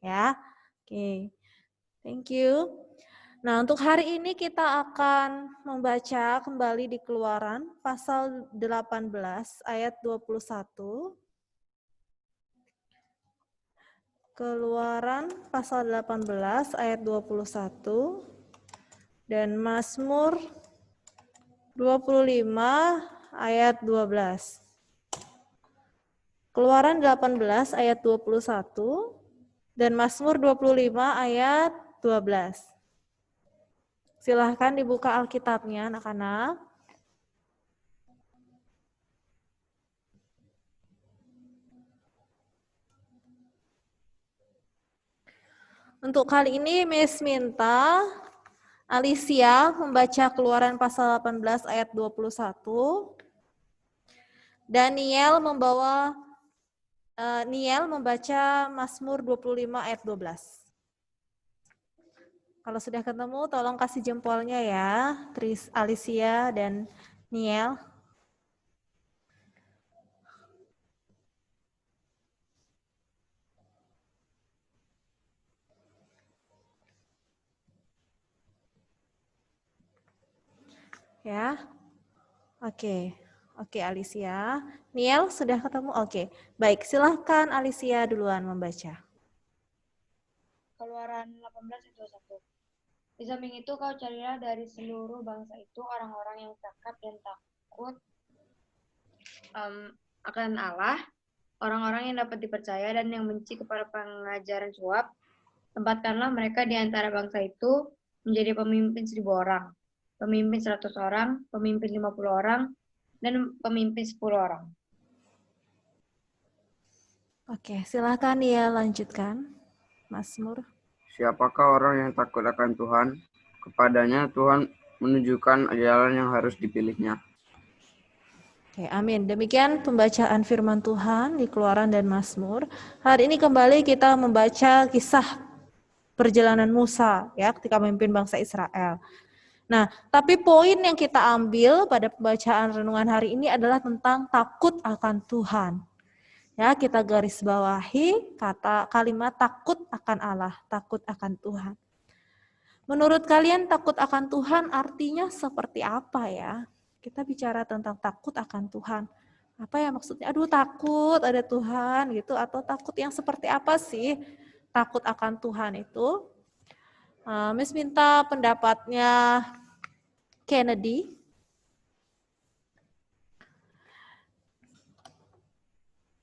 ya. Oke, thank you. Nah, untuk hari ini kita akan membaca kembali di Keluaran pasal 18 ayat 21. Keluaran pasal 18 ayat 21 dan Mazmur 25 ayat 12. Keluaran 18 ayat 21 dan Mazmur 25 ayat 12. Silahkan dibuka Alkitabnya, anak-anak. Untuk kali ini Miss minta Alicia membaca Keluaran pasal 18 ayat 21. Daniel membaca Mazmur 25 ayat 12. Kalau sudah ketemu, tolong kasih jempolnya ya, Tris, Alicia, dan Niel. Ya, oke, Alicia. Niel sudah ketemu, oke. Baik, silahkan Alicia duluan membaca. Keluaran 18 ayat 21. Di samping itu kau carilah dari seluruh bangsa itu orang-orang yang cakap dan takut akan Allah, orang-orang yang dapat dipercaya dan yang benci kepada pengajaran suap. Tempatkanlah mereka di antara bangsa itu menjadi pemimpin 1.000 orang, pemimpin 100 orang, pemimpin 50 orang, dan pemimpin 10 orang. Oke, silahkan Niel lanjutkan. Mazmur. Siapakah orang yang takut akan Tuhan? Kepadanya Tuhan menunjukkan jalan yang harus dipilihnya. Oke, amin. Demikian pembacaan firman Tuhan di Keluaran dan Mazmur. Hari ini kembali kita membaca kisah perjalanan Musa ya ketika memimpin bangsa Israel. Nah, tapi poin yang kita ambil pada pembacaan renungan hari ini adalah tentang takut akan Tuhan. Ya, kita garis bawahi kalimat takut akan Allah, takut akan Tuhan. Menurut kalian takut akan Tuhan artinya seperti apa ya? Kita bicara tentang takut akan Tuhan. Apa ya maksudnya? Aduh takut ada Tuhan gitu, atau takut yang seperti apa sih takut akan Tuhan itu? Miss minta pendapatnya Kennedy.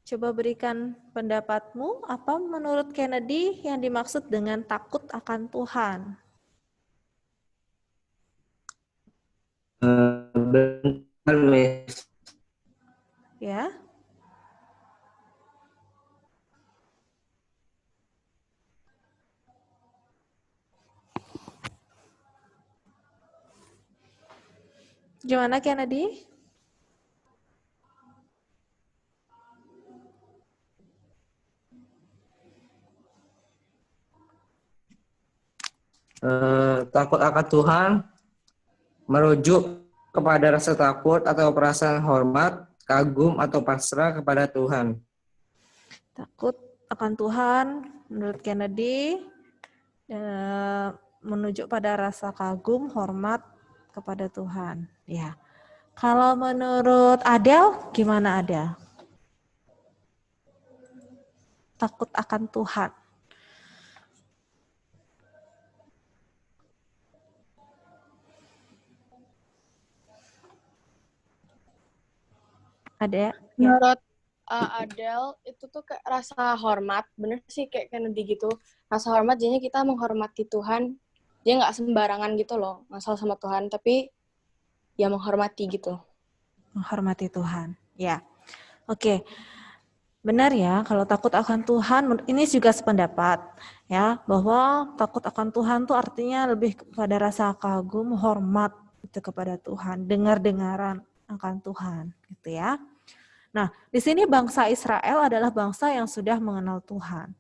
Coba berikan pendapatmu, apa menurut Kennedy yang dimaksud dengan takut akan Tuhan? Benar, Miss. Ya. Gimana Kennedy? Takut akan Tuhan merujuk kepada rasa takut atau perasaan hormat, kagum, atau pasrah kepada Tuhan. Takut akan Tuhan menurut Kennedy menunjuk pada rasa kagum, hormat kepada Tuhan. Ya. Kalau menurut Adel, gimana Adel? Takut akan Tuhan. Ada? Menurut Adele itu tuh kayak rasa hormat, bener sih kayak Kennedy gitu. Rasa hormat jadinya kita menghormati Tuhan, dia nggak sembarangan gitu loh, ngasal sama Tuhan, tapi ya menghormati gitu. Menghormati Tuhan, ya. Oke, benar ya, kalau takut akan Tuhan, ini juga sependapat ya, bahwa takut akan Tuhan tuh artinya lebih kepada rasa kagum, hormat itu kepada Tuhan, dengar-dengaran akan Tuhan, gitu ya. Nah, di sini bangsa Israel adalah bangsa yang sudah mengenal Tuhan.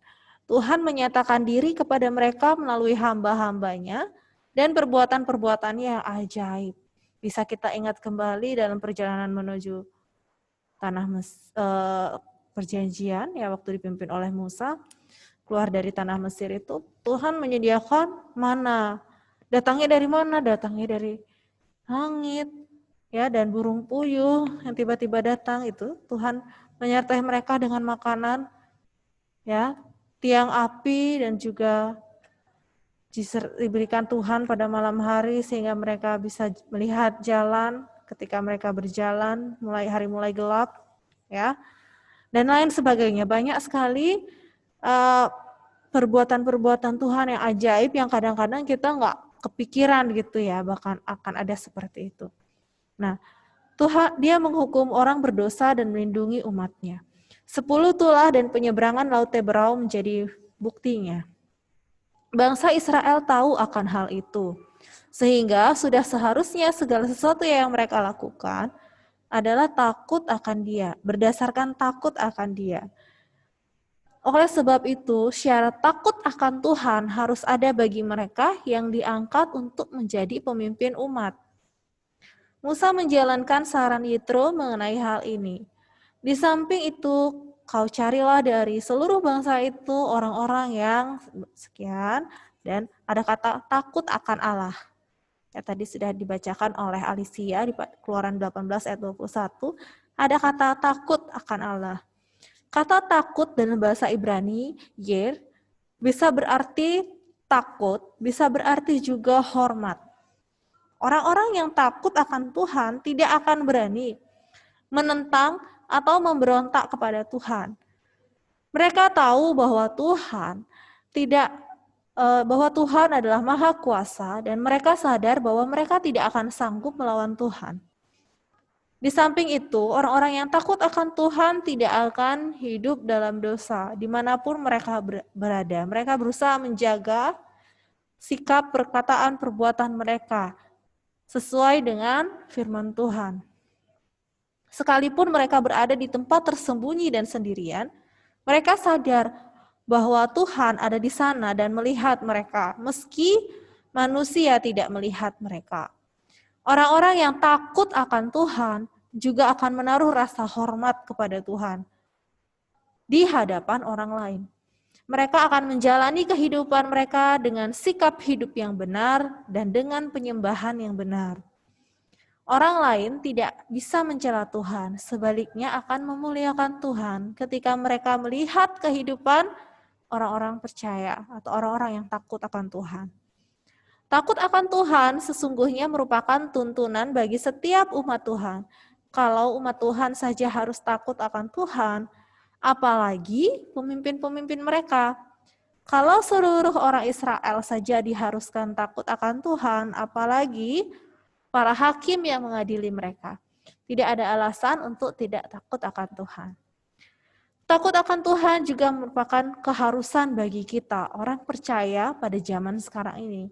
Tuhan menyatakan diri kepada mereka melalui hamba-hambanya dan perbuatan-perbuatannya yang ajaib. Bisa kita ingat kembali dalam perjalanan menuju tanah perjanjian ya waktu dipimpin oleh Musa. keluar dari tanah Mesir itu, Tuhan menyediakan mana. Datangnya dari mana? Datangnya dari langit, ya, dan burung puyuh yang tiba-tiba datang itu. Tuhan menyertai mereka dengan makanan, ya, tiang api, dan juga diberikan Tuhan pada malam hari sehingga mereka bisa melihat jalan ketika mereka berjalan, hari mulai gelap, ya, dan lain sebagainya. Banyak sekali perbuatan-perbuatan Tuhan yang ajaib yang kadang-kadang kita nggak kepikiran gitu ya, bahkan akan ada seperti itu. Nah, Tuhan, dia menghukum orang berdosa dan melindungi umatnya. 10 tulah dan penyeberangan Laut Teberau menjadi buktinya. Bangsa Israel tahu akan hal itu, sehingga sudah seharusnya segala sesuatu yang mereka lakukan adalah takut akan Dia, berdasarkan takut akan Dia. Oleh sebab itu, syarat takut akan Tuhan harus ada bagi mereka yang diangkat untuk menjadi pemimpin umat. Musa menjalankan saran Yitro mengenai hal ini. Di samping itu, kau carilah dari seluruh bangsa itu orang-orang yang sekian, dan ada kata takut akan Allah. Ya, tadi sudah dibacakan oleh Alicia di Keluaran 18 ayat 21, ada kata takut akan Allah. Kata takut dalam bahasa Ibrani, yer, bisa berarti takut, bisa berarti juga hormat. Orang-orang yang takut akan Tuhan tidak akan berani menentang atau memberontak kepada Tuhan. Mereka tahu bahwa Tuhan adalah Maha Kuasa, dan mereka sadar bahwa mereka tidak akan sanggup melawan Tuhan. Di samping itu, orang-orang yang takut akan Tuhan tidak akan hidup dalam dosa dimanapun mereka berada. Mereka berusaha menjaga sikap, perkataan, perbuatan mereka sesuai dengan firman Tuhan. Sekalipun mereka berada di tempat tersembunyi dan sendirian, mereka sadar bahwa Tuhan ada di sana dan melihat mereka, meski manusia tidak melihat mereka. Orang-orang yang takut akan Tuhan juga akan menaruh rasa hormat kepada Tuhan di hadapan orang lain. Mereka akan menjalani kehidupan mereka dengan sikap hidup yang benar dan dengan penyembahan yang benar. Orang lain tidak bisa mencela Tuhan, sebaliknya akan memuliakan Tuhan ketika mereka melihat kehidupan orang-orang percaya atau orang-orang yang takut akan Tuhan. Takut akan Tuhan sesungguhnya merupakan tuntunan bagi setiap umat Tuhan. Kalau umat Tuhan saja harus takut akan Tuhan, apalagi pemimpin-pemimpin mereka. Kalau seluruh orang Israel saja diharuskan takut akan Tuhan, apalagi para hakim yang mengadili mereka. Tidak ada alasan untuk tidak takut akan Tuhan. Takut akan Tuhan juga merupakan keharusan bagi kita, orang percaya pada zaman sekarang ini.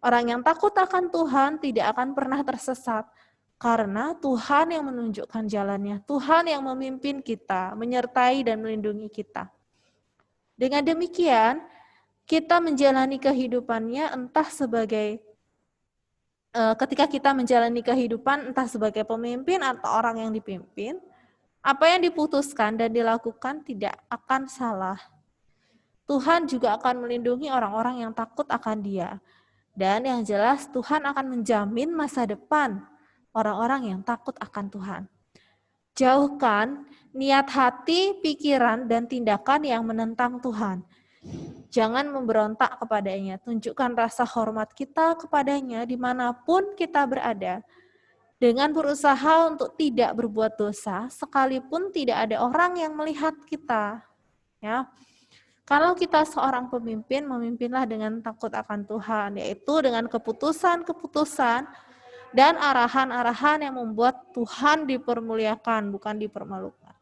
Orang yang takut akan Tuhan tidak akan pernah tersesat, karena Tuhan yang menunjukkan jalannya, Tuhan yang memimpin kita, menyertai dan melindungi kita. Dengan demikian, kita menjalani kehidupannya entah sebagai, ketika kita menjalani kehidupan entah sebagai pemimpin atau orang yang dipimpin, apa yang diputuskan dan dilakukan tidak akan salah. Tuhan juga akan melindungi orang-orang yang takut akan Dia. Dan yang jelas Tuhan akan menjamin masa depan orang-orang yang takut akan Tuhan. Jauhkan niat hati, pikiran, dan tindakan yang menentang Tuhan. Jangan memberontak kepadanya. Tunjukkan rasa hormat kita kepadanya dimanapun kita berada. Dengan berusaha untuk tidak berbuat dosa, sekalipun tidak ada orang yang melihat kita. Ya. Kalau kita seorang pemimpin, memimpinlah dengan takut akan Tuhan, yaitu dengan keputusan-keputusan dan arahan-arahan yang membuat Tuhan dipermuliakan, bukan dipermalukan.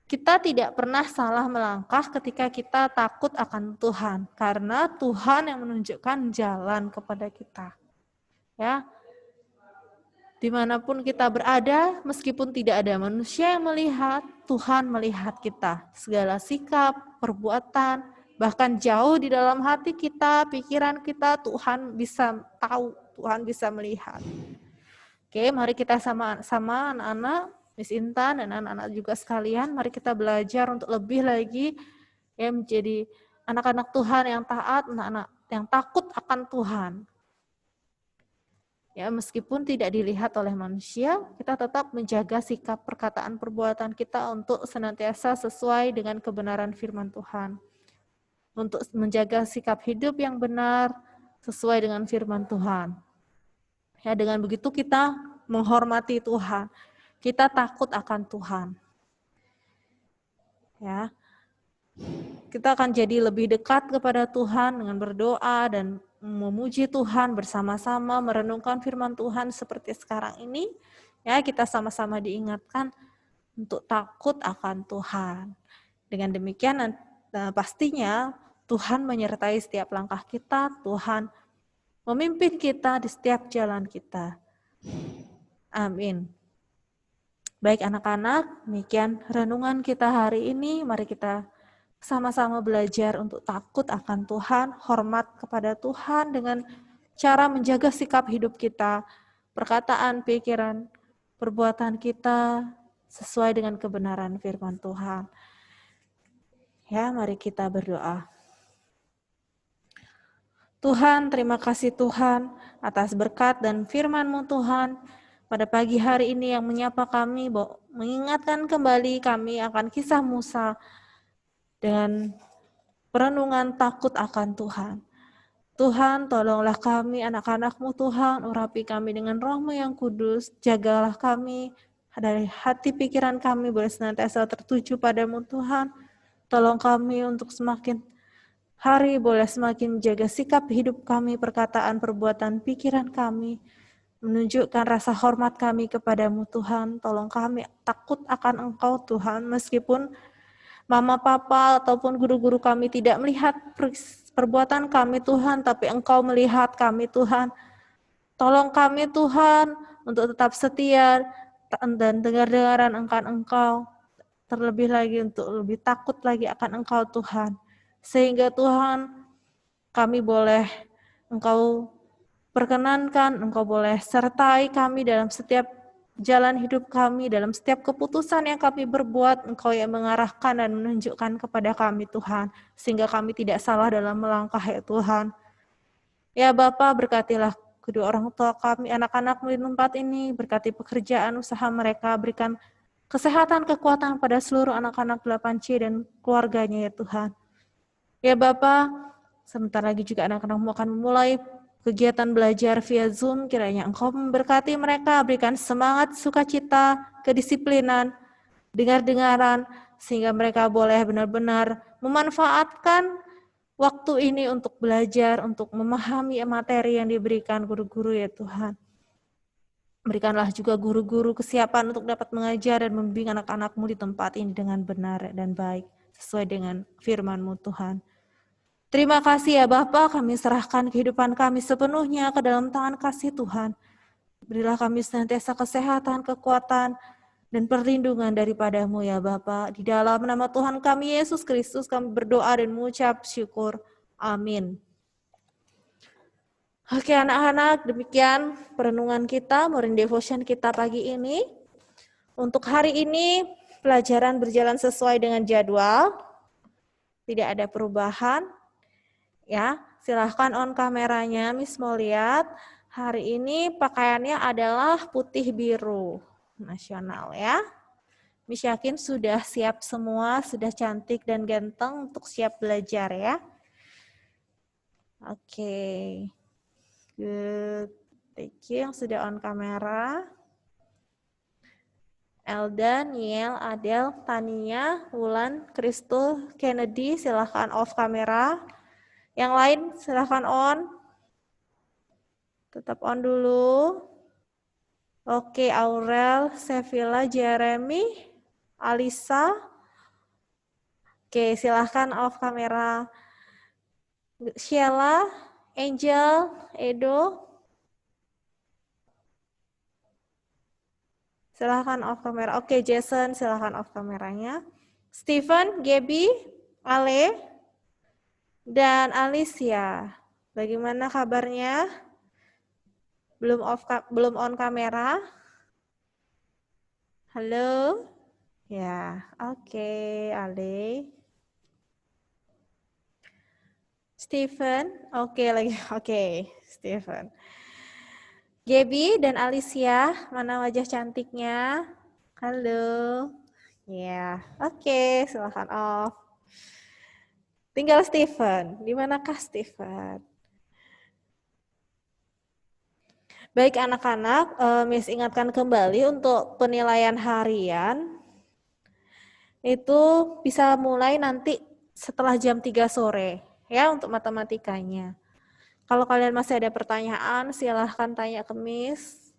Kita tidak pernah salah melangkah ketika kita takut akan Tuhan, karena Tuhan yang menunjukkan jalan kepada kita. Ya, dimanapun kita berada, meskipun tidak ada manusia yang melihat, Tuhan melihat kita. Segala sikap, perbuatan, bahkan jauh di dalam hati kita, pikiran kita, Tuhan bisa tahu, Tuhan bisa melihat. Oke, mari kita sama-sama anak-anak, Miss Intan dan anak-anak juga sekalian, mari kita belajar untuk lebih lagi Ya, menjadi anak-anak Tuhan yang taat, anak-anak yang takut akan Tuhan. Ya, meskipun tidak dilihat oleh manusia, kita tetap menjaga sikap, perkataan, perbuatan kita untuk senantiasa sesuai dengan kebenaran firman Tuhan. Untuk menjaga sikap hidup yang benar sesuai dengan firman Tuhan. Ya, dengan begitu kita menghormati Tuhan. Kita takut akan Tuhan. Ya. Kita akan jadi lebih dekat kepada Tuhan dengan berdoa dan memuji Tuhan bersama-sama, merenungkan firman Tuhan seperti sekarang ini. Ya, kita sama-sama diingatkan untuk takut akan Tuhan. Dengan demikian pastinya Tuhan menyertai setiap langkah kita, Tuhan memimpin kita di setiap jalan kita. Amin. Baik anak-anak, demikian renungan kita hari ini. Mari kita sama-sama belajar untuk takut akan Tuhan, hormat kepada Tuhan dengan cara menjaga sikap hidup kita, perkataan, pikiran, perbuatan kita sesuai dengan kebenaran firman Tuhan. Ya, mari kita berdoa. Tuhan, terima kasih Tuhan atas berkat dan firman-Mu Tuhan. Pada pagi hari ini yang menyapa kami, mengingatkan kembali kami akan kisah Musa dengan perenungan takut akan Tuhan. Tuhan, tolonglah kami anak-anak-Mu Tuhan, urapi kami dengan Roh-Mu yang kudus, jagalah kami dari hati pikiran kami boleh senantiasa tertuju padamu Tuhan. Tolong kami untuk semakin hari boleh semakin menjaga sikap hidup kami, perkataan, perbuatan, pikiran kami, menunjukkan rasa hormat kami kepadamu Tuhan. Tolong kami takut akan Engkau Tuhan, meskipun mama, papa, ataupun guru-guru kami tidak melihat perbuatan kami Tuhan, tapi Engkau melihat kami Tuhan. Tolong kami Tuhan untuk tetap setia dan dengar-dengaran akan Engkau. Terlebih lagi untuk lebih takut lagi akan Engkau Tuhan. Sehingga Tuhan kami boleh Engkau perkenankan, Engkau boleh sertai kami dalam setiap jalan hidup kami, dalam setiap keputusan yang kami berbuat, Engkau yang mengarahkan dan menunjukkan kepada kami Tuhan, sehingga kami tidak salah dalam melangkah ya Tuhan. Ya Bapa, berkatilah kedua orang tua kami, anak-anak di tempat ini, berkati pekerjaan usaha mereka, berikan kesehatan, kekuatan pada seluruh anak-anak 8C dan keluarganya ya Tuhan. Ya Bapa, sebentar lagi juga anak-anakmu akan memulai kegiatan belajar via Zoom, kiranya Engkau memberkati mereka, berikan semangat, sukacita, kedisiplinan, dengar-dengaran, sehingga mereka boleh benar-benar memanfaatkan waktu ini untuk belajar, untuk memahami materi yang diberikan guru-guru ya Tuhan. Berikanlah juga guru-guru kesiapan untuk dapat mengajar dan membimbing anak-anak-Mu di tempat ini dengan benar dan baik, sesuai dengan firman-Mu Tuhan. Terima kasih ya Bapa, kami serahkan kehidupan kami sepenuhnya ke dalam tangan kasih Tuhan. Berilah kami senantiasa kesehatan, kekuatan, dan perlindungan daripada-Mu ya Bapa. Di dalam nama Tuhan kami Yesus Kristus kami berdoa dan mengucap syukur. Amin. Oke anak-anak, demikian perenungan kita, morning devotion kita pagi ini. Untuk hari ini pelajaran berjalan sesuai dengan jadwal. Tidak ada perubahan. Ya, silahkan on kameranya, Miss mau lihat. Hari ini pakaiannya adalah putih biru nasional ya. Miss yakin sudah siap semua, sudah cantik dan ganteng untuk siap belajar ya. Oke. Good. Thank you yang sudah on kamera. Elda, Niel, Adel, Tania, Wulan, Kristul, Kennedy, silahkan off kamera. Yang lain silahkan on. Tetap on dulu. Oke, Aurel, Sevilla, Jeremy, Alisa. Oke, silahkan off kamera. Sheila, Angel, Edo. Silahkan off kamera. Oke, Jason, silahkan off kameranya. Stephen, Gaby, Ale, dan Alicia. Bagaimana kabarnya? Belum on kamera? Halo? Ya, oke, Ale. Stephen, oke lagi, oke, Stephen. Gaby dan Alicia, mana wajah cantiknya? Halo. Ya, oke, silakan off. Tinggal Stephen. Di manakah Stephen? Baik anak-anak, Miss ingatkan kembali untuk penilaian harian itu bisa mulai nanti setelah jam 3 sore ya untuk matematikanya. Kalau kalian masih ada pertanyaan, silahkan tanya ke Miss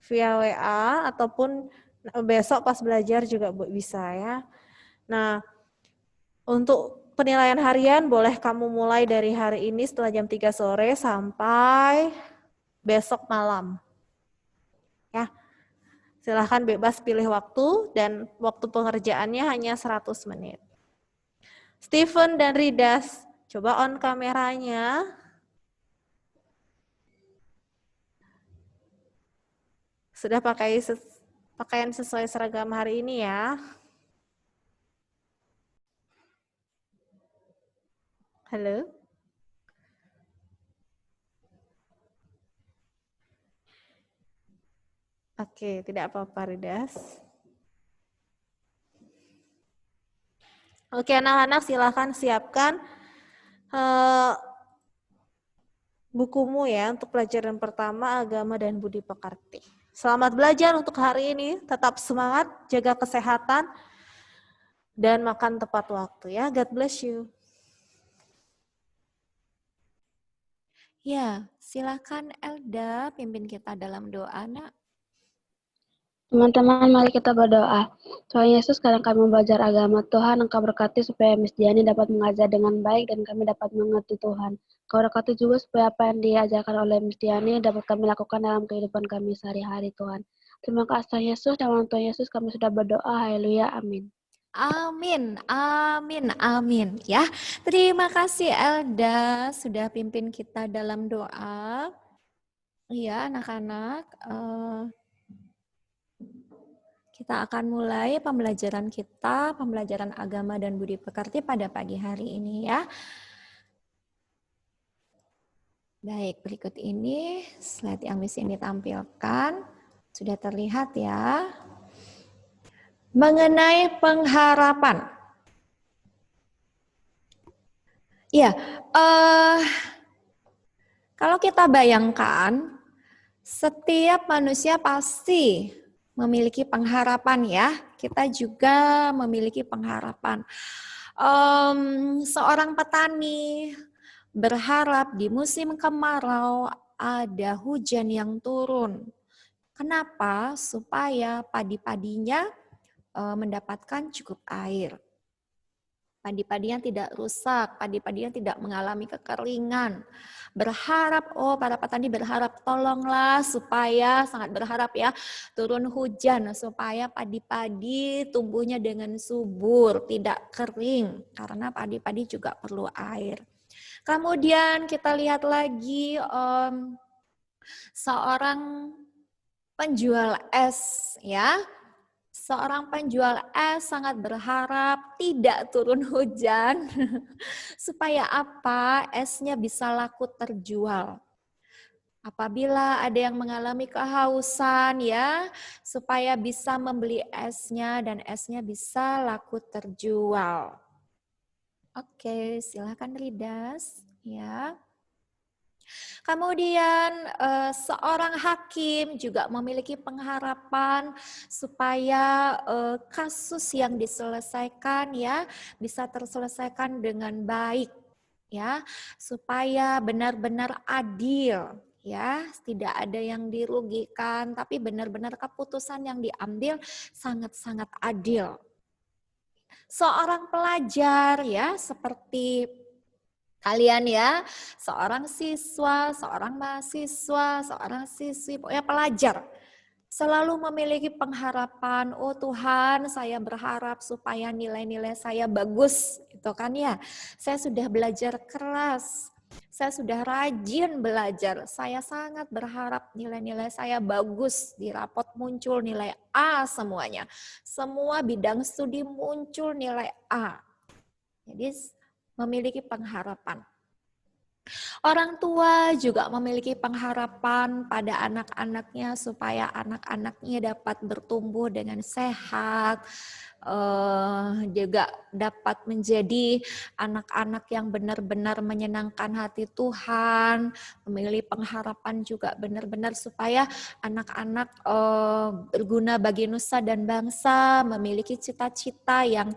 via WA ataupun besok pas belajar juga bisa ya. Nah, untuk penilaian harian boleh kamu mulai dari hari ini setelah jam 3 sore sampai besok malam. Ya. Silahkan bebas pilih waktu dan waktu pengerjaannya hanya 100 menit. Stephen dan Ridas, coba on kameranya. Sudah pakaian sesuai seragam hari ini ya. Halo? Oke, tidak apa-apa Ridas. Oke, anak-anak silakan siapkan bukumu ya untuk pelajaran pertama agama dan budi pekerti. Selamat belajar untuk hari ini, tetap semangat, jaga kesehatan, dan makan tepat waktu ya. God bless you. Ya, silakan Elda pimpin kita dalam doa, Nak. Teman-teman, mari kita berdoa. Tuhan Yesus, sekarang kami belajar agama Tuhan, Engkau berkati supaya Miss Diani dapat mengajar dengan baik dan kami dapat mengerti Tuhan. Engkau berkati juga supaya apa yang diajarkan oleh Miss Diani dapat kami lakukan dalam kehidupan kami sehari-hari Tuhan. Terima kasih Tuhan Yesus, dalam Tuhan Yesus kami sudah berdoa, haleluya, amin. Amin, amin, amin. Ya, terima kasih Elda sudah pimpin kita dalam doa. Iya, anak-anak. Kita akan mulai pembelajaran kita, pembelajaran agama dan budi pekerti pada pagi hari ini ya. Baik, berikut ini slide yang Miss ini tampilkan. Sudah terlihat ya. Mengenai pengharapan. Ya, kalau kita bayangkan, setiap manusia pasti memiliki pengharapan ya. Kita juga memiliki pengharapan. Seorang petani berharap di musim kemarau ada hujan yang turun. Kenapa? Supaya padi-padinya mendapatkan cukup air. Padi-padinya tidak rusak, padi-padinya tidak mengalami kekeringan. Berharap, para petani berharap tolonglah supaya, sangat berharap ya, turun hujan supaya padi-padi tumbuhnya dengan subur, tidak kering. Karena padi-padi juga perlu air. Kemudian kita lihat lagi seorang penjual es ya. Seorang penjual es sangat berharap tidak turun hujan supaya apa? Esnya bisa laku terjual. Apabila ada yang mengalami kehausan ya, supaya bisa membeli esnya dan esnya bisa laku terjual. Oke, silakan Ridas ya. Kemudian seorang hakim juga memiliki pengharapan supaya kasus yang diselesaikan ya bisa terselesaikan dengan baik ya, supaya benar-benar adil ya, tidak ada yang dirugikan tapi benar-benar keputusan yang diambil sangat-sangat adil. Seorang pelajar ya seperti kalian ya, seorang siswa, seorang mahasiswa, seorang siswi, pokoknya pelajar. Selalu memiliki pengharapan, oh Tuhan saya berharap supaya nilai-nilai saya bagus. Itu kan ya, saya sudah belajar keras, saya sudah rajin belajar. Saya sangat berharap nilai-nilai saya bagus, di rapot muncul nilai A semuanya. Semua bidang studi muncul nilai A. Jadi memiliki pengharapan. Orang tua juga memiliki pengharapan pada anak-anaknya supaya anak-anaknya dapat bertumbuh dengan sehat, juga dapat menjadi anak-anak yang benar-benar menyenangkan hati Tuhan, memiliki pengharapan juga benar-benar supaya anak-anak berguna bagi nusa dan bangsa, memiliki cita-cita yang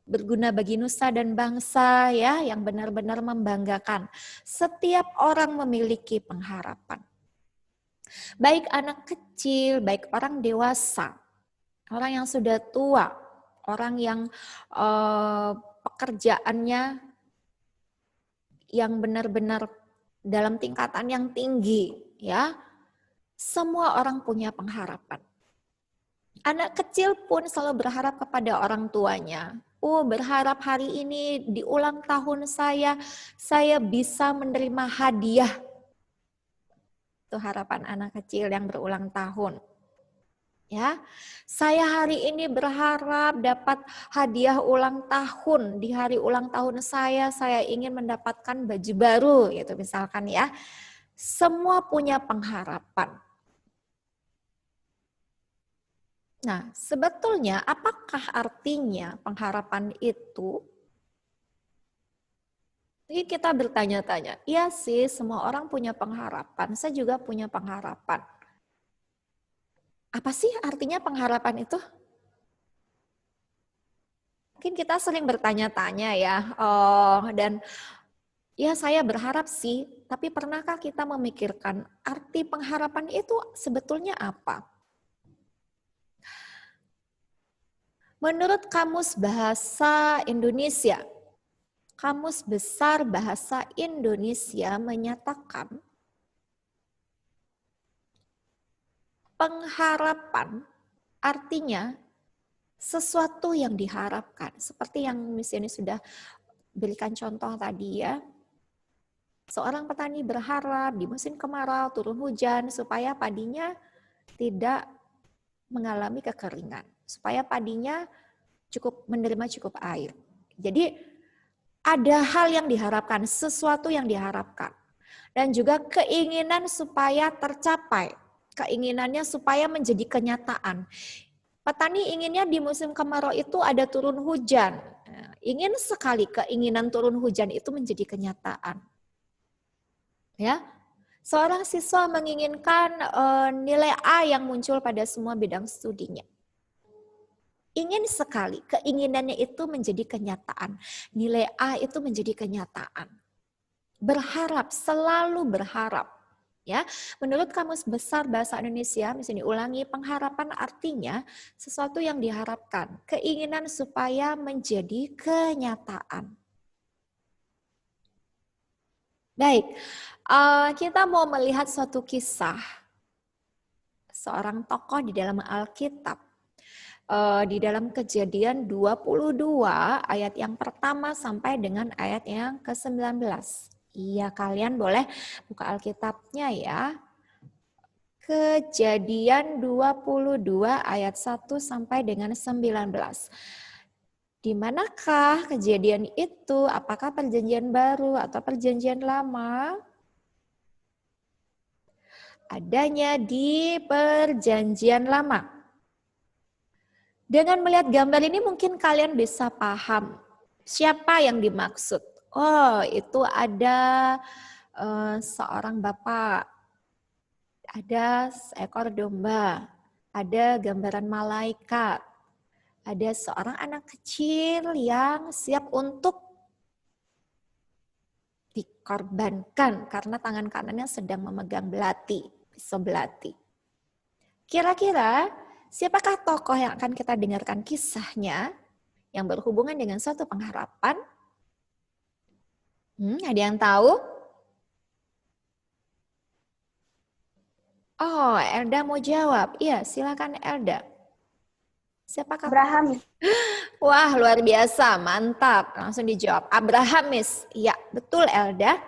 berguna bagi nusa dan bangsa ya, yang benar-benar membanggakan. Setiap orang memiliki pengharapan. Baik anak kecil, baik orang dewasa, orang yang sudah tua, orang yang pekerjaannya yang benar-benar dalam tingkatan yang tinggi, ya. Semua orang punya pengharapan. Anak kecil pun selalu berharap kepada orang tuanya. Berharap hari ini di ulang tahun saya bisa menerima hadiah. Itu harapan anak kecil yang berulang tahun. Ya, saya hari ini berharap dapat hadiah ulang tahun. Di hari ulang tahun saya ingin mendapatkan baju baru, gitu misalkan ya. Semua punya pengharapan. Nah, sebetulnya apakah artinya pengharapan itu? Jadi kita bertanya-tanya, iya sih semua orang punya pengharapan, saya juga punya pengharapan. Apa sih artinya pengharapan itu? Mungkin kita sering bertanya-tanya ya, dan ya saya berharap sih, tapi pernahkah kita memikirkan arti pengharapan itu sebetulnya apa? Menurut Kamus Bahasa Indonesia, Kamus Besar Bahasa Indonesia menyatakan pengharapan artinya sesuatu yang diharapkan. Seperti yang misalnya sudah berikan contoh tadi ya. Seorang petani berharap di musim kemarau turun hujan supaya padinya tidak mengalami kekeringan. Supaya padinya menerima cukup air. Jadi ada hal yang diharapkan, sesuatu yang diharapkan. Dan juga keinginan supaya tercapai. Keinginannya supaya menjadi kenyataan. Petani inginnya di musim kemarau itu ada turun hujan. Ingin sekali keinginan turun hujan itu menjadi kenyataan. Ya, seorang siswa menginginkan nilai A yang muncul pada semua bidang studinya. Ingin sekali keinginannya itu menjadi kenyataan. Nilai A itu menjadi kenyataan. Berharap, selalu berharap. Ya, menurut Kamus Besar Bahasa Indonesia, misalnya ulangi, pengharapan artinya sesuatu yang diharapkan, keinginan supaya menjadi kenyataan. Baik, kita mau melihat suatu kisah seorang tokoh di dalam Alkitab. Di dalam Kejadian 22 ayat yang pertama sampai dengan ayat yang ke-19. Iya, kalian boleh buka Alkitabnya ya. Kejadian 22 ayat 1 sampai dengan 19. Di manakah kejadian itu? Apakah perjanjian baru atau perjanjian lama? Adanya di perjanjian lama. Dengan melihat gambar ini mungkin kalian bisa paham siapa yang dimaksud. Oh, itu ada seorang bapak, ada seekor domba, ada gambaran malaikat, ada seorang anak kecil yang siap untuk dikorbankan karena tangan kanannya sedang memegang belati, pisau belati. Kira-kira siapakah tokoh yang akan kita dengarkan kisahnya yang berhubungan dengan suatu pengharapan? Ada yang tahu? Oh, Elda mau jawab. Iya, silakan Elda. Siapakah? Abraham. Wah, luar biasa, mantap. Langsung dijawab. Abraham, Miss. Iya, betul Elda.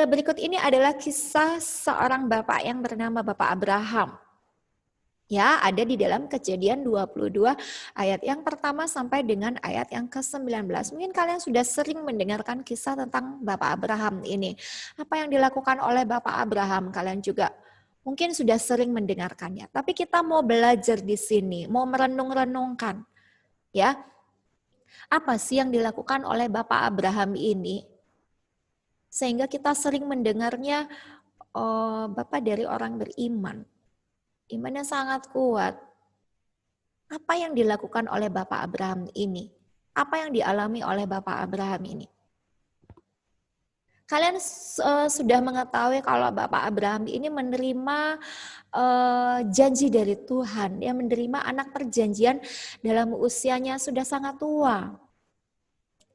Berikut ini adalah kisah seorang bapak yang bernama Bapak Abraham. Ya, ada di dalam Kejadian 22 ayat yang pertama sampai dengan ayat yang ke-19. Mungkin kalian sudah sering mendengarkan kisah tentang Bapak Abraham ini. Apa yang dilakukan oleh Bapak Abraham, kalian juga mungkin sudah sering mendengarkannya. Tapi kita mau belajar di sini, mau merenung-renungkan. Ya, apa sih yang dilakukan oleh Bapak Abraham ini? Sehingga kita sering mendengarnya, Bapak dari orang beriman. Imannya sangat kuat. Apa yang dilakukan oleh Bapak Abraham ini? Apa yang dialami oleh Bapak Abraham ini? Kalian sudah mengetahui kalau Bapak Abraham ini menerima janji dari Tuhan. Dia menerima anak perjanjian dalam usianya sudah sangat tua.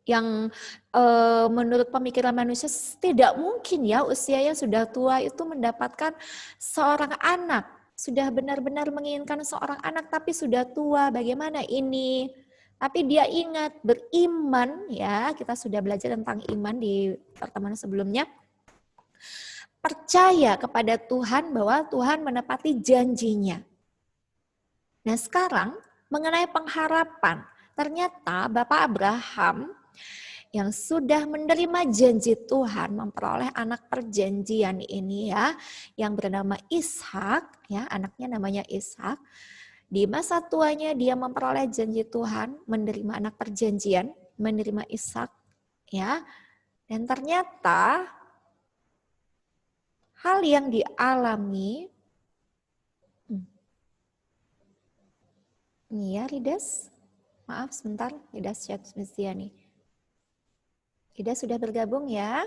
Yang menurut pemikiran manusia tidak mungkin ya usianya sudah tua itu mendapatkan seorang anak. Sudah benar-benar menginginkan seorang anak tapi sudah tua, bagaimana ini? Tapi dia ingat beriman ya, kita sudah belajar tentang iman di pertemuan sebelumnya. Percaya kepada Tuhan bahwa Tuhan menepati janjinya. Nah sekarang mengenai pengharapan, ternyata Bapak Abraham yang sudah menerima janji Tuhan memperoleh anak perjanjian ini ya, yang bernama Ishak ya, anaknya namanya Ishak. Di masa tuanya dia memperoleh janji Tuhan, menerima anak perjanjian, menerima Ishak ya. Dan ternyata hal yang dialami ini ya Ridas. Maaf sebentar, Ridas chat Mistiani. Ida sudah bergabung ya?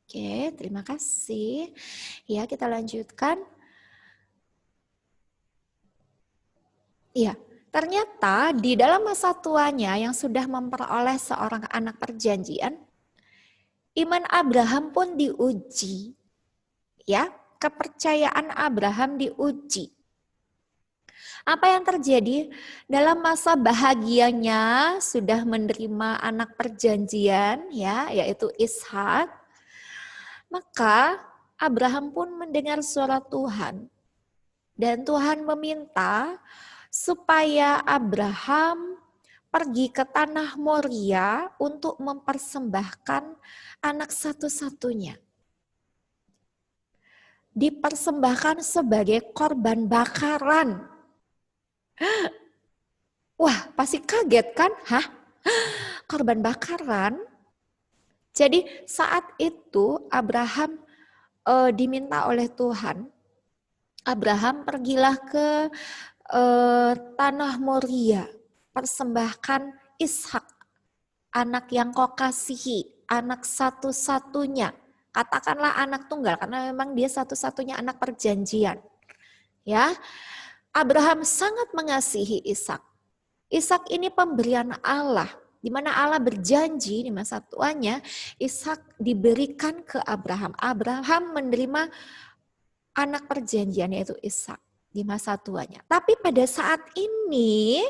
Oke, terima kasih. Ya, kita lanjutkan. Iya, ternyata di dalam masa tuanya yang sudah memperoleh seorang anak perjanjian, iman Abraham pun diuji. Ya, kepercayaan Abraham diuji. Apa yang terjadi dalam masa bahagianya sudah menerima anak perjanjian ya, yaitu Ishak. Maka Abraham pun mendengar suara Tuhan. Dan Tuhan meminta supaya Abraham pergi ke tanah Moria untuk mempersembahkan anak satu-satunya. Dipersembahkan sebagai korban bakaran. Wah, pasti kaget kan? Hah? Korban bakaran? Jadi saat itu Abraham diminta oleh Tuhan. Abraham pergilah ke tanah Moria, persembahkan Ishak, anak yang kau kasihi, anak satu-satunya. Katakanlah anak tunggal karena memang dia satu-satunya anak perjanjian. Ya. Abraham sangat mengasihi Ishak. Ishak ini pemberian Allah, di mana Allah berjanji di masa tuanya Ishak diberikan ke Abraham. Abraham menerima anak perjanjian yaitu Ishak di masa tuanya. Tapi pada saat ini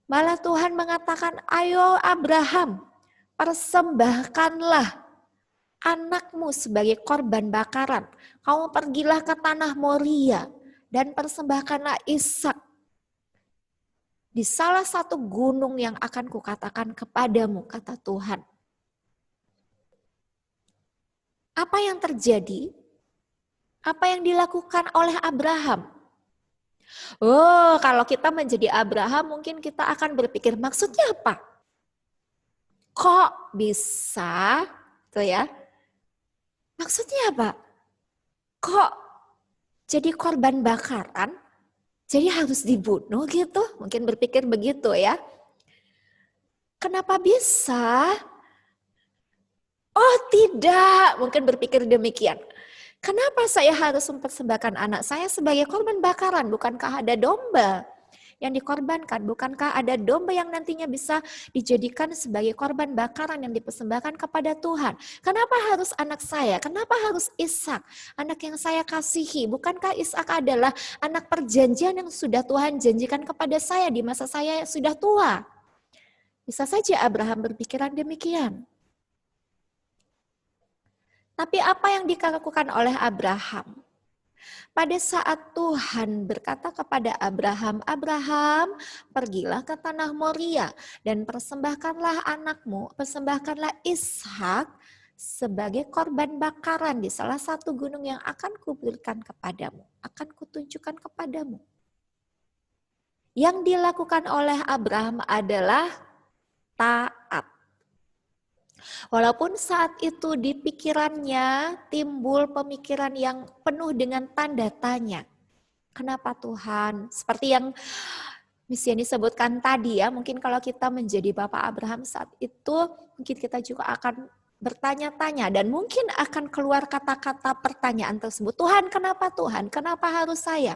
malah Tuhan mengatakan, ayo Abraham, persembahkanlah anakmu sebagai korban bakaran. Kamu pergilah ke tanah Moria dan persembahkanlah Ishak di salah satu gunung yang akan kukatakan kepadamu, kata Tuhan. Apa yang terjadi? Apa yang dilakukan oleh Abraham? Oh, kalau kita menjadi Abraham mungkin kita akan berpikir maksudnya apa? Kok bisa? Tuh ya. Maksudnya apa? Kok jadi korban bakaran? Jadi harus dibunuh gitu? Mungkin berpikir begitu ya. Kenapa bisa? Oh tidak, mungkin berpikir demikian. Kenapa saya harus mempersembahkan anak saya sebagai korban bakaran? Bukankah ada domba yang dikorbankan? Bukankah ada domba yang nantinya bisa dijadikan sebagai korban bakaran yang dipersembahkan kepada Tuhan? Kenapa harus anak saya? Kenapa harus Ishak? Anak yang saya kasihi. Bukankah Ishak adalah anak perjanjian yang sudah Tuhan janjikan kepada saya di masa saya sudah tua? Bisa saja Abraham berpikiran demikian. Tapi apa yang dilakukan oleh Abraham? Pada saat Tuhan berkata kepada Abraham, Abraham, pergilah ke tanah Moria dan persembahkanlah anakmu, persembahkanlah Ishak sebagai korban bakaran di salah satu gunung yang akan kuberikan kepadamu, akan kutunjukkan kepadamu. Yang dilakukan oleh Abraham adalah taat. Walaupun saat itu di pikirannya timbul pemikiran yang penuh dengan tanda tanya. Kenapa Tuhan? Seperti yang Miss Yani sebutkan tadi ya, mungkin kalau kita menjadi Bapak Abraham saat itu, mungkin kita juga akan bertanya-tanya dan mungkin akan keluar kata-kata pertanyaan tersebut. Tuhan, kenapa Tuhan? Kenapa harus saya?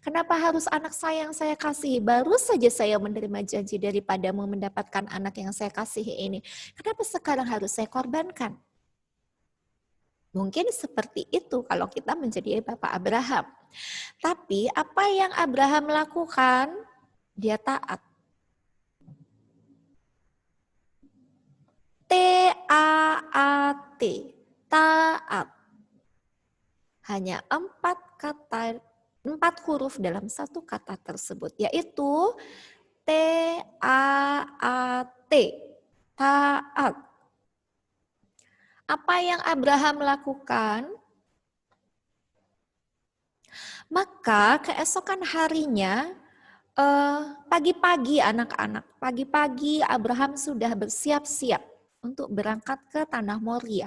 Kenapa harus anak saya yang saya kasihi? Baru saja saya menerima janji daripadamu mendapatkan anak yang saya kasihi ini. Kenapa sekarang harus saya korbankan? Mungkin seperti itu kalau kita menjadi Bapak Abraham. Tapi apa yang Abraham lakukan? Dia taat. T-A-A-T. Taat. Hanya 4 huruf dalam satu kata tersebut, yaitu T-A-A-T, taat. Apa yang Abraham lakukan? Maka keesokan harinya, pagi-pagi anak-anak, pagi-pagi Abraham sudah bersiap-siap untuk berangkat ke tanah Moria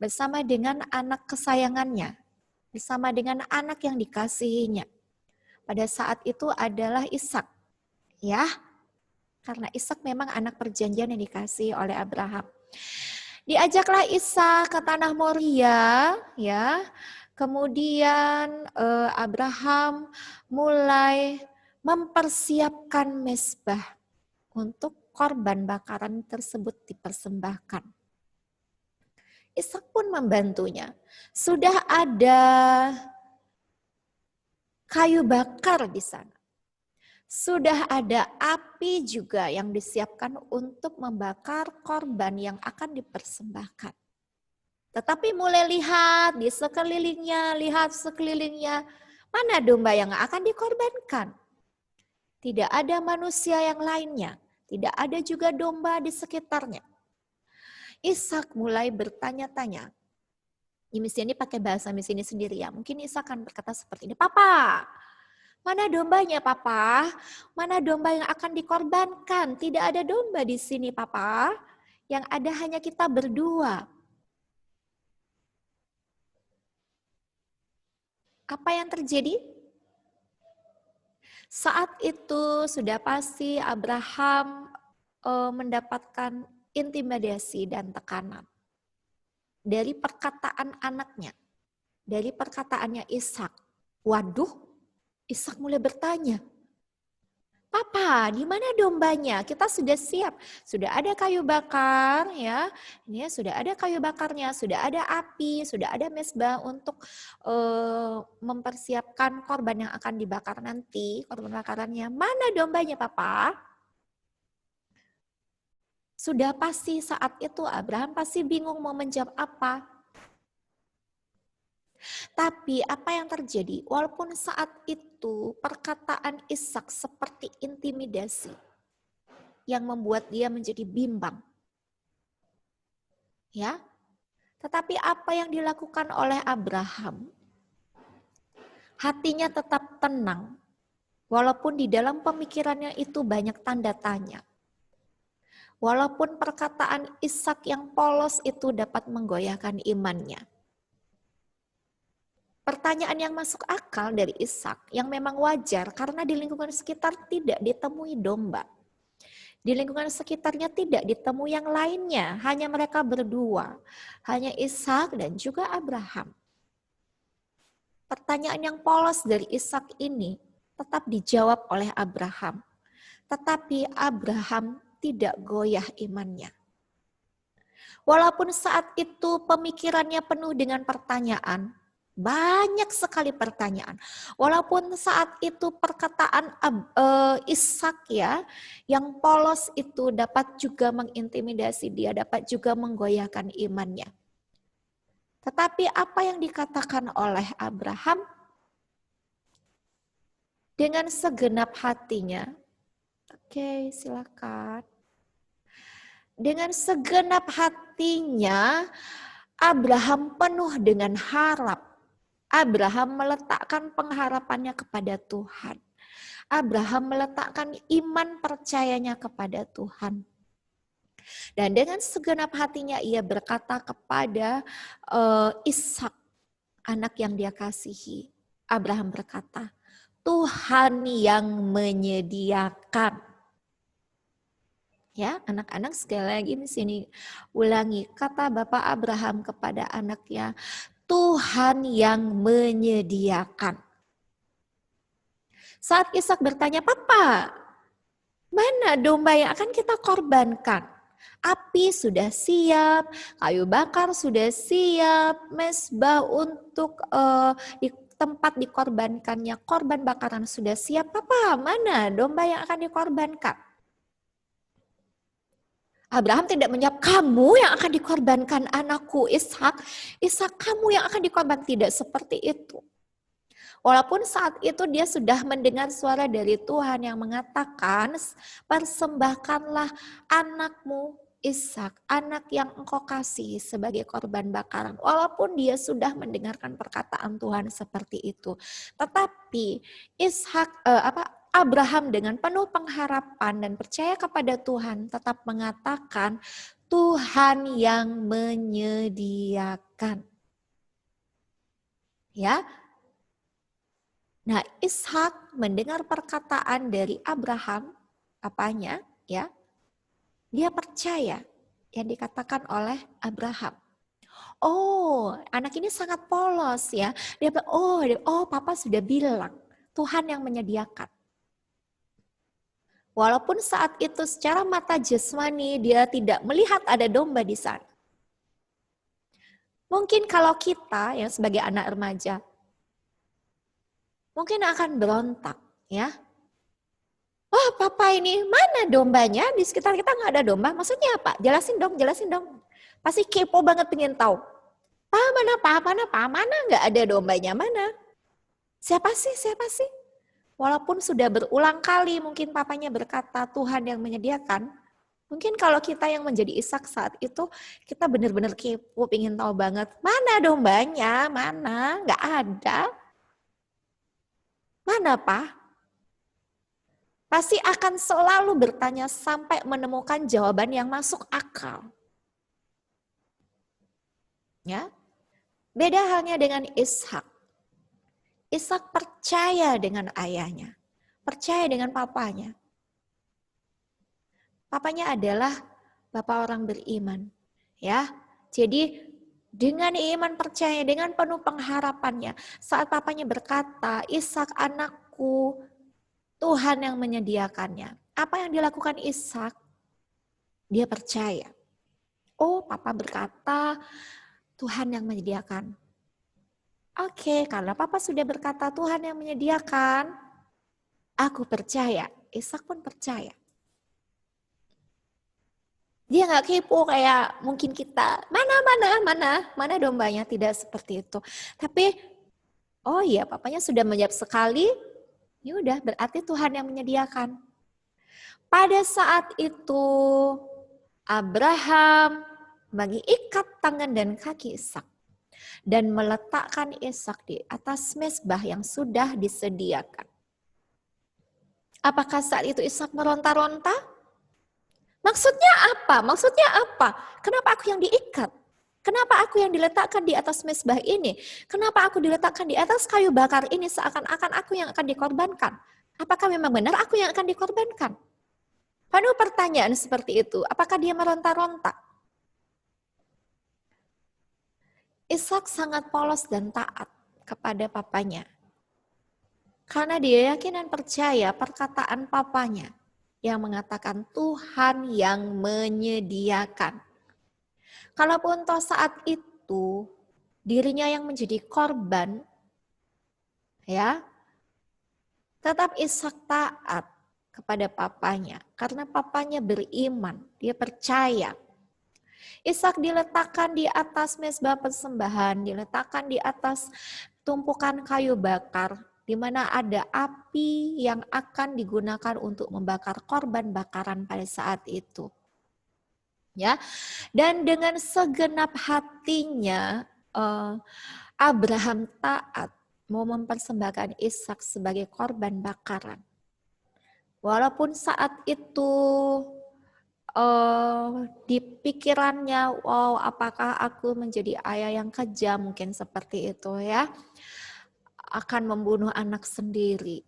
bersama dengan anak kesayangannya, bersama dengan anak yang dikasihinya. Pada saat itu adalah Ishak, ya, karena Ishak memang anak perjanjian yang dikasihi oleh Abraham. Diajaklah Ishak ke tanah Moria, ya. Kemudian Abraham mulai mempersiapkan mezbah untuk korban bakaran tersebut dipersembahkan. Ishak pun membantunya. Sudah ada kayu bakar di sana. Sudah ada api juga yang disiapkan untuk membakar korban yang akan dipersembahkan. Tetapi mulai lihat di sekelilingnya, mana domba yang akan dikorbankan. Tidak ada manusia yang lainnya, tidak ada juga domba di sekitarnya. Ishak mulai bertanya-tanya. Ini pakai bahasa Miss ini sendiri ya. Mungkin Ishak akan berkata seperti ini. Papa, mana dombanya Papa? Mana domba yang akan dikorbankan? Tidak ada domba di sini Papa. Yang ada hanya kita berdua. Apa yang terjadi? Saat itu sudah pasti Abraham mendapatkan intimidasi dan tekanan dari perkataan anaknya, dari perkataannya Ishak. Waduh, Ishak mulai bertanya, Papa, di mana dombanya? Kita sudah siap, sudah ada kayu bakar, ya. Ini sudah ada kayu bakarnya, sudah ada api, sudah ada mezbah untuk mempersiapkan korban yang akan dibakar nanti, korban bakarannya. Mana dombanya, Papa? Sudah pasti saat itu Abraham pasti bingung mau menjawab apa. Tapi apa yang terjadi? Walaupun saat itu perkataan Ishak seperti intimidasi yang membuat dia menjadi bimbang. Ya. Tetapi apa yang dilakukan oleh Abraham? Hatinya tetap tenang. Walaupun di dalam pemikirannya itu banyak tanda tanya. Walaupun perkataan Ishak yang polos itu dapat menggoyahkan imannya. Pertanyaan yang masuk akal dari Ishak yang memang wajar karena di lingkungan sekitar tidak ditemui domba. Di lingkungan sekitarnya tidak ditemui yang lainnya, hanya mereka berdua. Hanya Ishak dan juga Abraham. Pertanyaan yang polos dari Ishak ini tetap dijawab oleh Abraham. Tetapi Abraham tidak goyah imannya. Walaupun saat itu pemikirannya penuh dengan pertanyaan, banyak sekali pertanyaan. Walaupun saat itu perkataan Ishak ya, yang polos itu dapat juga mengintimidasi dia, dapat juga menggoyahkan imannya. Tetapi apa yang dikatakan oleh Abraham? Dengan segenap hatinya. Oke, silakan. Dengan segenap hatinya, Abraham penuh dengan harap. Abraham meletakkan pengharapannya kepada Tuhan. Abraham meletakkan iman percayanya kepada Tuhan. Dan dengan segenap hatinya ia berkata kepada Ishak, anak yang dia kasihi. Abraham berkata, Tuhan yang menyediakan. Ya, anak-anak sekali lagi di sini ulangi kata Bapak Abraham kepada anaknya, Tuhan yang menyediakan. Saat Ishak bertanya, Papa, mana domba yang akan kita korbankan? Api sudah siap, kayu bakar sudah siap, mezbah untuk di tempat dikorbankannya, korban bakaran sudah siap. Papa, mana domba yang akan dikorbankan? Abraham tidak menjawab, kamu yang akan dikorbankan anakku Ishak. Ishak, kamu yang akan dikorbankan. Tidak seperti itu. Walaupun saat itu dia sudah mendengar suara dari Tuhan yang mengatakan, persembahkanlah anakmu Ishak, anak yang engkau kasih sebagai korban bakaran. Walaupun dia sudah mendengarkan perkataan Tuhan seperti itu, tetapi Abraham dengan penuh pengharapan dan percaya kepada Tuhan tetap mengatakan Tuhan yang menyediakan. Ya. Nah, Ishak mendengar perkataan dari Abraham, apanya? Ya, dia percaya yang dikatakan oleh Abraham. Oh, anak ini sangat polos ya. Dia bilang, oh, Papa sudah bilang Tuhan yang menyediakan. Walaupun saat itu secara mata jasmani dia tidak melihat ada domba di sana. Mungkin kalau kita yang sebagai anak remaja, mungkin akan berontak ya. Wah, Papa ini mana dombanya? Di sekitar kita nggak ada domba. Maksudnya apa? Jelasin dong. Pasti kepo banget pengen tahu. Mana nggak ada dombanya, mana? Siapa sih? Walaupun sudah berulang kali mungkin papanya berkata Tuhan yang menyediakan. Mungkin kalau kita yang menjadi Ishak saat itu, kita benar-benar kepo, pengen tahu banget. Mana dombanya? Mana? Nggak ada. Mana, Pak? Pasti akan selalu bertanya sampai menemukan jawaban yang masuk akal. Ya. Beda halnya dengan Ishak. Ishak percaya dengan ayahnya, percaya dengan papanya. Papanya adalah bapak orang beriman, ya. Jadi dengan iman percaya, dengan penuh pengharapannya, saat papanya berkata, Ishak anakku, Tuhan yang menyediakannya. Apa yang dilakukan Ishak? Dia percaya. Oh, Papa berkata Tuhan yang menyediakan. Oke, karena Papa sudah berkata Tuhan yang menyediakan, aku percaya. Ishak pun percaya. Dia nggak kepo kayak mungkin kita, mana dombanya, tidak seperti itu. Tapi, oh iya, papanya sudah menjawab sekali, ya udah, berarti Tuhan yang menyediakan. Pada saat itu Abraham mengikat tangan dan kaki Ishak dan meletakkan Ishak di atas mezbah yang sudah disediakan. Apakah saat itu Ishak meronta-ronta? Maksudnya apa? Kenapa aku yang diikat? Kenapa aku yang diletakkan di atas mezbah ini? Kenapa aku diletakkan di atas kayu bakar ini seakan-akan aku yang akan dikorbankan? Apakah memang benar aku yang akan dikorbankan? Penuh pertanyaan seperti itu. Apakah dia meronta-ronta? Ishak sangat polos dan taat kepada papanya. Karena dia yakin dan percaya perkataan papanya yang mengatakan Tuhan yang menyediakan. Kalaupun toh saat itu dirinya yang menjadi korban, ya, tetap Ishak taat kepada papanya karena papanya beriman, dia percaya. Ishak diletakkan di atas mezbah persembahan, diletakkan di atas tumpukan kayu bakar, di mana ada api yang akan digunakan untuk membakar korban bakaran pada saat itu. Ya, dan dengan segenap hatinya Abraham taat mau mempersembahkan Ishak sebagai korban bakaran. Walaupun saat itu di pikirannya, wow, apakah aku menjadi ayah yang kejam, mungkin seperti itu ya, akan membunuh anak sendiri.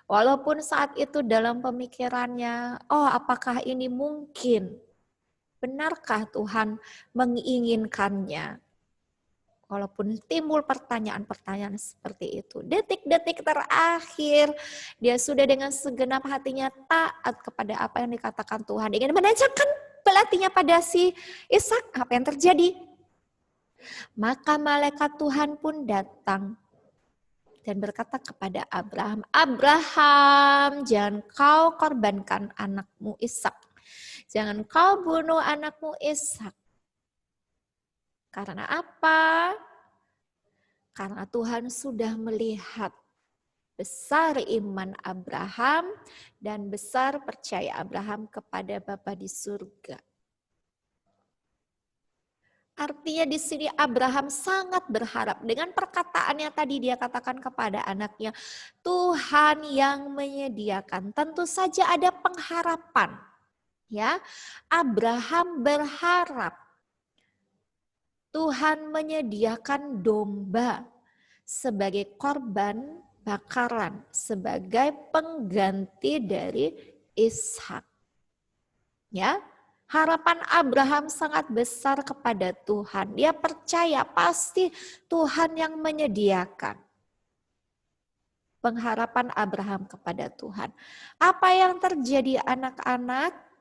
Walaupun saat itu dalam pemikirannya, oh apakah ini mungkin? Benarkah Tuhan menginginkannya? Walaupun timbul pertanyaan-pertanyaan seperti itu. Detik-detik terakhir, dia sudah dengan segenap hatinya taat kepada apa yang dikatakan Tuhan. Ingin menancapkan belatinya pada si Ishak. Apa yang terjadi? Maka malaikat Tuhan pun datang dan berkata kepada Abraham, Abraham, jangan kau korbankan anakmu Ishak. Jangan kau bunuh anakmu Ishak. Karena apa? Karena Tuhan sudah melihat besar iman Abraham dan besar percaya Abraham kepada Bapa di surga. Artinya di sini Abraham sangat berharap dengan perkataannya tadi dia katakan kepada anaknya, Tuhan yang menyediakan. Tentu saja ada pengharapan. Ya, Abraham berharap Tuhan menyediakan domba sebagai korban bakaran, sebagai pengganti dari Ishak. Ya, harapan Abraham sangat besar kepada Tuhan. Dia percaya pasti Tuhan yang menyediakan. Pengharapan Abraham kepada Tuhan. Apa yang terjadi anak-anak?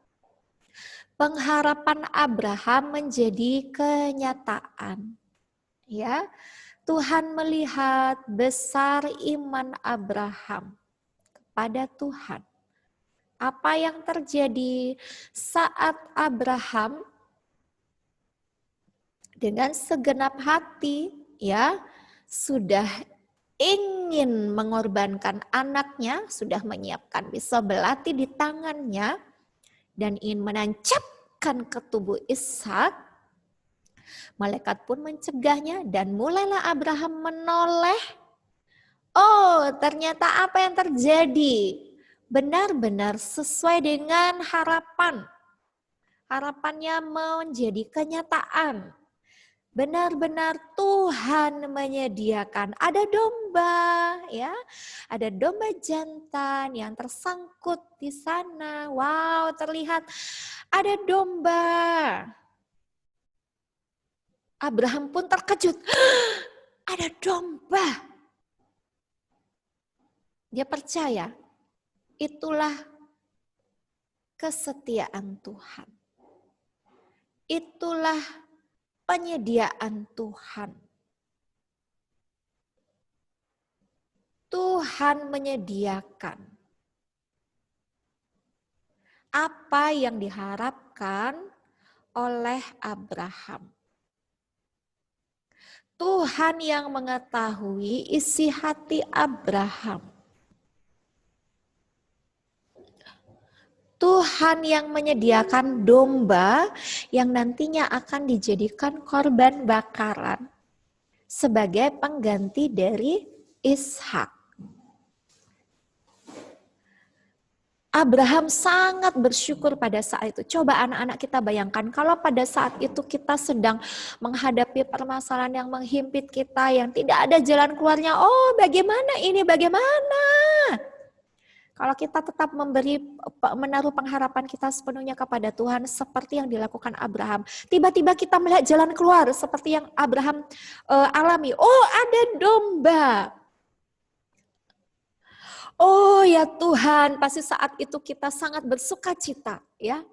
Pengharapan Abraham menjadi kenyataan. Ya, Tuhan melihat besar iman Abraham kepada Tuhan. Apa yang terjadi saat Abraham dengan segenap hati ya sudah ingin mengorbankan anaknya, sudah menyiapkan pisau belati di tangannya dan ingin menancapkan ke tubuh Ishak, malaikat pun mencegahnya dan mulailah Abraham menoleh. Oh, ternyata apa yang terjadi? Benar-benar sesuai dengan harapan. Harapannya menjadi kenyataan. Benar-benar Tuhan menyediakan. Ada domba, ya, ada domba jantan yang tersangkut di sana. Wow, terlihat ada domba. Abraham pun terkejut. Ada domba. Dia percaya itulah kesetiaan Tuhan. Itulah penyediaan Tuhan. Tuhan menyediakan apa yang diharapkan oleh Abraham. Tuhan yang mengetahui isi hati Abraham. Tuhan yang menyediakan domba yang nantinya akan dijadikan korban bakaran sebagai pengganti dari Ishak. Abraham sangat bersyukur pada saat itu. Coba anak-anak kita bayangkan kalau pada saat itu kita sedang menghadapi permasalahan yang menghimpit kita, yang tidak ada jalan keluarnya. Oh, bagaimana ini? Bagaimana? Kalau kita tetap menaruh pengharapan kita sepenuhnya kepada Tuhan seperti yang dilakukan Abraham. Tiba-tiba kita melihat jalan keluar seperti yang Abraham alami. Oh, ada domba. Oh ya Tuhan, pasti saat itu kita sangat bersuka cita, ya.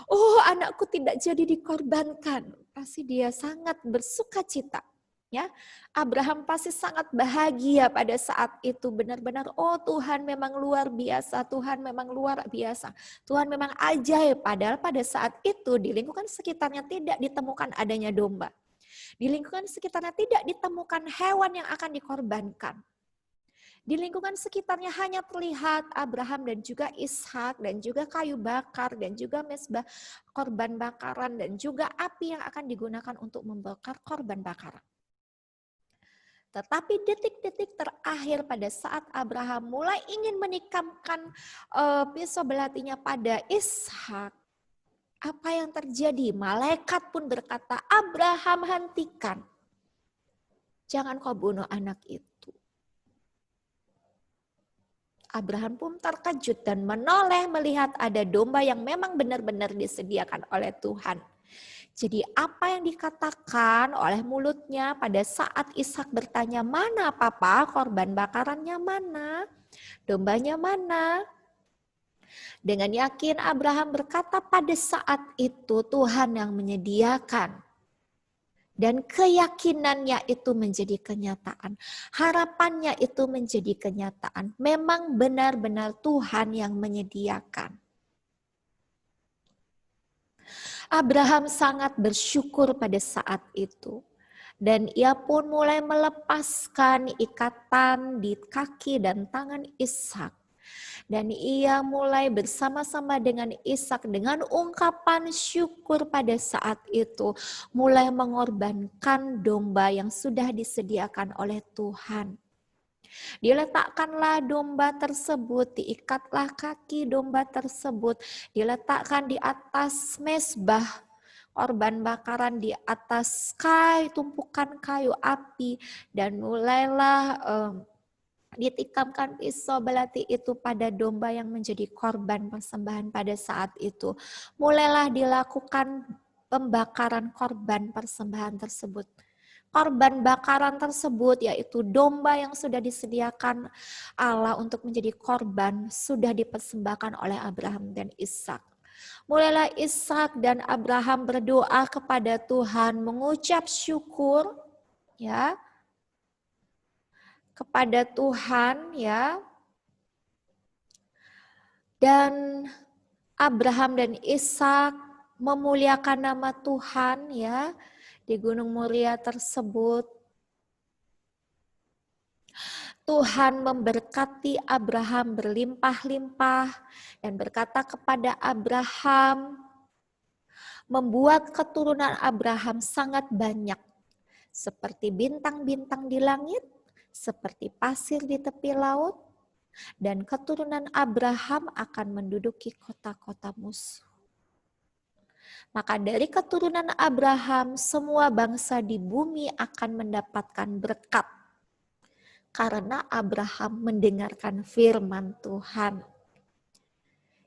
Oh, anakku tidak jadi dikorbankan. Pasti dia sangat bersuka cita. Ya, Abraham pasti sangat bahagia pada saat itu, benar-benar oh Tuhan memang luar biasa, Tuhan memang luar biasa, Tuhan memang ajaib. Padahal pada saat itu di lingkungan sekitarnya tidak ditemukan adanya domba. Di lingkungan sekitarnya tidak ditemukan hewan yang akan dikorbankan. Di lingkungan sekitarnya hanya terlihat Abraham dan juga Ishak dan juga kayu bakar dan juga mezbah korban bakaran dan juga api yang akan digunakan untuk membakar korban bakaran. Tetapi detik-detik terakhir pada saat Abraham mulai ingin menikamkan pisau belatinya pada Ishak, apa yang terjadi? Malaikat pun berkata, Abraham hentikan. Jangan kau bunuh anak itu. Abraham pun terkejut dan menoleh melihat ada domba yang memang benar-benar disediakan oleh Tuhan. Jadi apa yang dikatakan oleh mulutnya pada saat Ishak bertanya, mana papa, korban bakarannya mana, dombanya mana? Dengan yakin Abraham berkata pada saat itu Tuhan yang menyediakan. Dan keyakinannya itu menjadi kenyataan. Harapannya itu menjadi kenyataan. Memang benar-benar Tuhan yang menyediakan. Abraham sangat bersyukur pada saat itu. Dan ia pun mulai melepaskan ikatan di kaki dan tangan Ishak. Dan ia mulai bersama-sama dengan Ishak dengan ungkapan syukur pada saat itu. Mulai mengorbankan domba yang sudah disediakan oleh Tuhan. Diletakkanlah domba tersebut, diikatlah kaki domba tersebut, diletakkan di atas mezbah korban bakaran, di atas tumpukan kayu api, dan mulailah ditikamkan pisau belati itu pada domba yang menjadi korban persembahan pada saat itu. Mulailah dilakukan pembakaran korban persembahan tersebut. Korban bakaran tersebut yaitu domba yang sudah disediakan Allah untuk menjadi korban sudah dipersembahkan oleh Abraham dan Ishak. Mulailah Ishak dan Abraham berdoa kepada Tuhan, mengucap syukur ya kepada Tuhan ya. Dan Abraham dan Ishak memuliakan nama Tuhan ya. Di Gunung Moria tersebut, Tuhan memberkati Abraham berlimpah-limpah dan berkata kepada Abraham, membuat keturunan Abraham sangat banyak, seperti bintang-bintang di langit, seperti pasir di tepi laut, dan keturunan Abraham akan menduduki kota-kota musuh. Maka dari keturunan Abraham, semua bangsa di bumi akan mendapatkan berkat. Karena Abraham mendengarkan firman Tuhan.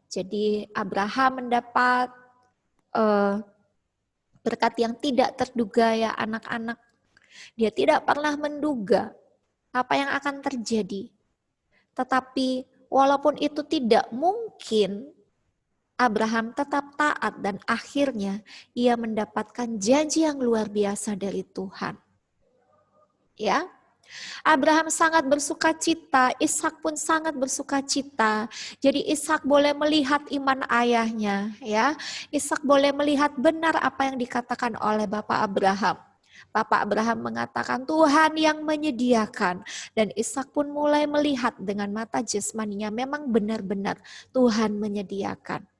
Jadi Abraham mendapat berkat yang tidak terduga ya anak-anak. Dia tidak pernah menduga apa yang akan terjadi. Tetapi walaupun itu tidak mungkin, Abraham tetap taat dan akhirnya ia mendapatkan janji yang luar biasa dari Tuhan. Ya, Abraham sangat bersukacita, Ishak pun sangat bersukacita. Jadi Ishak boleh melihat iman ayahnya, ya. Ishak boleh melihat benar apa yang dikatakan oleh Bapak Abraham. Bapak Abraham mengatakan Tuhan yang menyediakan, dan Ishak pun mulai melihat dengan mata jasmaninya memang benar-benar Tuhan menyediakan.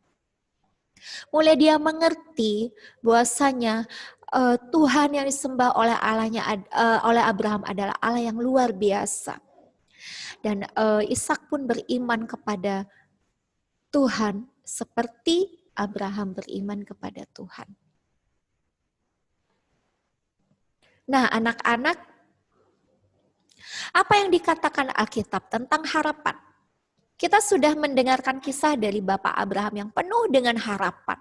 Mulai dia mengerti bahwasanya Tuhan yang disembah oleh oleh Abraham adalah Allah yang luar biasa. Dan Ishak pun beriman kepada Tuhan seperti Abraham beriman kepada Tuhan. Nah, anak-anak, apa yang dikatakan Alkitab tentang harapan? Kita sudah mendengarkan kisah dari Bapak Abraham yang penuh dengan harapan.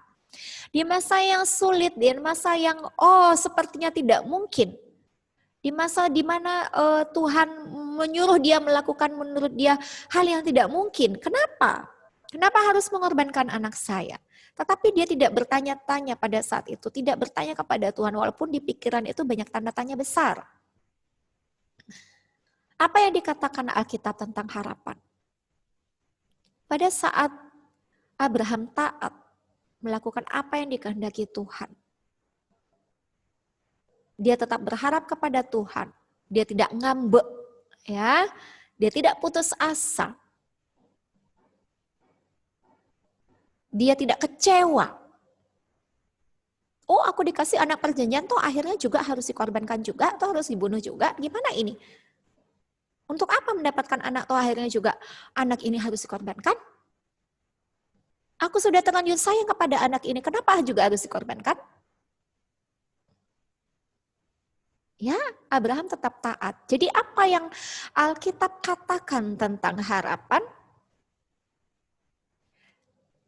Di masa yang sulit, di masa yang sepertinya tidak mungkin. Di masa di mana Tuhan menyuruh dia melakukan menurut dia hal yang tidak mungkin. Kenapa? Kenapa harus mengorbankan anak saya? Tetapi dia tidak bertanya-tanya pada saat itu, tidak bertanya kepada Tuhan walaupun di pikiran itu banyak tanda tanya besar. Apa yang dikatakan Alkitab tentang harapan? Pada saat Abraham taat melakukan apa yang dikehendaki Tuhan, dia tetap berharap kepada Tuhan. Dia tidak ngambek, ya. Dia tidak putus asa. Dia tidak kecewa. Oh, aku dikasih anak perjanjian, toh akhirnya juga harus dikorbankan juga, atau harus dibunuh juga. Gimana ini? Untuk apa mendapatkan anak, toh akhirnya juga anak ini harus dikorbankan? Aku sudah terlanjur sayang kepada anak ini, kenapa juga harus dikorbankan? Ya, Abraham tetap taat. Jadi apa yang Alkitab katakan tentang harapan?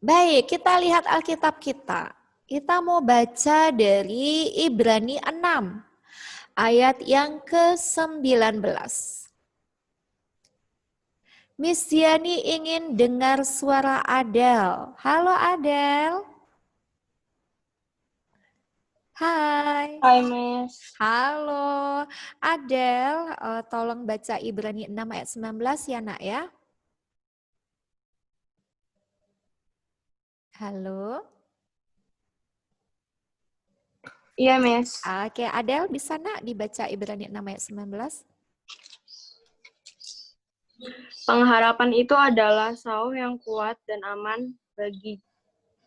Baik, kita lihat Alkitab kita. Kita mau baca dari Ibrani 6, ayat yang ke-19. Miss Diani ingin dengar suara Adel. Halo Adel. Hai. Hai, Miss. Halo, Adel, tolong baca Ibrani 6 ayat 19 ya nak ya. Halo. Iya, Miss. Oke, Adel bisa nak dibaca Ibrani 6 ayat 19? Pengharapan itu adalah sauh yang kuat dan aman bagi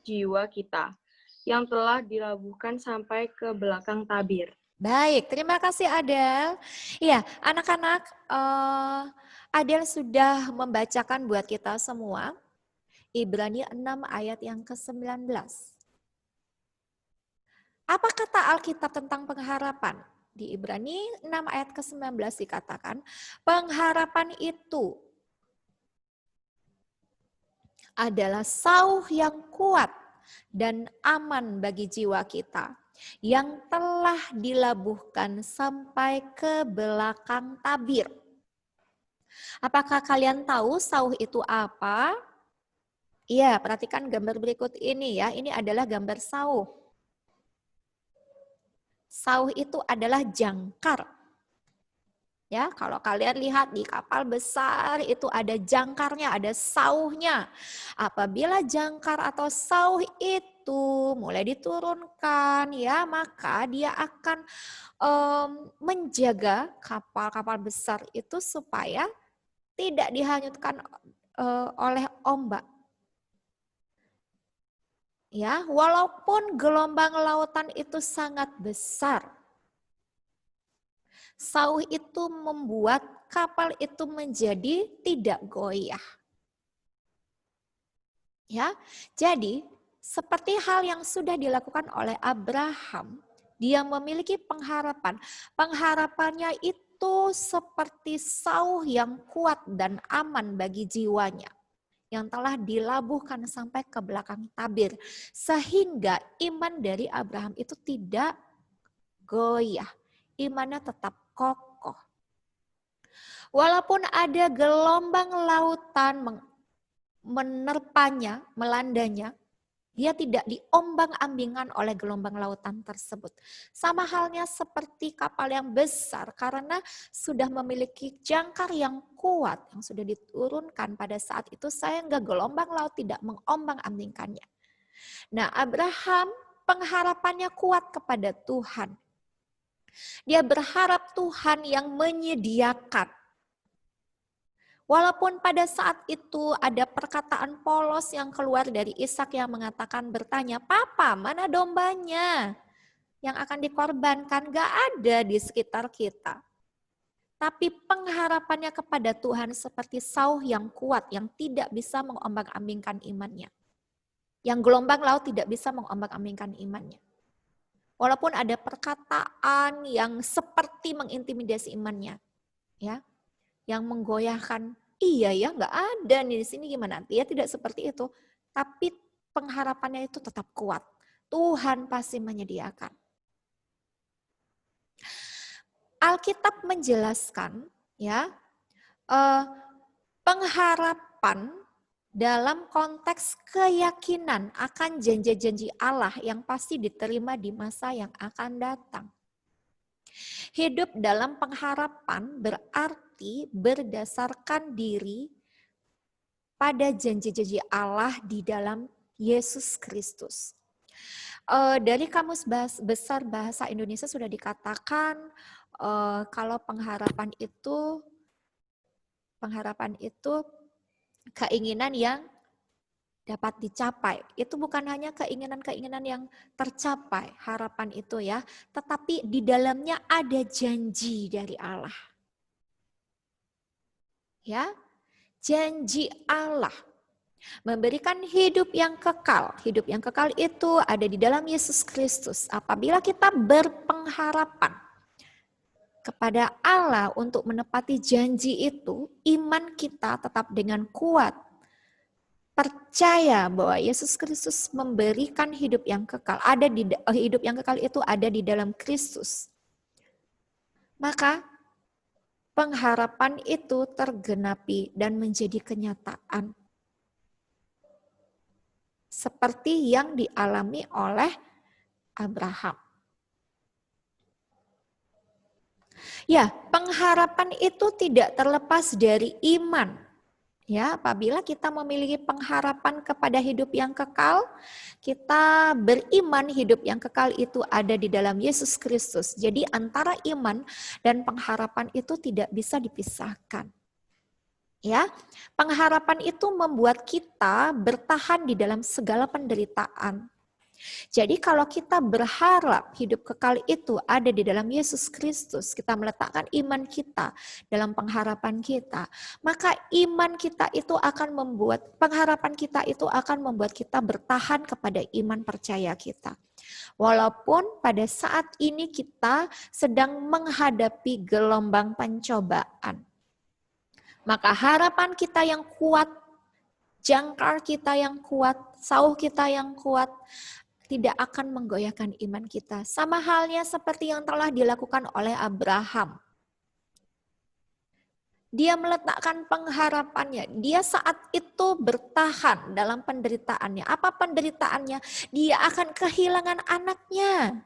jiwa kita, yang telah dilabuhkan sampai ke belakang tabir. Baik, terima kasih Adel. Iya, anak-anak, Adel sudah membacakan buat kita semua Ibrani 6 ayat yang ke-19. Apa kata Alkitab tentang pengharapan? Di Ibrani 6 ayat ke-19 dikatakan, pengharapan itu adalah sauh yang kuat dan aman bagi jiwa kita, yang telah dilabuhkan sampai ke belakang tabir. Apakah kalian tahu sauh itu apa? Iya, perhatikan gambar berikut ini ya. Ini adalah gambar sauh. Sauh itu adalah jangkar. Ya, kalau kalian lihat di kapal besar itu ada jangkarnya, ada sauhnya. Apabila jangkar atau sauh itu mulai diturunkan, ya maka dia akan menjaga kapal-kapal besar itu supaya tidak dihanyutkan oleh ombak. Ya, walaupun gelombang lautan itu sangat besar, sauh itu membuat kapal itu menjadi tidak goyah. Ya, jadi seperti hal yang sudah dilakukan oleh Abraham, dia memiliki pengharapan. Pengharapannya itu seperti sauh yang kuat dan aman bagi jiwanya, yang telah dilabuhkan sampai ke belakang tabir. Sehingga iman dari Abraham itu tidak goyah. Imannya tetap kokoh. Walaupun ada gelombang lautan menerpanya, melandanya, dia tidak diombang-ambingkan oleh gelombang lautan tersebut. Sama halnya seperti kapal yang besar karena sudah memiliki jangkar yang kuat yang sudah diturunkan pada saat itu sehingga gelombang laut tidak mengombang-ambingkannya. Nah, Abraham pengharapannya kuat kepada Tuhan. Dia berharap Tuhan yang menyediakan. Walaupun pada saat itu ada perkataan polos yang keluar dari Ishak yang mengatakan bertanya, "Papa, mana dombanya yang akan dikorbankan?" Gak ada di sekitar kita. Tapi pengharapannya kepada Tuhan seperti sauh yang kuat yang tidak bisa mengombang-ambingkan imannya. Yang gelombang laut tidak bisa mengombang-ambingkan imannya. Walaupun ada perkataan yang seperti mengintimidasi imannya, ya, yang menggoyahkan, iya ya nggak ada nih di sini gimana? Dia tidak seperti itu, tapi pengharapannya itu tetap kuat. Tuhan pasti menyediakan. Alkitab menjelaskan, ya, pengharapan dalam konteks keyakinan akan janji-janji Allah yang pasti diterima di masa yang akan datang. Hidup dalam pengharapan berarti mati berdasarkan diri pada janji-janji Allah di dalam Yesus Kristus. Dari Kamus Besar Bahasa Indonesia sudah dikatakan kalau pengharapan itu keinginan yang dapat dicapai. Itu bukan hanya keinginan-keinginan yang tercapai, harapan itu ya, tetapi di dalamnya ada janji dari Allah. Ya, janji Allah memberikan hidup yang kekal. Hidup yang kekal itu ada di dalam Yesus Kristus. Apabila kita berpengharapan kepada Allah untuk menepati janji itu, iman kita tetap dengan kuat. Percaya bahwa Yesus Kristus memberikan hidup yang kekal. Hidup yang kekal itu ada di dalam Kristus. Maka pengharapan itu tergenapi dan menjadi kenyataan. Seperti yang dialami oleh Abraham. Ya, pengharapan itu tidak terlepas dari iman. Ya, apabila kita memiliki pengharapan kepada hidup yang kekal, kita beriman hidup yang kekal itu ada di dalam Yesus Kristus. Jadi antara iman dan pengharapan itu tidak bisa dipisahkan. Ya, pengharapan itu membuat kita bertahan di dalam segala penderitaan. Jadi kalau kita berharap hidup kekal itu ada di dalam Yesus Kristus, kita meletakkan iman kita dalam pengharapan kita, maka iman kita itu akan pengharapan kita itu akan membuat kita bertahan kepada iman percaya kita. Walaupun pada saat ini kita sedang menghadapi gelombang pencobaan. Maka harapan kita yang kuat, jangkar kita yang kuat, sauh kita yang kuat, tidak akan menggoyahkan iman kita. Sama halnya seperti yang telah dilakukan oleh Abraham. Dia meletakkan pengharapannya. Dia saat itu bertahan dalam penderitaannya. Apa penderitaannya? Dia akan kehilangan anaknya.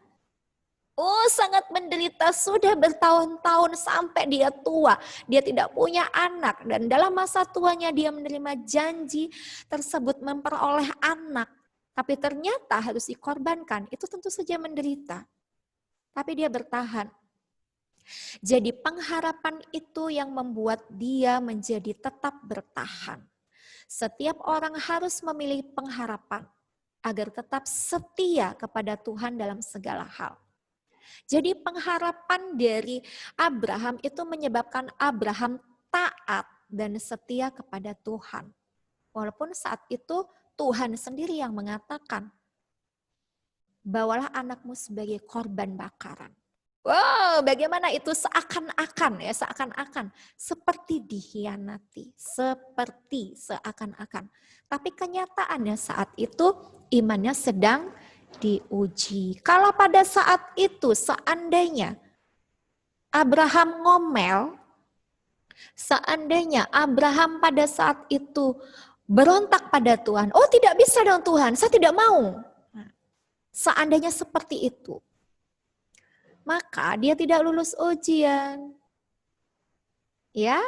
Oh, sangat menderita, sudah bertahun-tahun sampai dia tua. Dia tidak punya anak. Dan dalam masa tuanya dia menerima janji tersebut memperoleh anak. Tapi ternyata harus dikorbankan. Itu tentu saja menderita. Tapi dia bertahan. Jadi pengharapan itu yang membuat dia menjadi tetap bertahan. Setiap orang harus memilih pengharapan agar tetap setia kepada Tuhan dalam segala hal. Jadi pengharapan dari Abraham itu menyebabkan Abraham taat dan setia kepada Tuhan. Walaupun saat itu Tuhan sendiri yang mengatakan, bawalah anakmu sebagai korban bakaran. Wow, bagaimana itu seakan-akan ya, seakan-akan. Seperti dikhianati, seakan-akan. Tapi kenyataannya saat itu imannya sedang diuji. Kalau pada saat itu seandainya Abraham ngomel, seandainya Abraham pada saat itu berontak pada Tuhan, oh tidak bisa dong Tuhan, saya tidak mau. Seandainya seperti itu, maka dia tidak lulus ujian. Ya,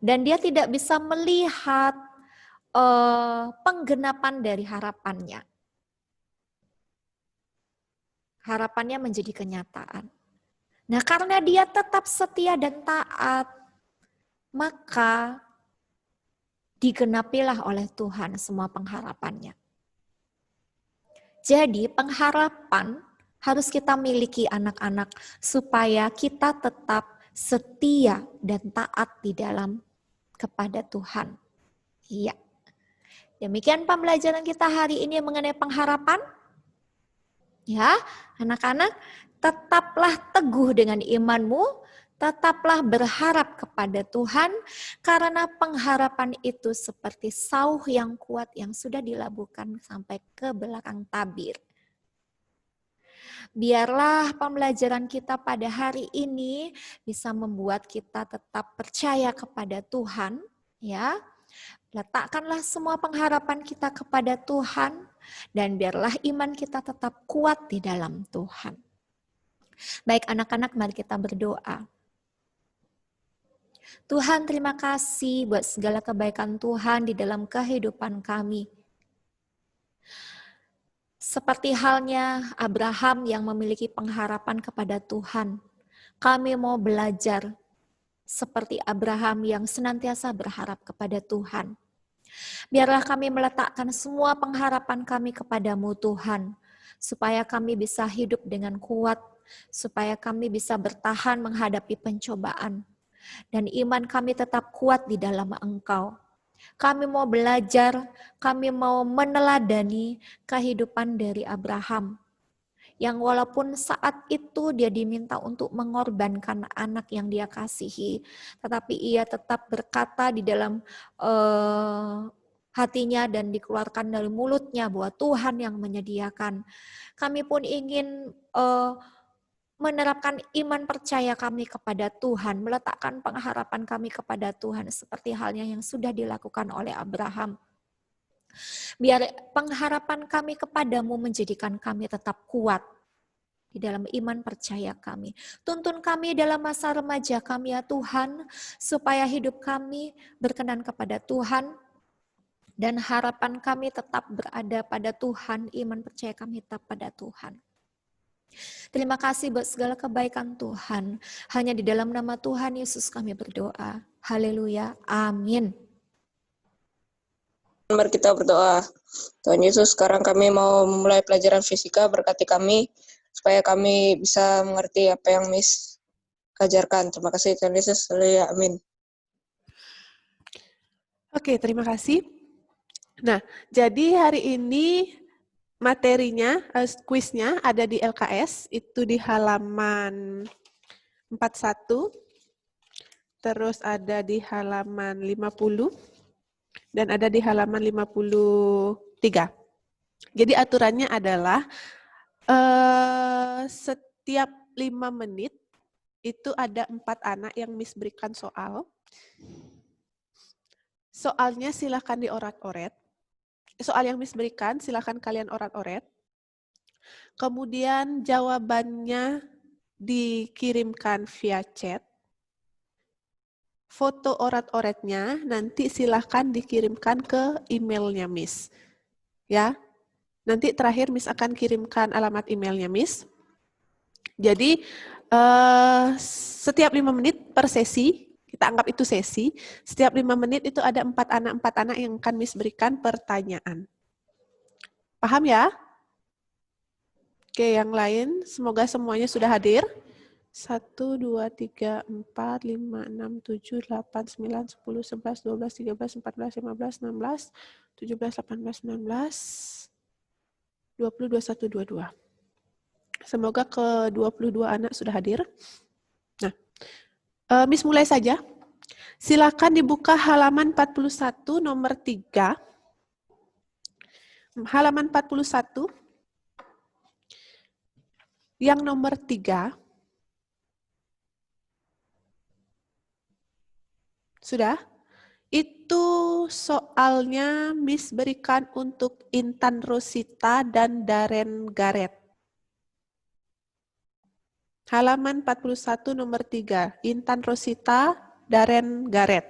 dan dia tidak bisa melihat penggenapan dari harapannya. Harapannya menjadi kenyataan. Nah, karena dia tetap setia dan taat, maka digenapilah oleh Tuhan semua pengharapannya. Jadi pengharapan harus kita miliki anak-anak supaya kita tetap setia dan taat di dalam kepada Tuhan. Iya. Demikian pembelajaran kita hari ini mengenai pengharapan. Ya, anak-anak, tetaplah teguh dengan imanmu, tetaplah berharap kepada Tuhan, karena pengharapan itu seperti sauh yang kuat yang sudah dilabuhkan sampai ke belakang tabir. Biarlah pembelajaran kita pada hari ini bisa membuat kita tetap percaya kepada Tuhan, ya. Letakkanlah semua pengharapan kita kepada Tuhan, dan biarlah iman kita tetap kuat di dalam Tuhan. Baik anak-anak, mari kita berdoa. Tuhan, terima kasih buat segala kebaikan Tuhan di dalam kehidupan kami. Seperti halnya Abraham yang memiliki pengharapan kepada Tuhan, kami mau belajar seperti Abraham yang senantiasa berharap kepada Tuhan. Biarlah kami meletakkan semua pengharapan kami kepadamu Tuhan, supaya kami bisa hidup dengan kuat, supaya kami bisa bertahan menghadapi pencobaan, dan iman kami tetap kuat di dalam Engkau. Kami mau belajar, kami mau meneladani kehidupan dari Abraham, yang walaupun saat itu dia diminta untuk mengorbankan anak yang dia kasihi, tetapi ia tetap berkata di dalam hatinya dan dikeluarkan dari mulutnya bahwa Tuhan yang menyediakan. Kami pun ingin menerapkan iman percaya kami kepada Tuhan, meletakkan pengharapan kami kepada Tuhan seperti halnya yang sudah dilakukan oleh Abraham. Biar pengharapan kami kepadamu menjadikan kami tetap kuat di dalam iman percaya kami. Tuntun kami dalam masa remaja kami ya Tuhan, supaya hidup kami berkenan kepada Tuhan, dan harapan kami tetap berada pada Tuhan, iman percaya kami tetap pada Tuhan. Terima kasih buat segala kebaikan Tuhan. Hanya di dalam nama Tuhan Yesus kami berdoa. Haleluya. Amin. Mari kita berdoa. Tuhan Yesus, sekarang kami mau memulai pelajaran fisika, berkati kami, supaya kami bisa mengerti apa yang Miss ajarkan. Terima kasih Tuhan Yesus. Haleluya. Amin. Oke, terima kasih. Nah, jadi hari ini materinya, kuisnya ada di LKS, itu di halaman 41, terus ada di halaman 50, dan ada di halaman 53. Jadi aturannya adalah setiap 5 menit itu ada 4 anak yang Miss berikan soal. Soalnya silakan dioret-oret. Soal yang Miss berikan, silakan kalian oret-oret. Kemudian jawabannya dikirimkan via chat. Foto oret-oretnya nanti silakan dikirimkan ke emailnya Miss. Ya, nanti terakhir Miss akan kirimkan alamat emailnya Miss. Jadi setiap 5 menit per sesi, kita anggap itu sesi, setiap 5 menit itu ada 4 anak yang akan Miss berikan pertanyaan. Paham ya? Oke, yang lain semoga semuanya sudah hadir. 1, 2, 3, 4, 5, 6, 7, 8, 9, 10, 11, 12, 13, 14, 15, 16, 17, 18, 19, 20, 21, 22. Semoga ke-22 anak sudah hadir. Nah, Miss mulai saja. Silakan dibuka halaman 41 nomor 3. Halaman 41 yang nomor 3. Sudah? Itu soalnya Miss berikan untuk Intan Rosita dan Darren Gareth. Halaman 41 nomor 3. Intan Rosita, Darren Gareth.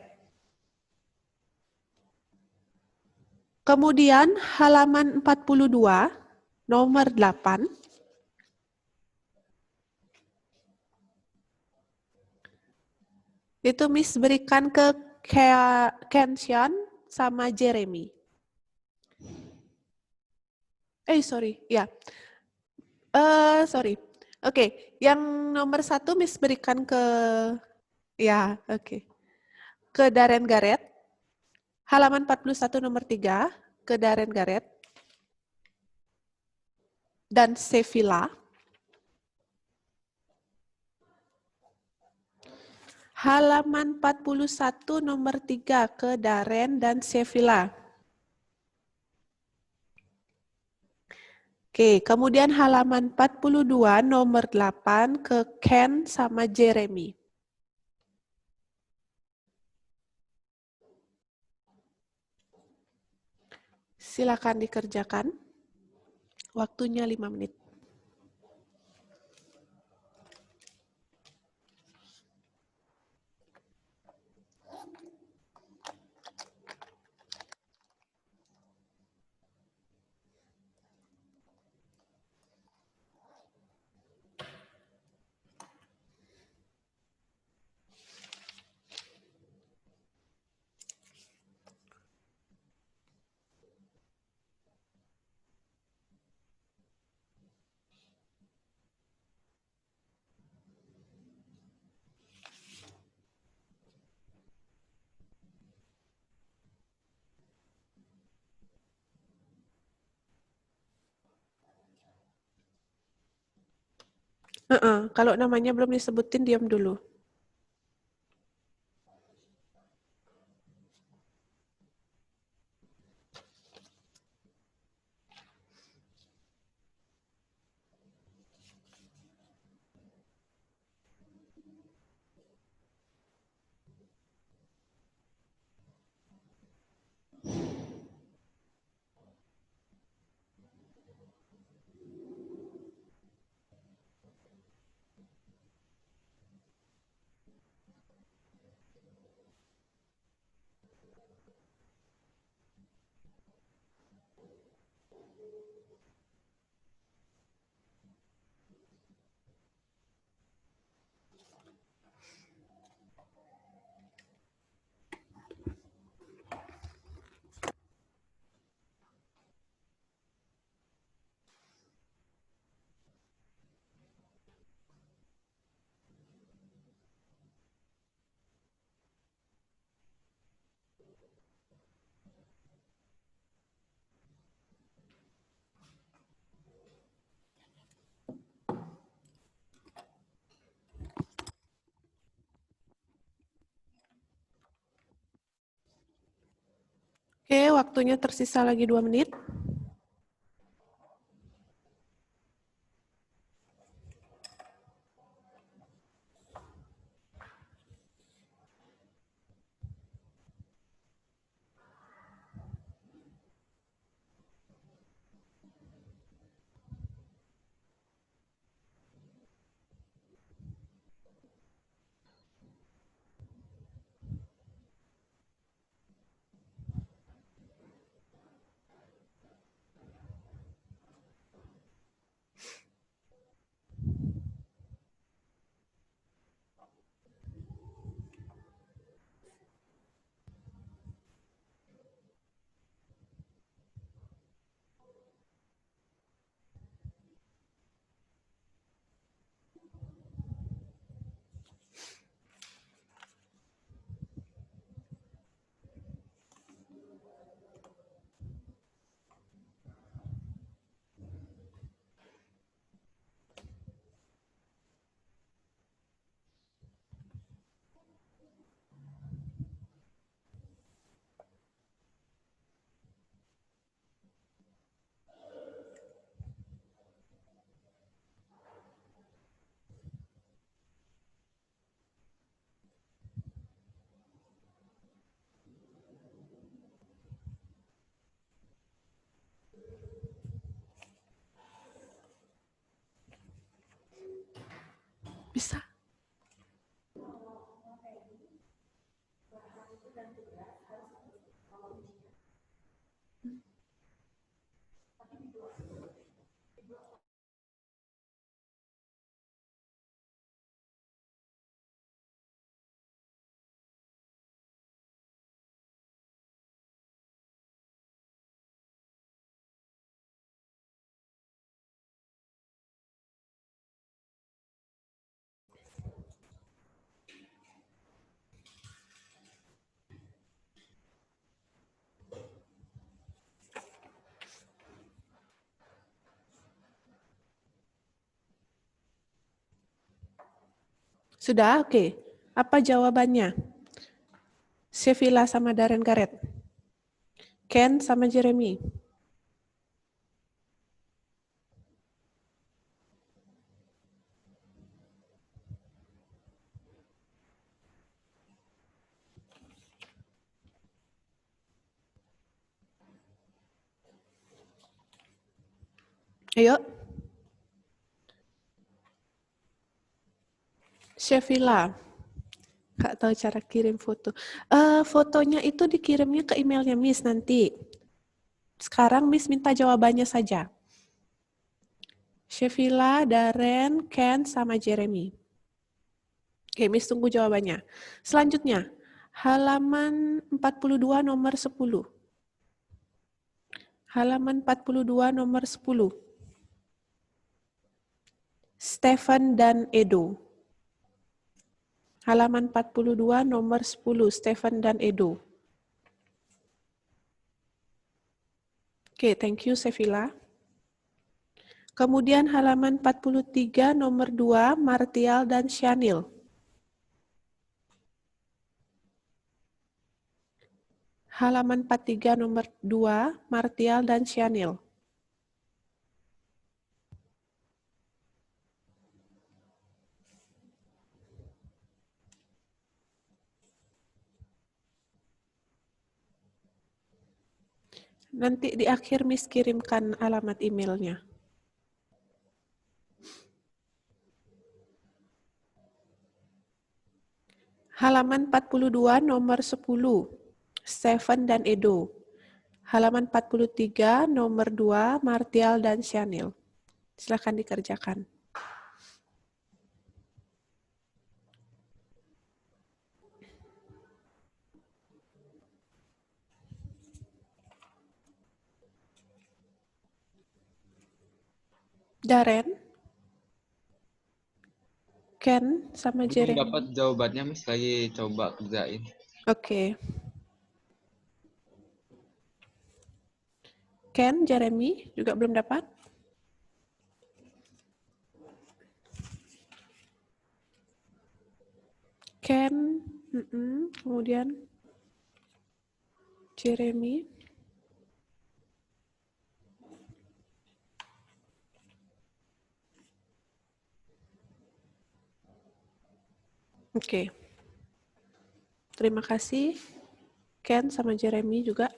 Kemudian halaman 42 nomor 8. Itu Miss berikan ke Kenshan sama Jeremy. Ya. Sorry. Oke, yang nomor 1 Miss berikan ke, ke Darren Gareth. Halaman 41 nomor 3 ke Darren Gareth dan Sevilla. Halaman 41 nomor 3 ke Darren dan Sevilla. Oke, kemudian halaman 42 nomor 8 ke Ken sama Jeremy. Silakan dikerjakan. Waktunya 5 menit. Kalau namanya belum disebutin, diam dulu. Oke, waktunya tersisa lagi 2 menit. Bisa. Sudah? Oke. Apa jawabannya? Sevilla sama Darren Garrett. Ken sama Jeremy. Ayo. Sevilla. Kak tahu cara kirim foto. Fotonya itu dikirimnya ke emailnya Miss nanti. Sekarang Miss minta jawabannya saja. Sevilla, Darren, Ken, sama Jeremy. Oke, Miss tunggu jawabannya. Selanjutnya, halaman 42 nomor 10. Halaman 42 nomor 10. Stephen dan Edo. Halaman 42 nomor 10, Stephen dan Edo. Oke, thank you Sevilla. Kemudian halaman 43 nomor 2 Martial dan Shanil. Halaman 43 nomor 2 Martial dan Shanil. Nanti di akhir Miss kirimkan alamat emailnya. Halaman 42 nomor 10, Stephen dan Edo. Halaman 43 nomor 2 Martial dan Shanil. Silakan dikerjakan. Darren, Ken, sama Belum Jeremy. dapat jawabannya, Miss. Lagi coba kerjain. Oke. Ken, Jeremy juga belum dapat? Ken, kemudian Jeremy. Oke. Terima kasih. Ken sama Jeremy juga.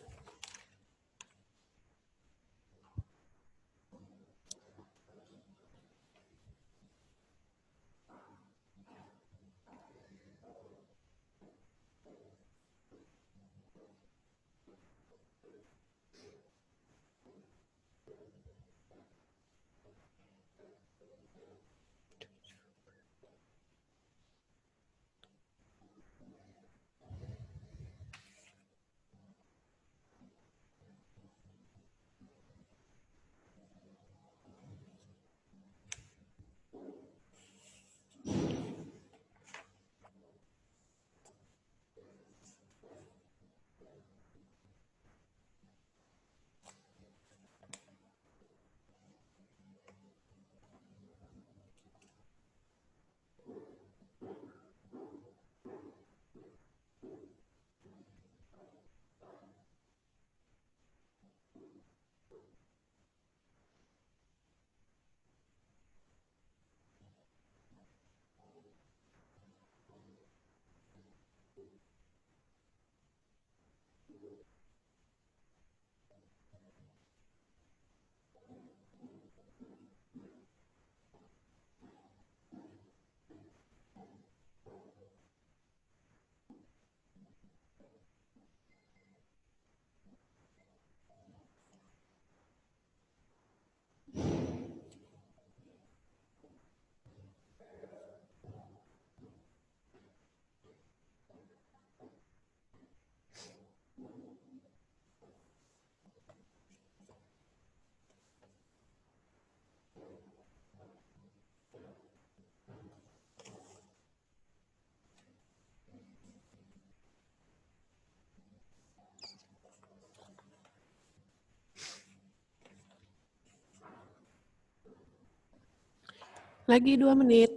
Lagi 2 menit.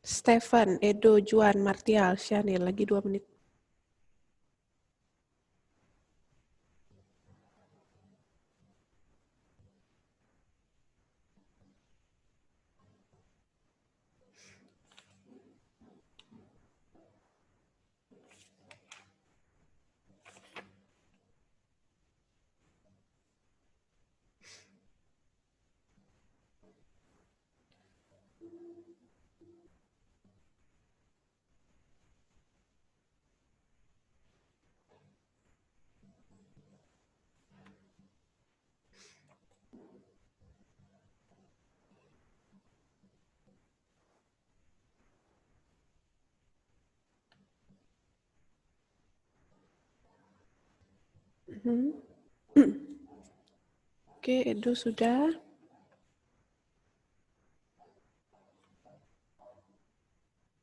Stephen, Edo, Juan, Martial, Shanil. Lagi 2 menit. Oke, Edo sudah.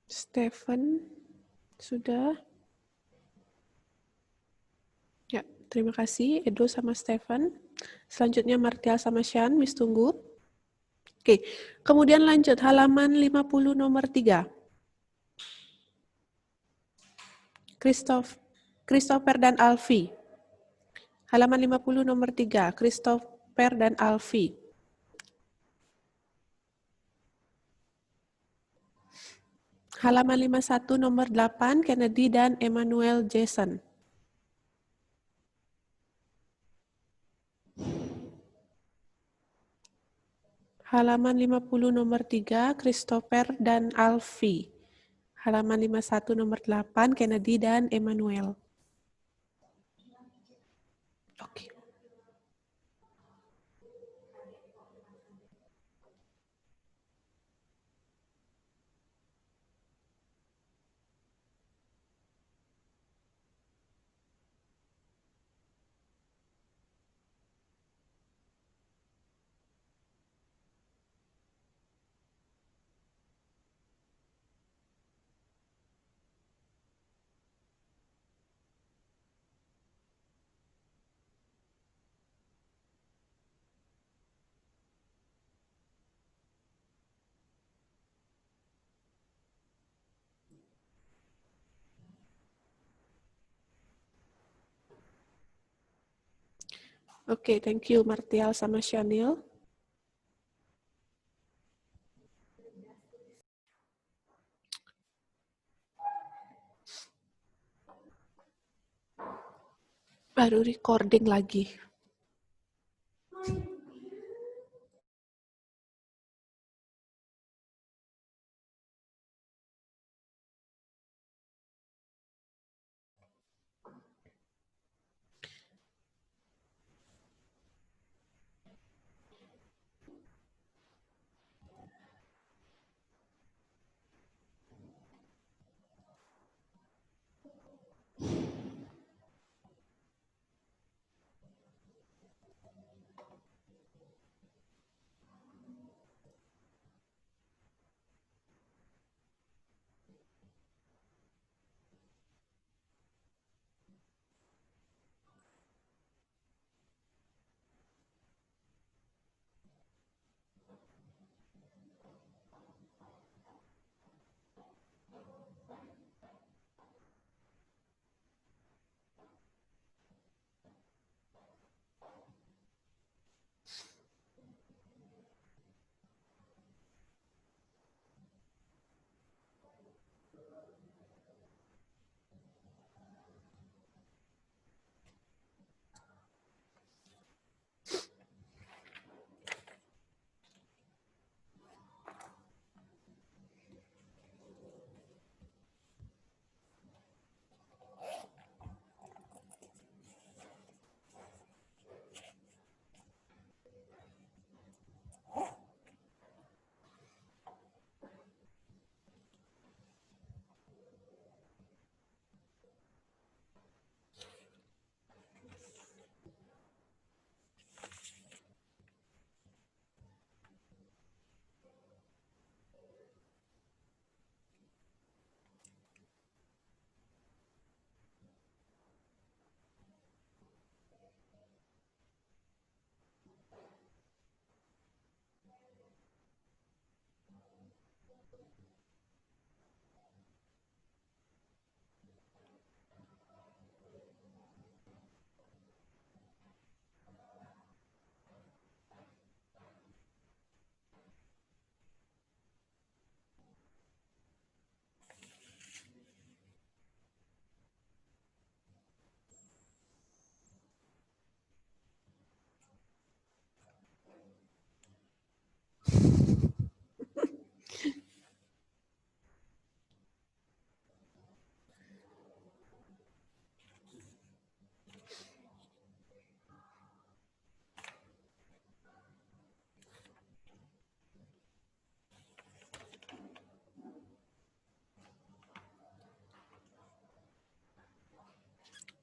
Stephen sudah. Ya, terima kasih Edo sama Stefan. Selanjutnya Martial sama Shan, Miss tunggu. Oke, kemudian lanjut halaman 50 nomor 3. Christopher dan Alfi. Halaman 50 nomor 3, Christopher dan Alfi. Halaman 51 nomor 8, Kennedy dan Emmanuel Jason. Halaman 50 nomor 3, Christopher dan Alfi. Halaman 51 nomor 8, Kennedy dan Emmanuel. Oke. Oke, thank you Martial sama Shanil. Baru recording lagi.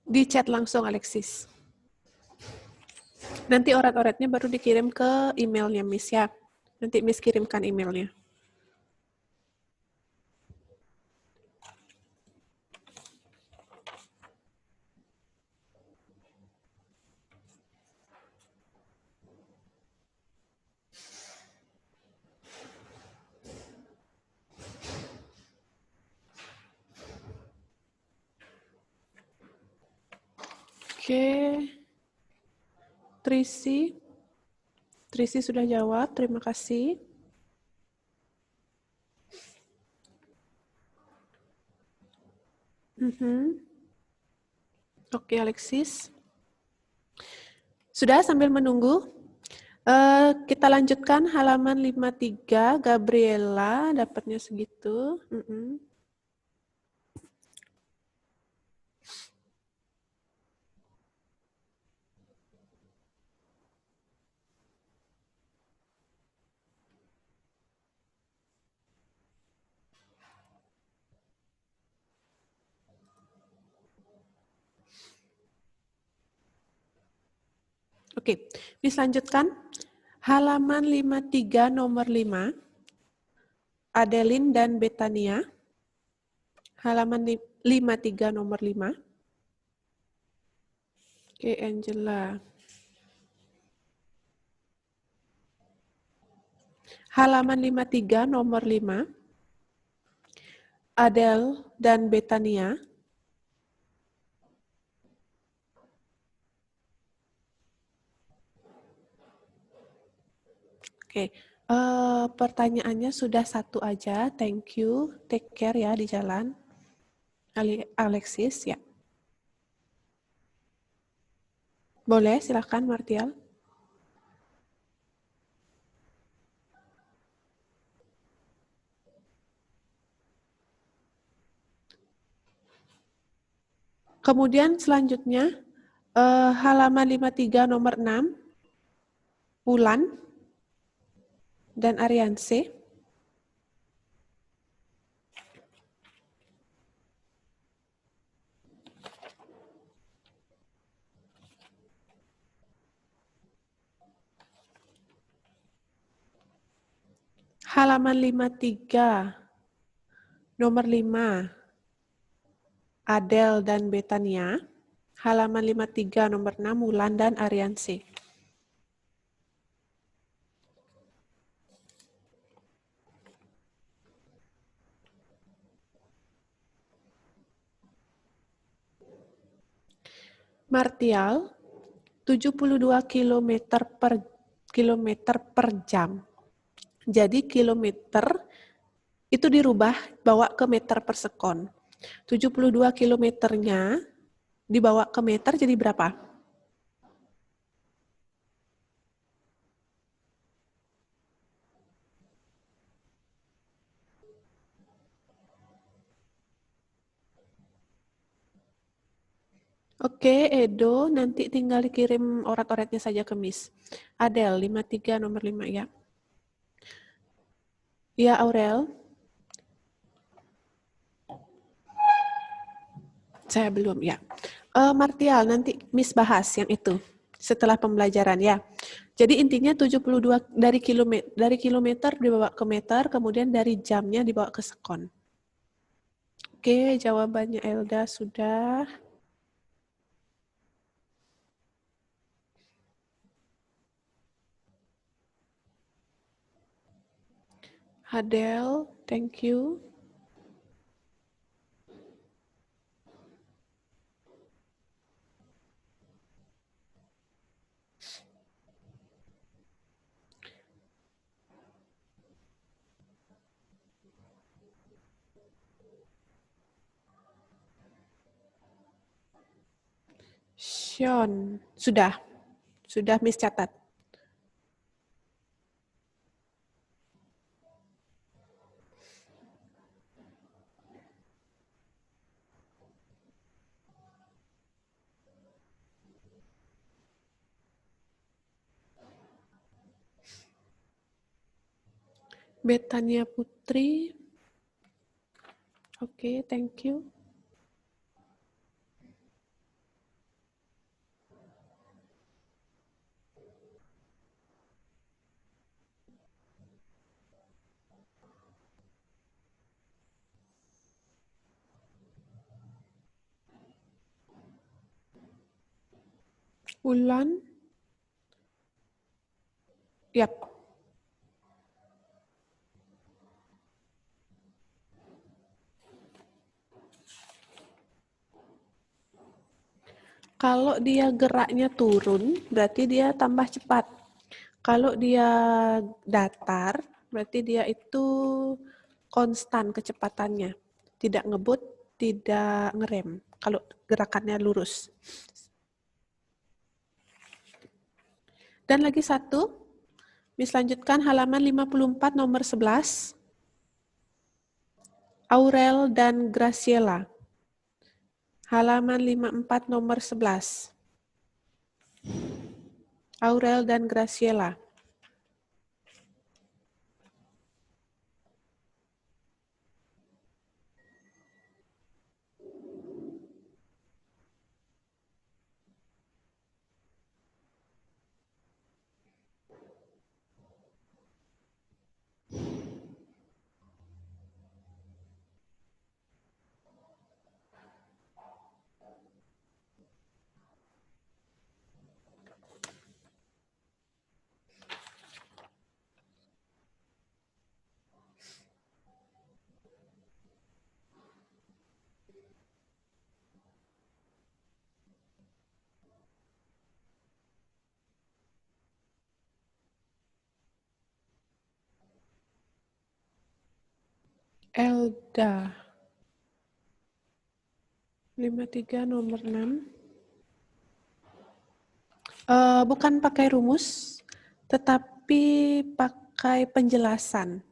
Di chat langsung, Alexis. Nanti orat-oratnya baru dikirim ke emailnya, Miss ya. Nanti Miss kirimkan emailnya. Oke. Trisi. Trisi sudah jawab, terima kasih. Oke, Alexis. Sudah sambil menunggu, kita lanjutkan halaman 53, Gabriela dapatnya segitu. Oke, Miss lanjutkan. Halaman 53 nomor 5, Adeline dan Betania. Halaman 53 nomor 5. Oke, Angela. Halaman 53 nomor 5, Adele dan Betania. Oke, pertanyaannya sudah satu aja. Thank you. Take care ya di jalan. Alexis, ya. Boleh, silakan Martial. Kemudian selanjutnya, halaman 53 nomor 6, Wulan dan Arianse. Halaman 53 nomor 5, Adele dan Betania. Halaman 53 nomor 6, Wulan dan Arianse. Martial, 72 kilometer per jam. Jadi kilometer itu dirubah bawa ke meter per sekon. 72 kilometernya dibawa ke meter jadi berapa? Oke, Edo, nanti tinggal dikirim orat-oratnya saja ke Miss. Adel, 53 nomor 5 ya. Ya, Aurel. Saya belum ya. Martial, nanti Miss bahas yang itu setelah pembelajaran ya. Jadi intinya 72 dari kilometer dibawa ke meter, kemudian dari jamnya dibawa ke sekon. Oke, jawabannya Elda sudah. Adele, thank you. Sean, sudah Miss catat. Betania Putri. Oke, thank you. Wulan. Yap. Kalau dia geraknya turun, berarti dia tambah cepat. Kalau dia datar, berarti dia itu konstan kecepatannya. Tidak ngebut, tidak ngerem. Kalau gerakannya lurus. Dan lagi satu, Miss lanjutkan halaman 54 nomor 11. Aurel dan Graciela. Halaman 54 nomor 11. Aurel dan Graciela. Elda. 53 nomor 6. Bukan pakai rumus, tetapi pakai penjelasan.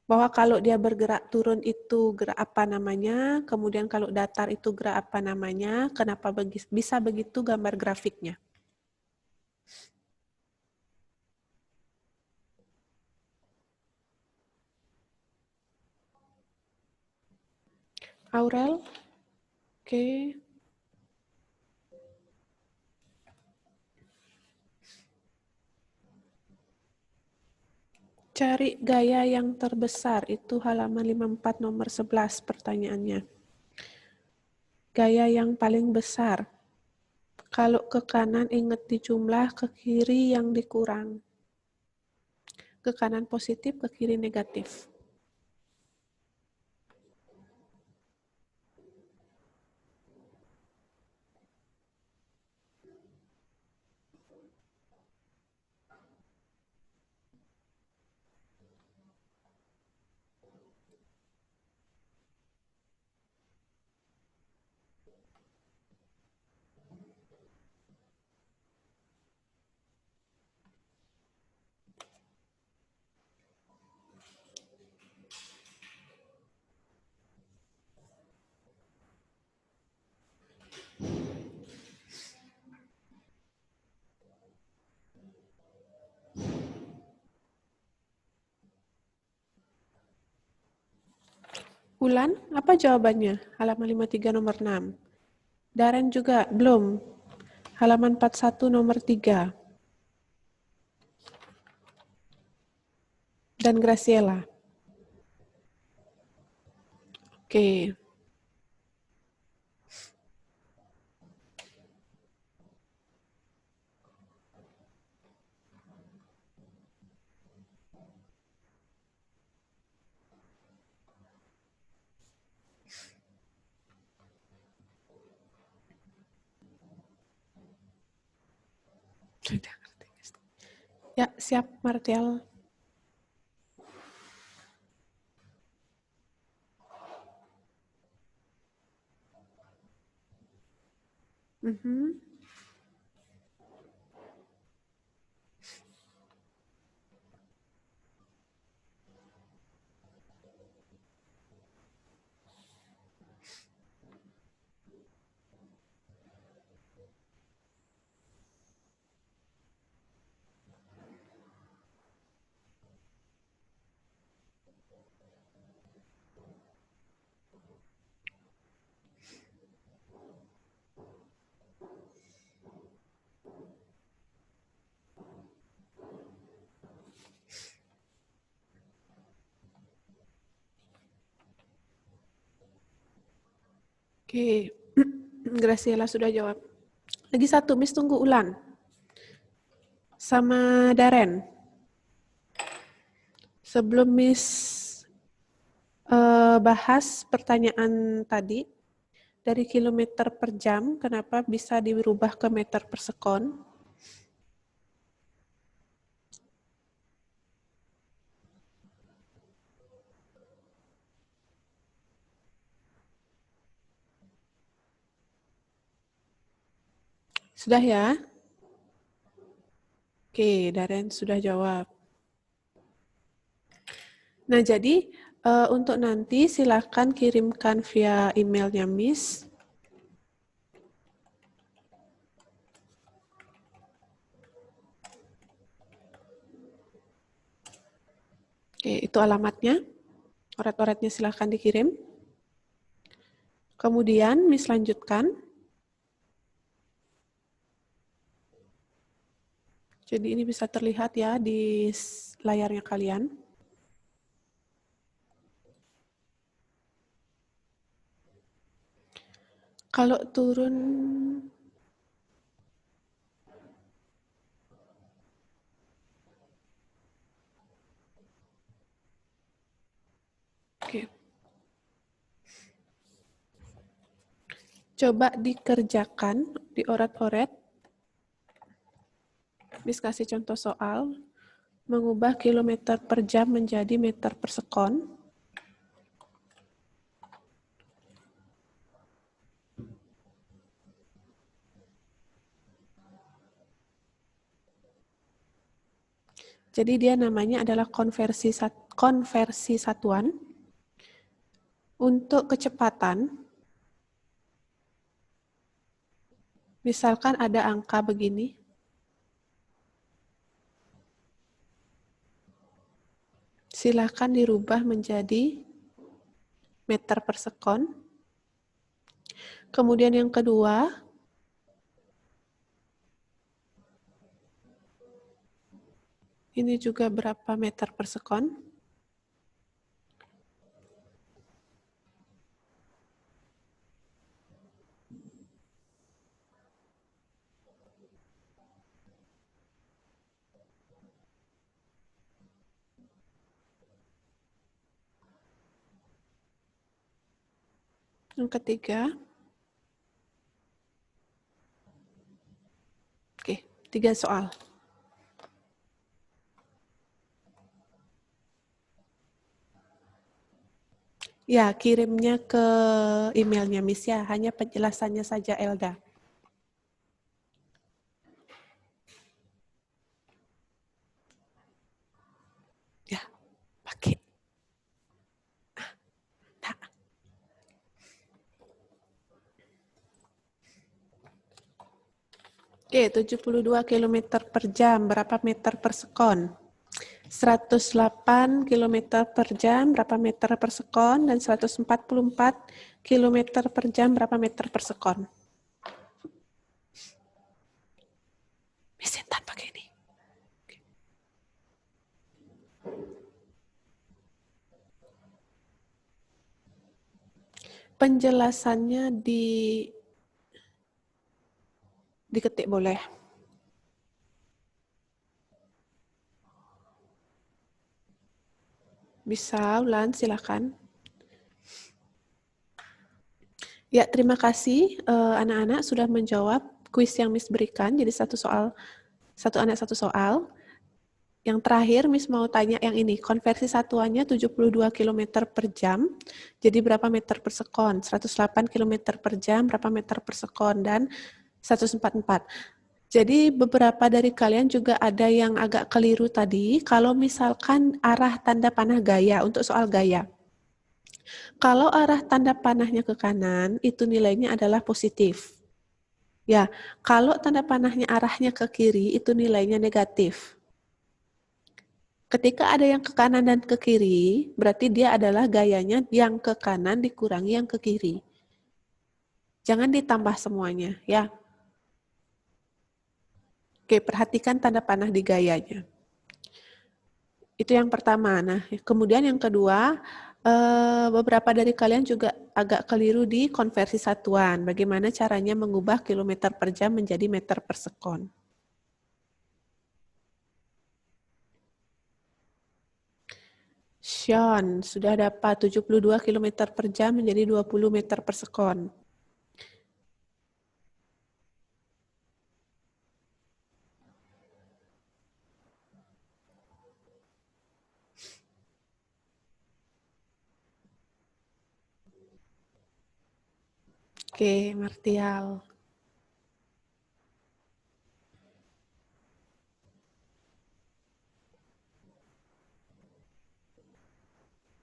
Bahwa kalau dia bergerak turun itu gerak apa namanya, kemudian kalau datar itu gerak apa namanya, kenapa bisa begitu gambar grafiknya. Aurel, oke. Cari gaya yang terbesar, itu halaman 54 nomor 11 pertanyaannya. Gaya yang paling besar. Kalau ke kanan ingat dijumlah, ke kiri yang dikurang. Ke kanan positif, ke kiri negatif. Ulan, apa jawabannya? Halaman 53 nomor 6. Daren juga, belum. Halaman 41 nomor 3. Dan Graciela. Oke. Ya, siap, Martial. Oke, Graciela sudah jawab. Lagi satu, Miss tunggu Ulan. Sama Daren. Sebelum Miss bahas pertanyaan tadi, dari kilometer per jam, kenapa bisa dirubah ke meter per sekon? Sudah ya? Oke, Daren sudah jawab. Nah, jadi untuk nanti silakan kirimkan via emailnya Miss. Oke, itu alamatnya. Orat-oratnya silakan dikirim. Kemudian Miss lanjutkan. Jadi ini bisa terlihat ya di layarnya kalian. Kalau turun Oke. Coba dikerjakan, dioret-oret. Miss kasih contoh soal, mengubah kilometer per jam menjadi meter per sekon. Jadi dia namanya adalah konversi satuan. Untuk kecepatan, misalkan ada angka begini. Silakan dirubah menjadi meter per sekon. Kemudian yang kedua, ini juga berapa meter per sekon? Yang ketiga, oke, 3 soal. Ya, kirimnya ke emailnya Miss ya, hanya penjelasannya saja Elda. Ya, pakai. Nah. Oke, 72 km per jam, berapa meter per sekon? 108 km per jam, berapa meter per sekon? Dan 144 km per jam, berapa meter per sekon? Mesin tanpa pakai ini. Penjelasannya diketik boleh. Bisa, Ulan, silakan. Ya, terima kasih anak-anak sudah menjawab kuis yang Miss berikan. Jadi satu anak satu soal. Yang terakhir Miss mau tanya yang ini, konversi satuannya 72 km per jam, jadi berapa meter per sekon? 108 km per jam, berapa meter per sekon? Dan 144. Jadi beberapa dari kalian juga ada yang agak keliru tadi, kalau misalkan arah tanda panah gaya, untuk soal gaya. Kalau arah tanda panahnya ke kanan, itu nilainya adalah positif. Ya, kalau tanda panahnya arahnya ke kiri, itu nilainya negatif. Ketika ada yang ke kanan dan ke kiri, berarti dia adalah gayanya yang ke kanan dikurangi yang ke kiri. Jangan ditambah semuanya, ya. Oke, perhatikan tanda panah di gayanya. Itu yang pertama. Nah, kemudian yang kedua, beberapa dari kalian juga agak keliru di konversi satuan. Bagaimana caranya mengubah kilometer per jam menjadi meter per sekon. Sean sudah dapat 72 km per jam menjadi 20 meter per sekon. Oke, Martial.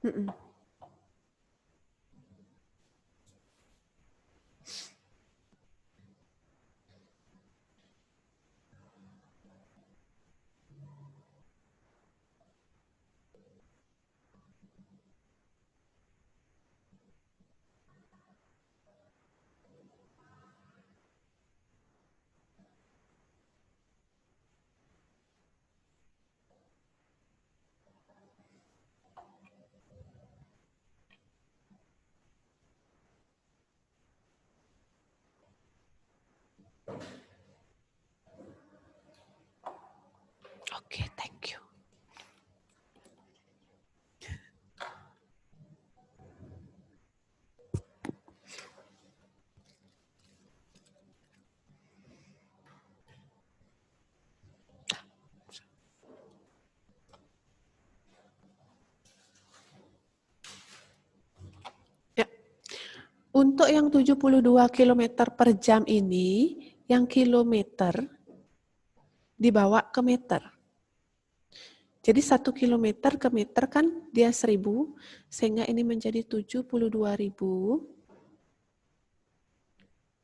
Mm-mm. Oke, thank you. Ya. Untuk yang 72 km per jam ini, yang kilometer dibawa ke meter. Jadi 1 kilometer ke meter kan dia 1000, sehingga ini menjadi 72.000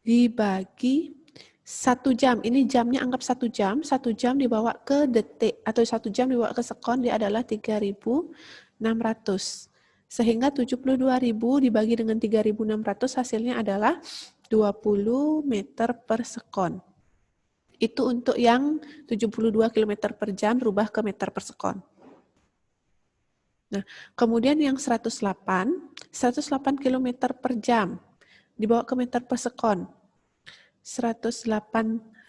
dibagi 1 jam. Ini jamnya anggap 1 jam, 1 jam dibawa ke detik, atau 1 jam dibawa ke sekon, dia adalah 3.600. Sehingga 72.000 dibagi dengan 3.600 hasilnya adalah 20 meter per sekon. Itu untuk yang 72 km per jam berubah ke meter per sekon. Nah, kemudian yang 108 km per jam dibawa ke meter per sekon. 108.000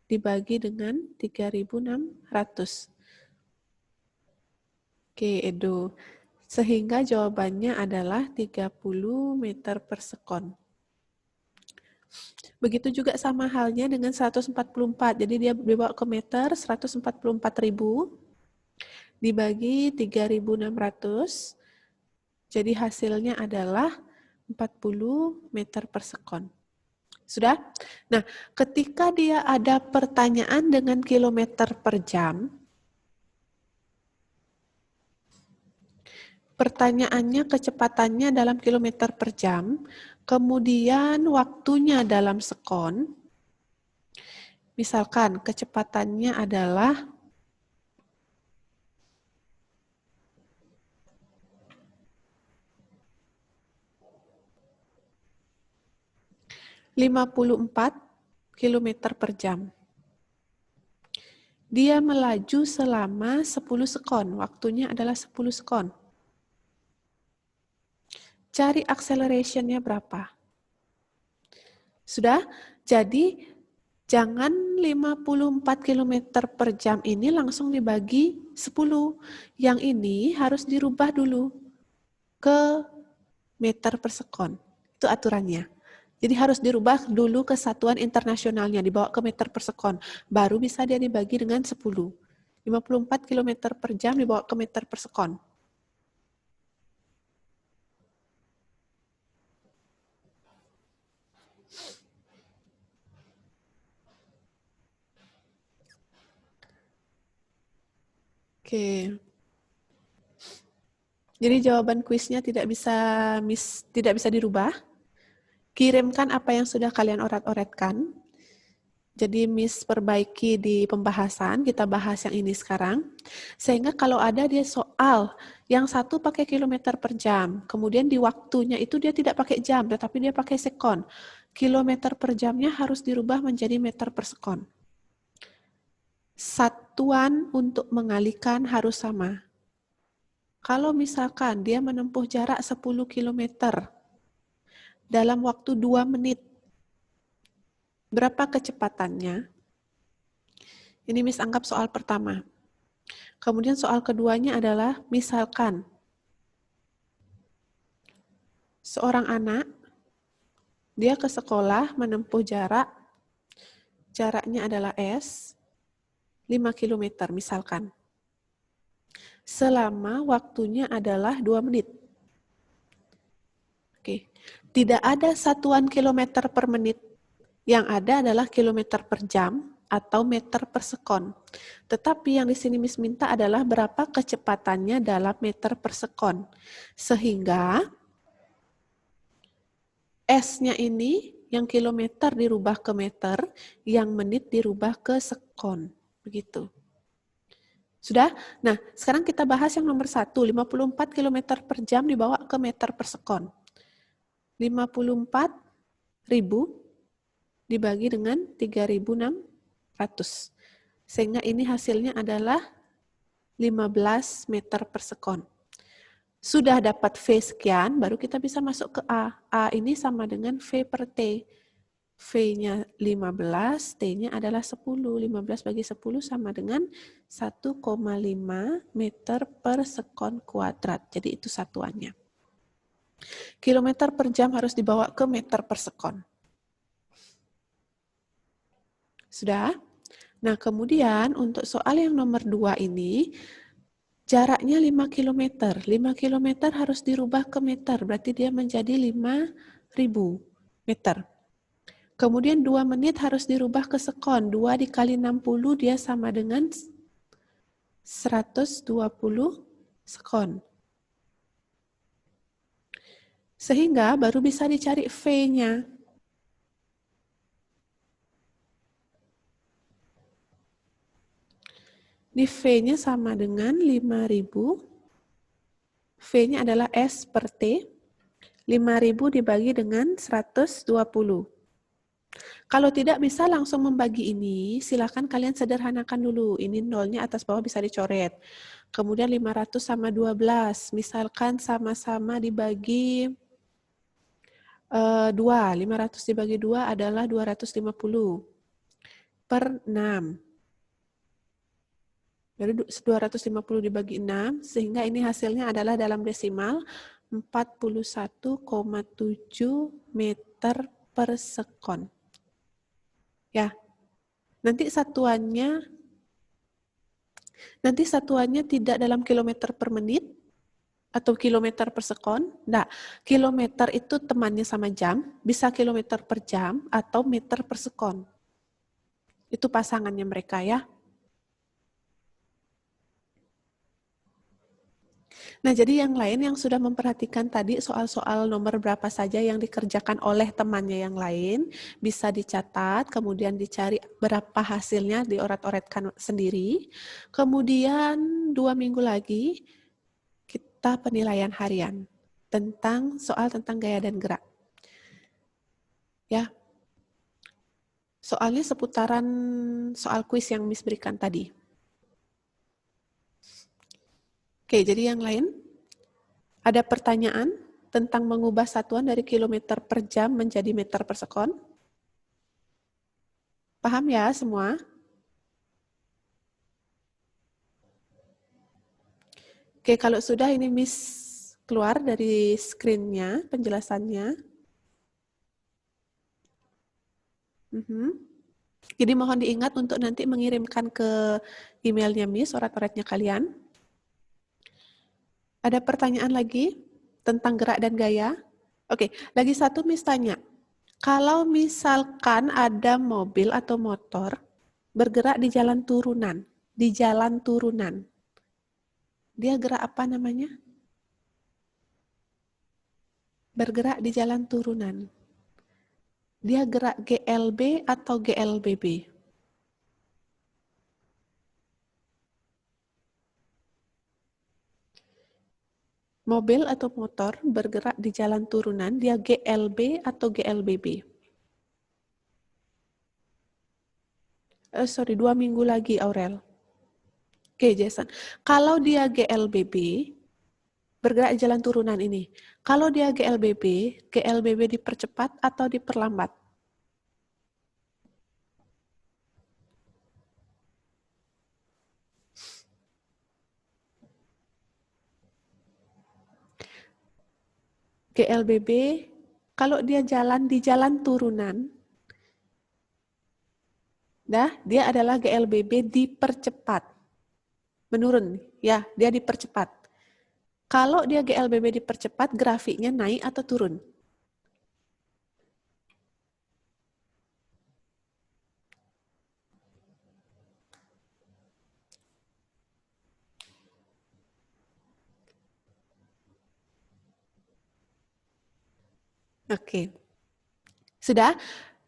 dibagi dengan 3.600. Oke, Edo. Sehingga jawabannya adalah 30 meter per sekon. Begitu juga sama halnya dengan 144. Jadi dia dibawa ke meter, 144.000 dibagi 3.600. Jadi hasilnya adalah 40 meter per sekon. Sudah? Nah, ketika dia ada pertanyaan dengan kilometer per jam, pertanyaannya kecepatannya dalam kilometer per jam, kemudian waktunya dalam sekon. Misalkan kecepatannya adalah 54 km per jam. Dia melaju selama 10 sekon, waktunya adalah 10 sekon. Cari acceleration-nya berapa? Sudah? Jadi, jangan 54 km per jam ini langsung dibagi 10. Yang ini harus dirubah dulu ke meter per sekon. Itu aturannya. Jadi harus dirubah dulu ke satuan internasionalnya, dibawa ke meter per sekon. Baru bisa dia dibagi dengan 10. 54 km per jam dibawa ke meter per sekon. Oke. Jadi jawaban kuisnya tidak bisa dirubah. Kirimkan apa yang sudah kalian oret-oretkan. Jadi Miss perbaiki di pembahasan, kita bahas yang ini sekarang. Sehingga kalau ada dia soal, yang satu pakai kilometer per jam, kemudian di waktunya itu dia tidak pakai jam, tetapi dia pakai sekon. Kilometer per jamnya harus dirubah menjadi meter per sekon. Satuan untuk mengalihkan harus sama. Kalau misalkan dia menempuh jarak 10 km dalam waktu 2 menit, berapa kecepatannya? Ini Miss anggap soal pertama. Kemudian soal keduanya adalah, misalkan seorang anak, dia ke sekolah menempuh jaraknya adalah S, 5 km misalkan. Selama waktunya adalah 2 menit. Oke. Oke. Tidak ada satuan kilometer per menit. Yang ada adalah kilometer per jam atau meter per sekon. Tetapi yang di sini Miss minta adalah berapa kecepatannya dalam meter per sekon. Sehingga S-nya ini yang kilometer dirubah ke meter, yang menit dirubah ke sekon. Begitu. Sudah? Nah, sekarang kita bahas yang nomor 1, 54 km per jam dibawa ke meter per sekon. 54.000 dibagi dengan 3.600. Sehingga ini hasilnya adalah 15 meter per sekon. Sudah dapat V sekian, baru kita bisa masuk ke A. A ini sama dengan V per T. V-nya 15, T-nya adalah 10. 15 bagi 10 sama dengan 1,5 meter per sekon kuadrat. Jadi itu satuannya. Kilometer per jam harus dibawa ke meter per sekon. Sudah? Nah, kemudian untuk soal yang nomor 2 ini, jaraknya 5 km. 5 km harus dirubah ke meter, berarti dia menjadi 5.000 meter. Kemudian 2 menit harus dirubah ke sekon. 2 dikali 60 dia sama dengan 120 sekon. Sehingga baru bisa dicari V-nya. Di V-nya sama dengan 5.000. V-nya adalah S per T. 5.000 dibagi dengan 120. Kalau tidak bisa langsung membagi ini, silakan kalian sederhanakan dulu. Ini nolnya atas bawah bisa dicoret. Kemudian 500 sama 12. Misalkan sama-sama dibagi 2. 500 dibagi 2 adalah 250 per 6. Jadi 250 dibagi 6, sehingga ini hasilnya adalah dalam desimal 41,7 meter per sekon. Ya, nanti satuannya tidak dalam kilometer per menit atau kilometer per sekon. Nah, kilometer itu temannya sama jam, bisa kilometer per jam atau meter per sekon. Itu pasangannya mereka ya. Nah, jadi yang lain yang sudah memperhatikan tadi soal-soal nomor berapa saja yang dikerjakan oleh temannya yang lain, bisa dicatat, kemudian dicari berapa hasilnya, dioret-oretkan sendiri. Kemudian 2 minggu lagi, kita penilaian harian tentang soal tentang gaya dan gerak. Ya, soalnya seputaran soal kuis yang Miss berikan tadi. Oke, jadi yang lain, ada pertanyaan tentang mengubah satuan dari kilometer per jam menjadi meter per sekon? Paham ya semua? Oke, kalau sudah ini Miss keluar dari screen-nya, penjelasannya. Jadi mohon diingat untuk nanti mengirimkan ke emailnya Miss, oret-oretnya kalian. Ada pertanyaan lagi tentang gerak dan gaya? Oke, lagi satu Miss tanya. Kalau misalkan ada mobil atau motor bergerak di jalan turunan, dia gerak apa namanya? Bergerak di jalan turunan. Dia gerak GLB atau GLBB? Mobil atau motor bergerak di jalan turunan, dia GLB atau GLBB? 2 minggu lagi, Aurel. Oke, Jason. Kalau dia GLBB, bergerak di jalan turunan ini. Kalau dia GLBB dipercepat atau diperlambat? GLBB, kalau dia jalan di jalan turunan, dia adalah GLBB dipercepat. Menurun, ya, dia dipercepat. Kalau dia GLBB dipercepat, grafiknya naik atau turun? Oke. Sudah?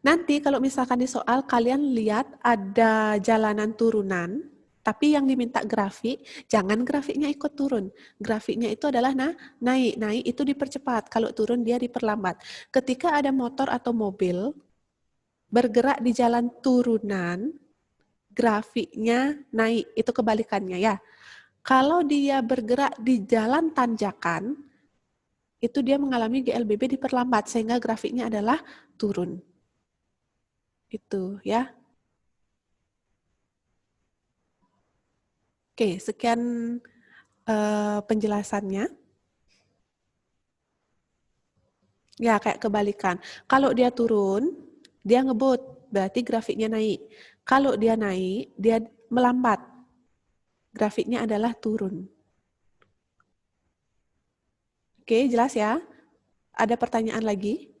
Nanti kalau misalkan di soal kalian lihat ada jalanan turunan, tapi yang diminta grafik, jangan grafiknya ikut turun. Grafiknya itu adalah naik. Naik itu dipercepat, kalau turun dia diperlambat. Ketika ada motor atau mobil bergerak di jalan turunan, grafiknya naik, itu kebalikannya ya. Kalau dia bergerak di jalan tanjakan, itu dia mengalami GLBB diperlambat, sehingga grafiknya adalah turun. Itu ya. Oke, sekian penjelasannya. Ya, kayak kebalikan. Kalau dia turun, dia ngebut, berarti grafiknya naik. Kalau dia naik, dia melambat. Grafiknya adalah turun. Oke, jelas ya? Ada pertanyaan lagi?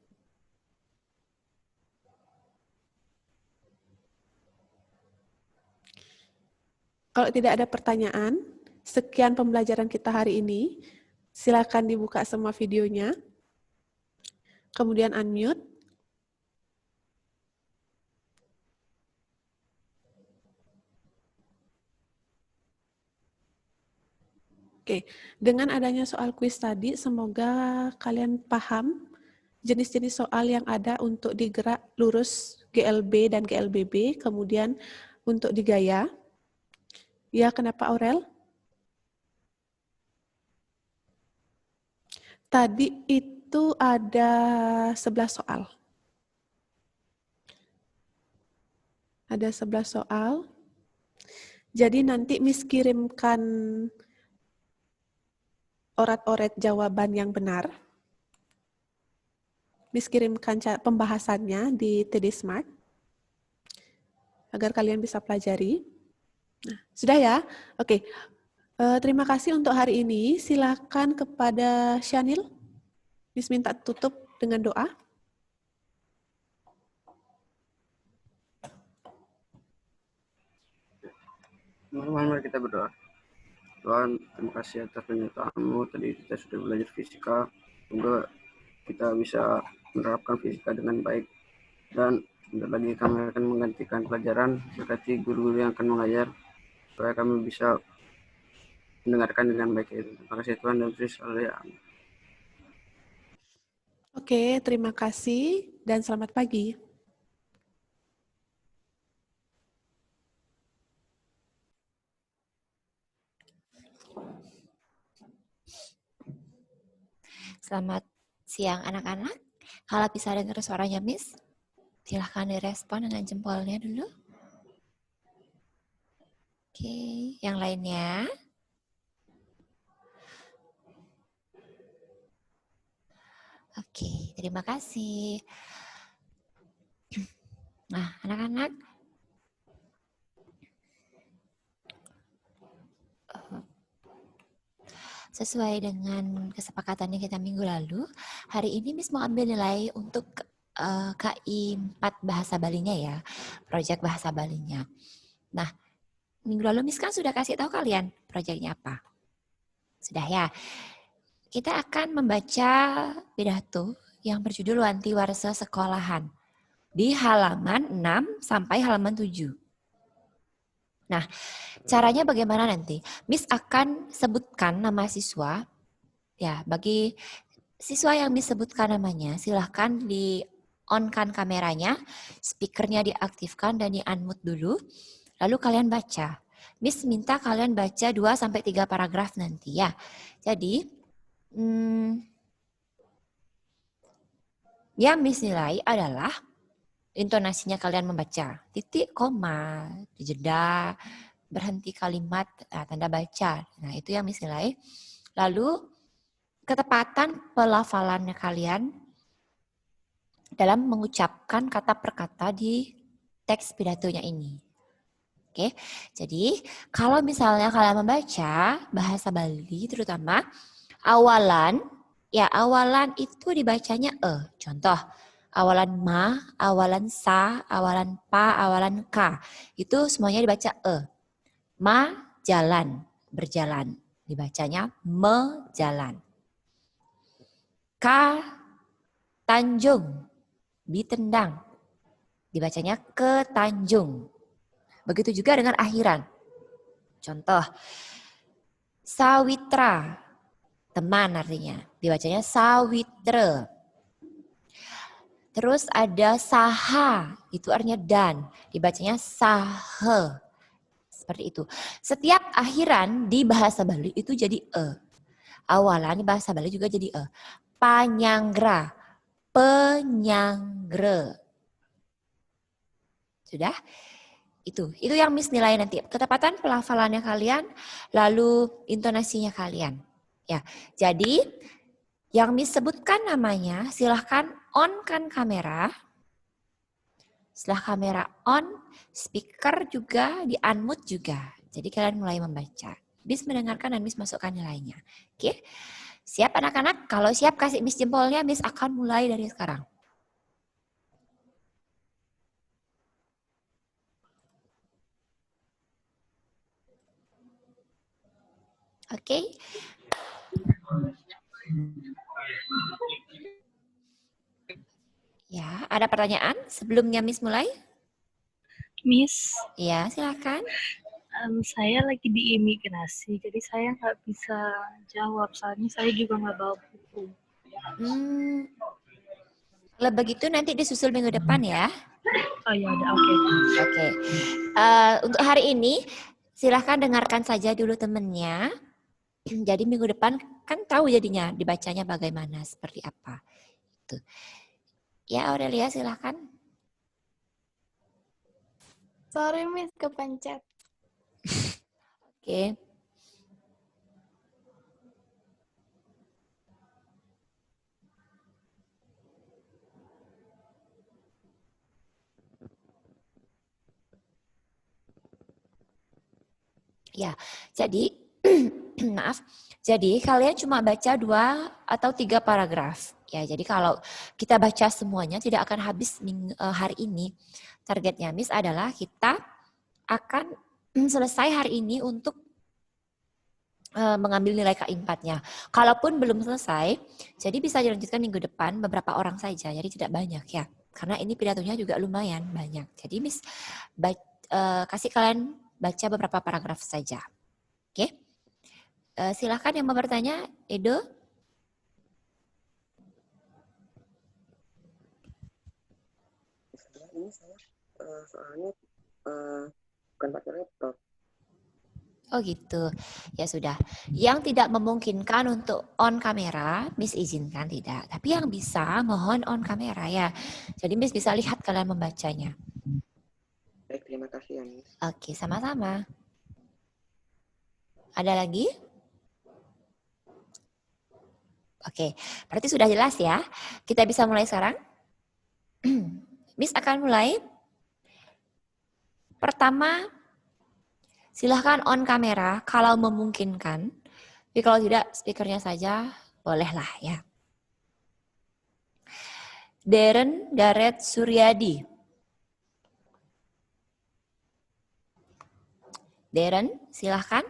Kalau tidak ada pertanyaan, sekian pembelajaran kita hari ini. Silakan dibuka semua videonya. Kemudian unmute. Oke, dengan adanya soal kuis tadi, semoga kalian paham jenis-jenis soal yang ada untuk di gerak lurus GLB dan GLBB, kemudian untuk di gaya. Ya, kenapa Aurel? Tadi itu ada 11 soal. Ada 11 soal. Jadi nanti Miss kirimkan orat-oret jawaban yang benar. Miss kirimkan pembahasannya di TD Smart agar kalian bisa pelajari. Nah, sudah ya? Oke. Terima kasih untuk hari ini. Silakan kepada Syanil. Miss minta tutup dengan doa. Mari kita berdoa. Tuhan, terima kasih atas penyertaan-Mu. Tadi kita sudah belajar fisika. Semoga kita bisa menerapkan fisika dengan baik. Dan sebentar lagi kami akan menggantikan pelajaran. Berkati guru-guru yang akan mengajar, supaya kami bisa mendengarkan dengan baik. Terima kasih Tuhan dan Yesus. Amin. Oke, terima kasih dan selamat pagi. Selamat siang anak-anak. Kalau bisa dengar suaranya Miss, silahkan direspon dengan jempolnya dulu. Oke, yang lainnya. Oke, terima kasih. Nah, anak-anak, sesuai dengan kesepakatannya kita minggu lalu, hari ini Miss mau ambil nilai untuk KI 4 bahasa Balinya ya, proyek bahasa Balinya. Nah, minggu lalu Miss kan sudah kasih tahu kalian proyeknya apa. Sudah ya. Kita akan membaca pidato yang berjudul Wanti Warsa Sekolahan di halaman 6 sampai halaman 7. Nah, caranya bagaimana nanti? Miss akan sebutkan nama siswa. Ya, bagi siswa yang disebutkan namanya, silahkan di-on-kan kameranya, speakernya diaktifkan dan di-unmute dulu. Lalu kalian baca. Miss minta kalian baca 2-3 paragraf nanti ya. Jadi, yang Miss nilai adalah intonasinya kalian membaca. Titik, koma, jeda, berhenti kalimat, tanda baca. Nah, itu yang Miss nilai. Lalu, ketepatan pelafalannya kalian dalam mengucapkan kata per kata di teks pidatonya ini. Oke, jadi kalau misalnya kalian membaca bahasa Bali terutama awalan, ya awalan itu dibacanya Contoh, awalan ma, awalan sa, awalan pa, awalan ka. Itu semuanya dibaca Ma, jalan, berjalan. Dibacanya me, jalan. Ka, Tanjung, ditendang. Dibacanya ketanjung. Begitu juga dengan akhiran. Contoh, sawitra, teman artinya. Dibacanya sawitre. Terus ada saha, itu artinya dan. Dibacanya sahe. Seperti itu. Setiap akhiran di bahasa Bali itu jadi e. Awalan di bahasa Bali juga jadi e. Panyanggra, penyangre. Sudah? Itu yang Miss nilai nanti. Ketepatan pelafalannya kalian, lalu intonasinya kalian. Ya, jadi yang Miss sebutkan namanya, silahkan on-kan kamera. Setelah kamera on, speaker juga di-unmute juga. Jadi kalian mulai membaca. Miss mendengarkan dan Miss masukkan nilainya. Oke? Siap anak-anak? Kalau siap kasih Miss jempolnya, Miss akan mulai dari sekarang. Oke? Ya, ada pertanyaan sebelumnya Miss mulai? Miss, Ya, silakan. saya lagi di imigrasi, jadi saya nggak bisa jawab, soalnya saya juga nggak bawa buku. Kalau begitu nanti disusul minggu depan ya. Oh ya udah, oke. Oke. Untuk hari ini silahkan dengarkan saja dulu temennya. Jadi minggu depan kan tahu jadinya dibacanya bagaimana, seperti apa. Itu. Ya Aurelia silahkan. Sorry Miss, kepencet. Oke. Ya, jadi maaf. Jadi kalian cuma baca 2 atau 3 paragraf. Ya, jadi kalau kita baca semuanya tidak akan habis hari ini. Targetnya Miss adalah kita akan selesai hari ini untuk mengambil nilai K4-nya. Kalaupun belum selesai, jadi bisa dilanjutkan minggu depan beberapa orang saja. Jadi tidak banyak ya. Karena ini pidatonya juga lumayan banyak. Jadi Miss kasih kalian baca beberapa paragraf saja. Oke? Silahkan yang mau bertanya, Edo. Ini saya soalnya bukan pakai laptop. Oh gitu, ya sudah. Yang tidak memungkinkan untuk on kamera, Miss izinkan tidak. Tapi yang bisa mohon on kamera ya. Jadi Miss bisa lihat kalian membacanya. Baik, terima kasih ya Miss. Oke, sama-sama. Ada lagi? Oke, berarti sudah jelas ya. Kita bisa mulai sekarang. Miss akan mulai. Pertama, silahkan on kamera kalau memungkinkan. Tapi kalau tidak, speakernya saja bolehlah ya. Darren Gareth Suryadi. Darren, silahkan.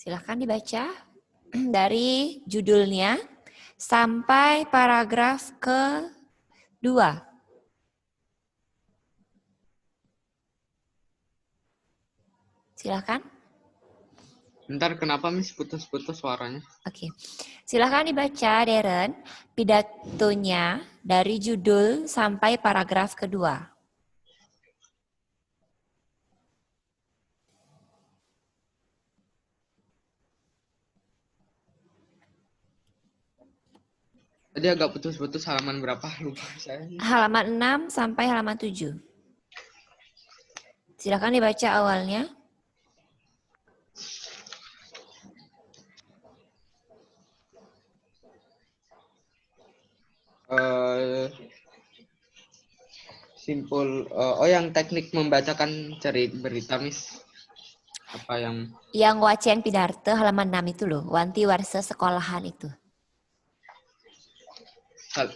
Silahkan dibaca dari judulnya sampai paragraf ke-2. Silahkan. Bentar, kenapa Miss putus-putus suaranya? Oke. Silahkan dibaca, Darren, pidatonya dari judul sampai paragraf ke-2. Tadi agak putus-putus, halaman berapa? Lupa saya. Halaman 6 sampai halaman 7. Silakan dibaca awalnya. Simpul. Yang teknik membacakan berita, Miss. Apa yang? Yang Wacen Pidarte halaman 6 itu loh. Wanti warsa sekolahan itu.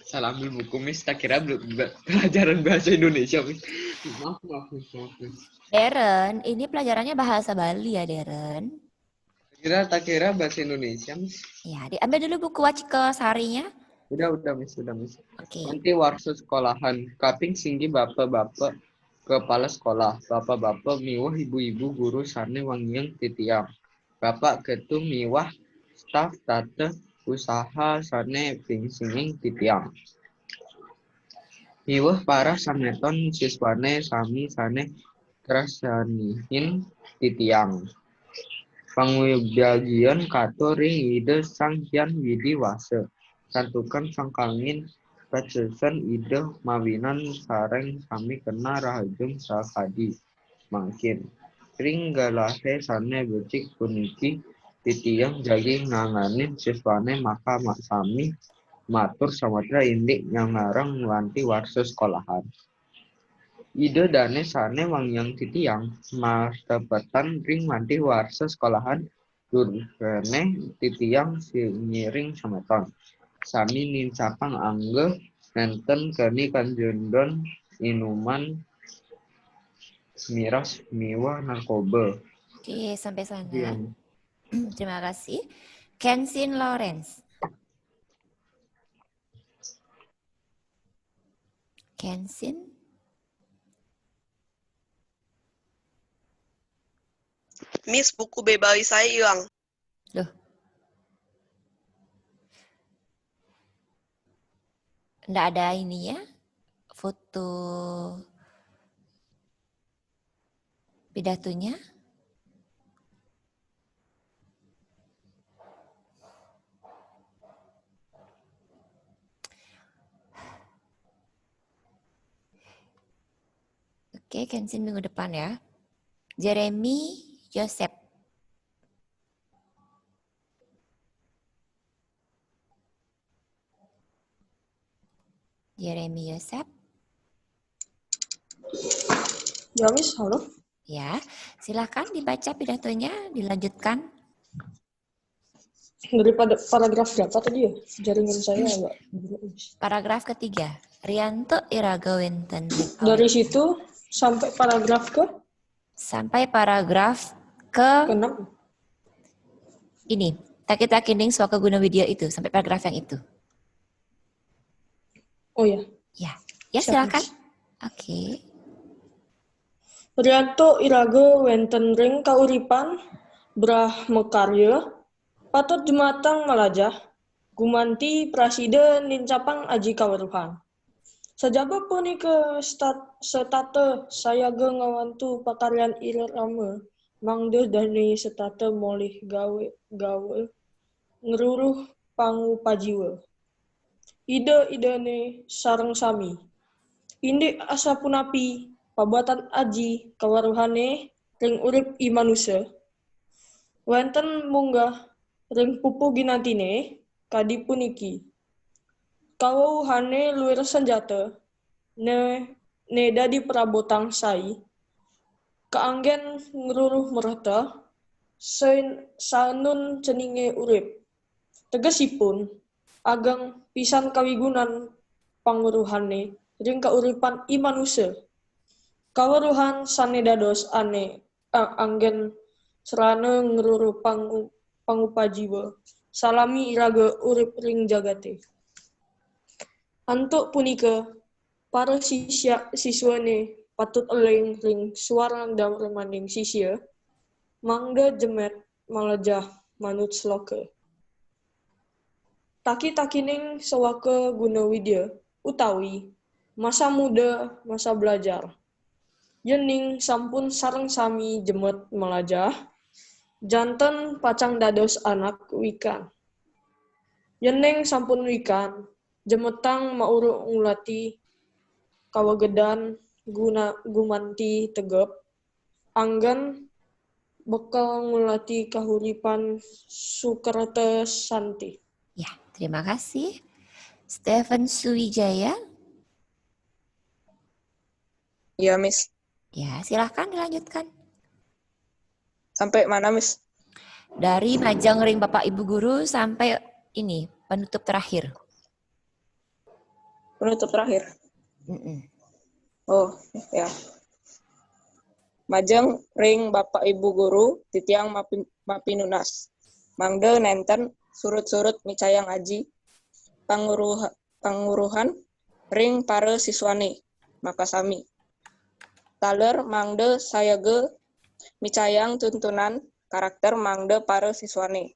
salah ambil buku, Miss. Tak kira pelajaran bahasa Indonesia, Miss. Maaf, Miss. Deren, ini pelajarannya bahasa Bali ya, Deren? Tak kira bahasa Indonesia, Miss. Ya, diambil dulu buku Wacike Sarinya. Udah, Miss. Oke. Nanti warsus sekolahan, kaping singgi bapak-bapak kepala sekolah, bapak-bapak miwah ibu-ibu guru sarne wangian titiang. Bapak ketum miwah staf tata usaha sarne pingsinging titiang. Miwah para sameton siswane sami sarne krasanihin titiang. Pangwibagian kato ring ide sang hyang widi wase. Santukan sangkangin pacesan ide mawinan sareng sami kena rahajung sakadi. Mangkin. Ring galahe sane becik puniki titiang jagi nganganin siswane maka sami matur samudra indik yang ngarang wanti warsa sekolahan. Ide dane sane wangyang titiang martapatan ring wanti warsa sekolahan durene titiang nyiring sameton. Sami nincapang angge nenten keni kanjendon inuman miras miwa narkoba. Oke, sampai sana. Iya. Terima kasih. Kensin Lawrence. Kensin. Miss, buku bebawi saya hilang. Loh. Nggak ada ini ya? Foto pidatonya? Oke, Kensin minggu depan ya. Jeremy Joseph. Jeremy Joseph. Ya, Miss, halo. Ya, silakan dibaca pidatonya, dilanjutkan. Dari paragraf berapa tadi ya? Jaringan saya agak... Paragraf ketiga. Rianto Iraga Wenten. Dari situ sampai paragraf ke? Sampai paragraf ke... Ke-6. Ini. Taki-takining swaka guna video itu. Sampai paragraf yang itu. Oh ya. Ya, silakan. Oke. Rianto Iraga wenten ring kauripan Brahmakarya patut jumatang malajah gumanti prasida nincapang aji kaweruhan. Sajaba punika setate sayaga ngawantu pakaryan irama mangde dani setate molih gawe ngeruruh pangu pajiwa. Ide-idene sareng sami. Indik asapunapi pabatan aji kawaruhane ring urip i manusia. Wenten munggah ring pupu ginantine kadi puniki. Kawuhane luwir senjata ne dadi perabotang sai. Kaanggen ngruruh merata sanun ceninge urip. Tegesipun ageng pisan kawigunan panguruhane ring kauripan i manusia. Kaweruhan sane dados anggen serana ngeruruh pangupajiwa salami iraga urip ring jagate. Antuk punika para siswane patut eling ring suara damremaning sisya mangda jemet malajah manut sloka. Taki-takining sewaka guna widya utawi masa muda masa belajar. Yening sampun sareng sami jemet melajah, janten pacang dados anak wikan. Yening sampun wikan, jemetang mauru ngulati kawagedan gumanti tegep, anggan bekal ngulati kahuripan sukerta santi. Ya, terima kasih. Stephen Suwijaya. Ya, Miss. Ya, silahkan dilanjutkan. Sampai mana, Miss? Dari Majang Ring Bapak Ibu Guru sampai ini, penutup terakhir. penutup terakhir. Mm-mm. Oh, ya. Majeng ring Bapak Ibu guru titiang mapinunas. Mangde nenten surut-surut micayang aji panguruhan ring para siswani makasami. Taler mangde sayage micayang tuntunan karakter mangde para siswani.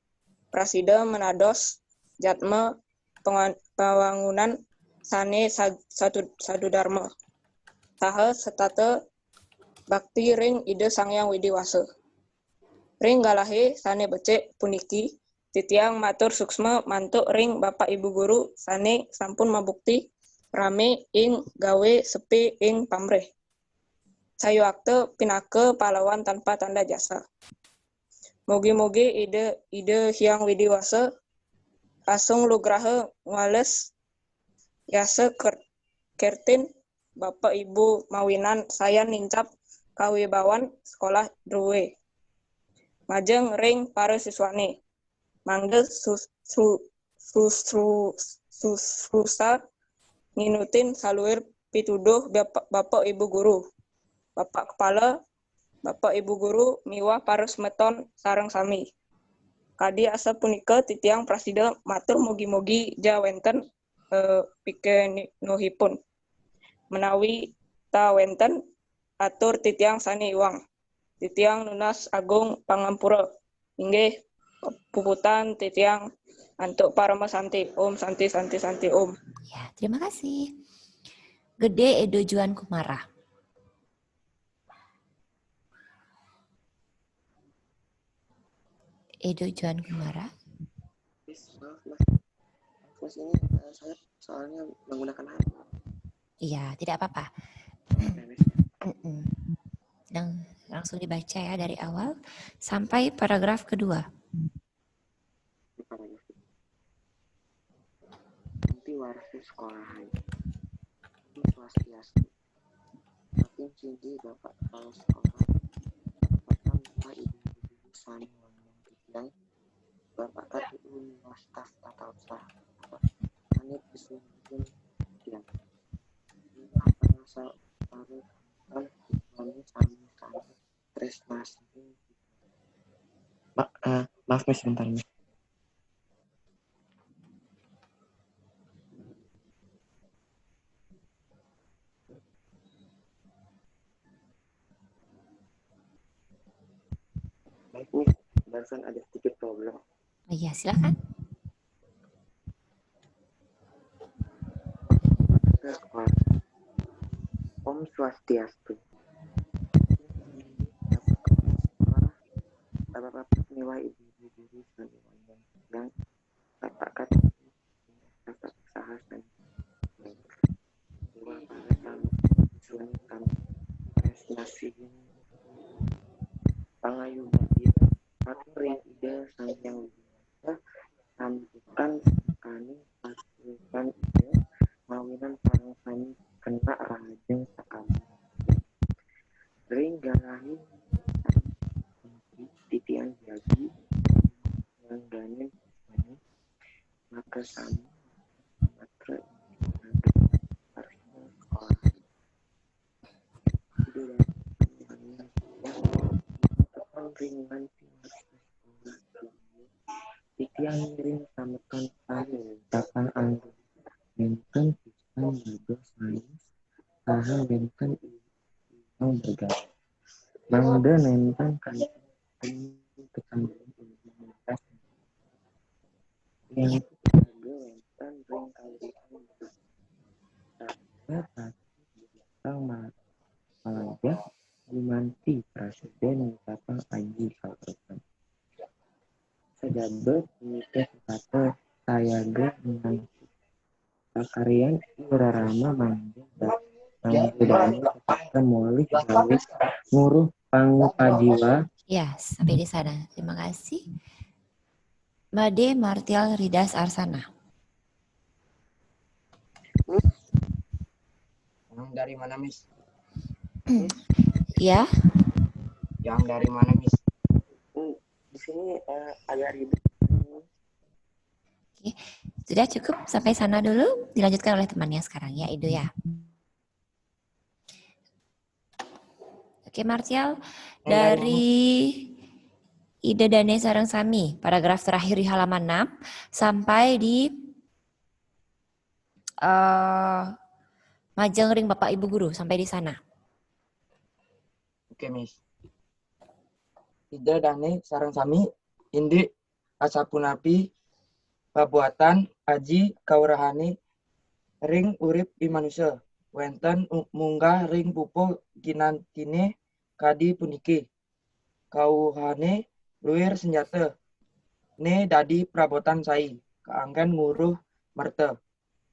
Prasida menados jatme pembangunan sane sadu dharma. Saha setate bakti ring ide Sangyang Widi Wasa. Ring galahe sane becek puniki titiang matur suksma mantuk ring Bapak Ibu guru sane sampun mabukti rame ing gawe sepi ing pamrih. Sayu akte pinake pahlawan tanpa tanda jasa. Mugi-mugi ide Hyang Widi Wasa asung lugrahe ngales yase kertin Bapak Ibu mawinan saya nincap kawibawan sekolah Druwe. Majeng ring para siswani. Mangde susrusa nginutin saluir pituduh Bapak Ibu guru. Bapak Kepala, Bapak Ibu guru miwah para semeton sareng sami. Kadi asa punika titiang prasida matur mugi-mugi jawenten pikenuhipun. Menawi ta wenten atur titiang sani iwang. Titiang nunas agung pangampura. Inggih puputan titiang antuk parama santi. Om santi santi santi om. Ya, terima kasih. Gede Edo Juan Kumara. Edo Juan Kumara. Mas ini saya soalnya menggunakan HP. Iya, tidak apa-apa. Langsung dibaca ya dari awal sampai paragraf kedua. Nanti warsi sekolahan. Ini swastiastu. Makin cinti Bapak Kepala Sekolah. Bapak Ibu Sani Wangmong Titiang. Bapak KPU Staf Tata Usaha. Kanit Bismillahirrahmanirrahim. Titiang. Ini apa masa baru kan kami sami prestasi. Maaf Miss, sebentar Miss. Baik Miss, barusan ada sedikit problem. Oh iya, silakan. Om Swastiastu. Bapak-bapak miwah ibu-ibu guru sani wangmong yang Bapak KPU Tata Usaha dan miwah para tamu suni kami prestasi pangayuban ide atur yang ide Sangyang Widi Wasa sambukan kami pasukan ide mawinan sareng sami kena rahajeng sakami ring galahi titian jagi yang ganen maka sami matra harusnya sekolah ide dan ringan titian ring samekan sami tapan anggur benten pisan juga sains saha benten yang bergabung mangda nenten kan kecanggihan komunitas yang juga wenten ring kalian saya pasti malajah gumanti presiden kapal aji kalpetan sejabat mikir kata saya dengan pakarian irarama mangga budaya kepada molih gawe nguruh pangpajiwa. Ya, sampai di sana. Terima kasih. Made Martial Ridas Arsana. Yang dari mana Miss? Ya. Yang dari mana Miss? Di sini agak ribet. Oke. Sudah cukup sampai sana dulu, dilanjutkan oleh temannya sekarang ya, Ido ya. Oke, Martial, dari Ida Dane Sarang Sami, paragraf terakhir di halaman 6 sampai di Majeng Ring Bapak Ibu Guru, sampai di sana. Oke, Miss. Ida Dane Sarang Sami, Indi Asapunapi, Pabuatan Aji Kaurahani, Ring Urip Imanusa, Wenten Munggah Ring Pupo Ginantine Kadi Puniki, Kauhane Luir Senjata, Ne Dadi Prabotan Sai, Kaanggan Nguruh Merte,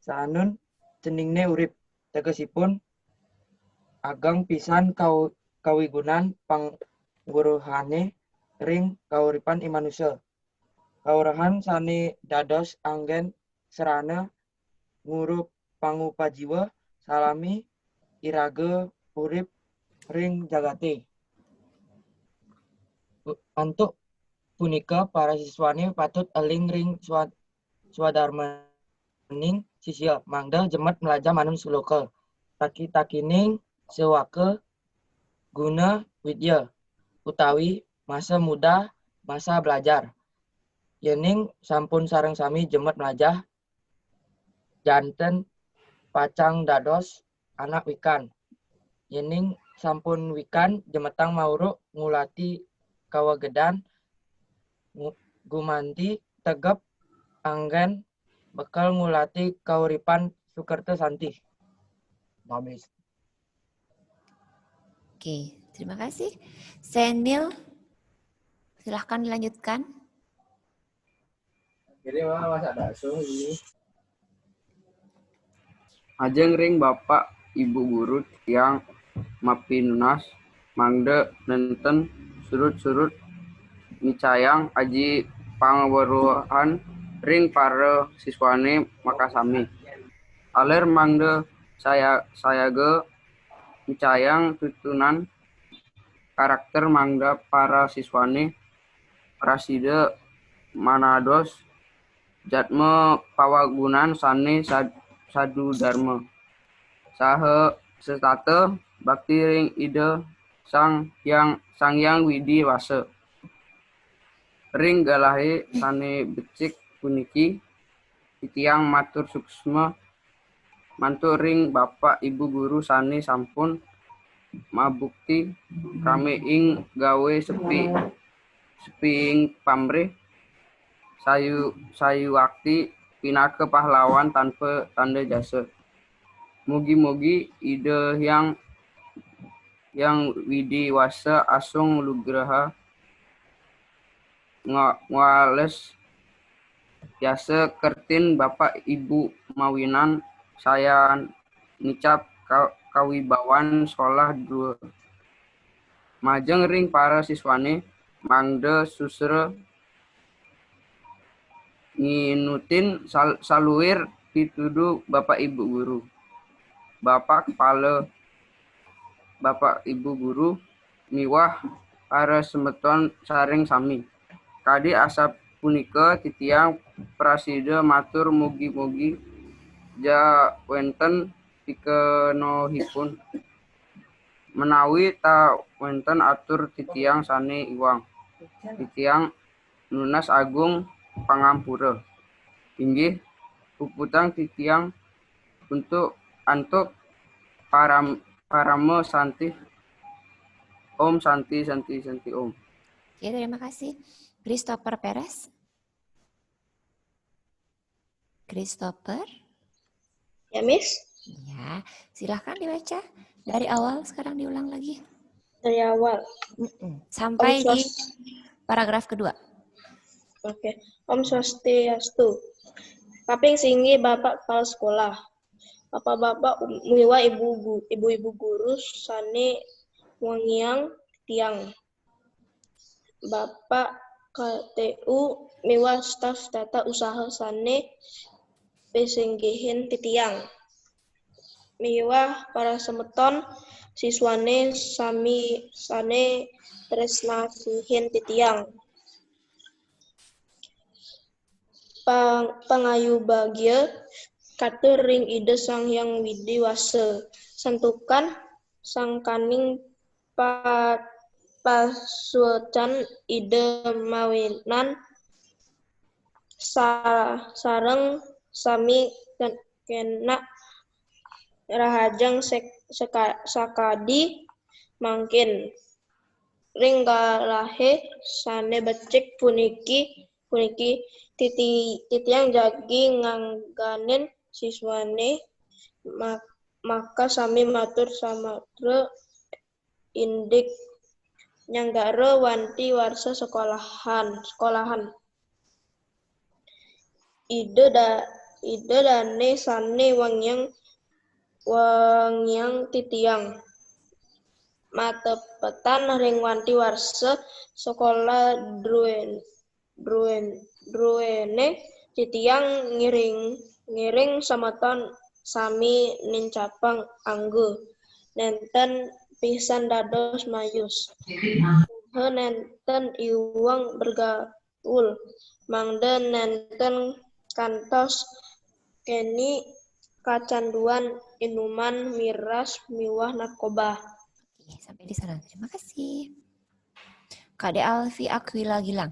Saanun Ceningne Urip, tegesipun Agang Pisan Kawigunan Pangguruhane Ring Kauripan Imanusa, Kaurahan Sani Dados Anggen Serana Ngurup Pangupajiwa Salami Irage Urip Ring Jagate. Untuk punika para siswani patut eling ring swadarmaning sisya mangda jemet melajah manun suloka taki-takining sewake guna widya utawi masa muda masa belajar. Yening sampun sareng sami jemet melajah janten pacang dados anak wikan. Yening sampun wikan jemetang mauruk ngulati kawagedan gumanti tegep anggen bekal ngulati kauripan sukerta santih. Habis. Oke, terima kasih. Senil, silahkan dilanjutkan. Jadi masa bakso ini. Ajeng ring Bapak Ibu Guru yang mapinunas mangde nenten surut-surut micayang aji pangweruhan ring para siswane makasami. Aler mangde saya ge micayang tutunan karakter mangda para siswane raside manados jatme pawagunan sane sadu dharma saha setate bakti ring ide sang yang widi wase ring galahe sane becik puniki titiang matur suksma mantu ring Bapak Ibu Guru sane sampun mabukti kami ing gawe sepi ing pamrih sayu wakti pinake pahlawan tanpa tanda jasa. Mugi-mugi ide yang widi wasa asung lugraha ngwales jasa kertin Bapak Ibu mawinan saya nicap kawibawan sekolah 2. Majeng ring para siswane mangde susre nginutin saluir dituduh Bapak Ibu Guru. Bapak Kepala Bapak Ibu Guru miwah para semeton saring sami. Kadi asap punika titiang prasida matur mugi-mugi ja wenten pikenohipun menawi ta wenten atur titiang sane iwang. Titiang Nunas Agung Pangampura. Inggih puputang titiang untuk paramo santi Om santi Om. Oke, terima kasih. Christopher Perez. Christopher. Ya, Miss. Ya, silahkan dibaca. Dari awal, sekarang diulang lagi. Dari awal. Sampai di paragraf kedua. Oke. Om Swastiastu. Kaping singgi Bapak Kepala Sekolah. Bapak-bapak miwa ibu-ibu guru sane wangiang tiang. Bapak KTU miwa staf tata usaha sane pesenggihin titiang. Miwa para semeton siswane sami sane tresnasihin titiang. pangayu bagia katu ring ide Sang Hyang Widi Wase santukan sangkaning pasuecan ide mawinan sareng sami kena rahajang sakadi mangkin ring galahe sane becik puniki titiang jagi ngangganen siswane maka sami matur samatra indik nyanggara wanti warsa sekolahan ide dane sane wangyang titiang matepetan ring wanti warsa sekolah druene titiang ngiring samaton sami nincapang anggo nenten pisan dados mayus nenten iwang bergaul mangda nenten kantos keni kecanduan minuman miras miwah narkoba. Oke, sampai di sana. Terima kasih. Kak De Alfi Aquila Gilang.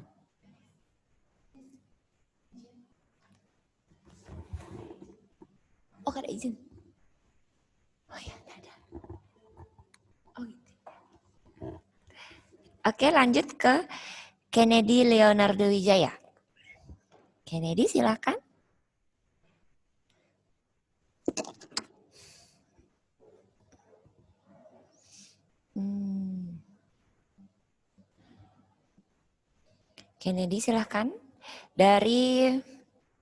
Oh, ada izin. Oh ya, ada. Oh gitu. Oke, lanjut ke Kennedy Leonardo Wijaya. Kennedy, silakan. Kennedy, silahkan. Dari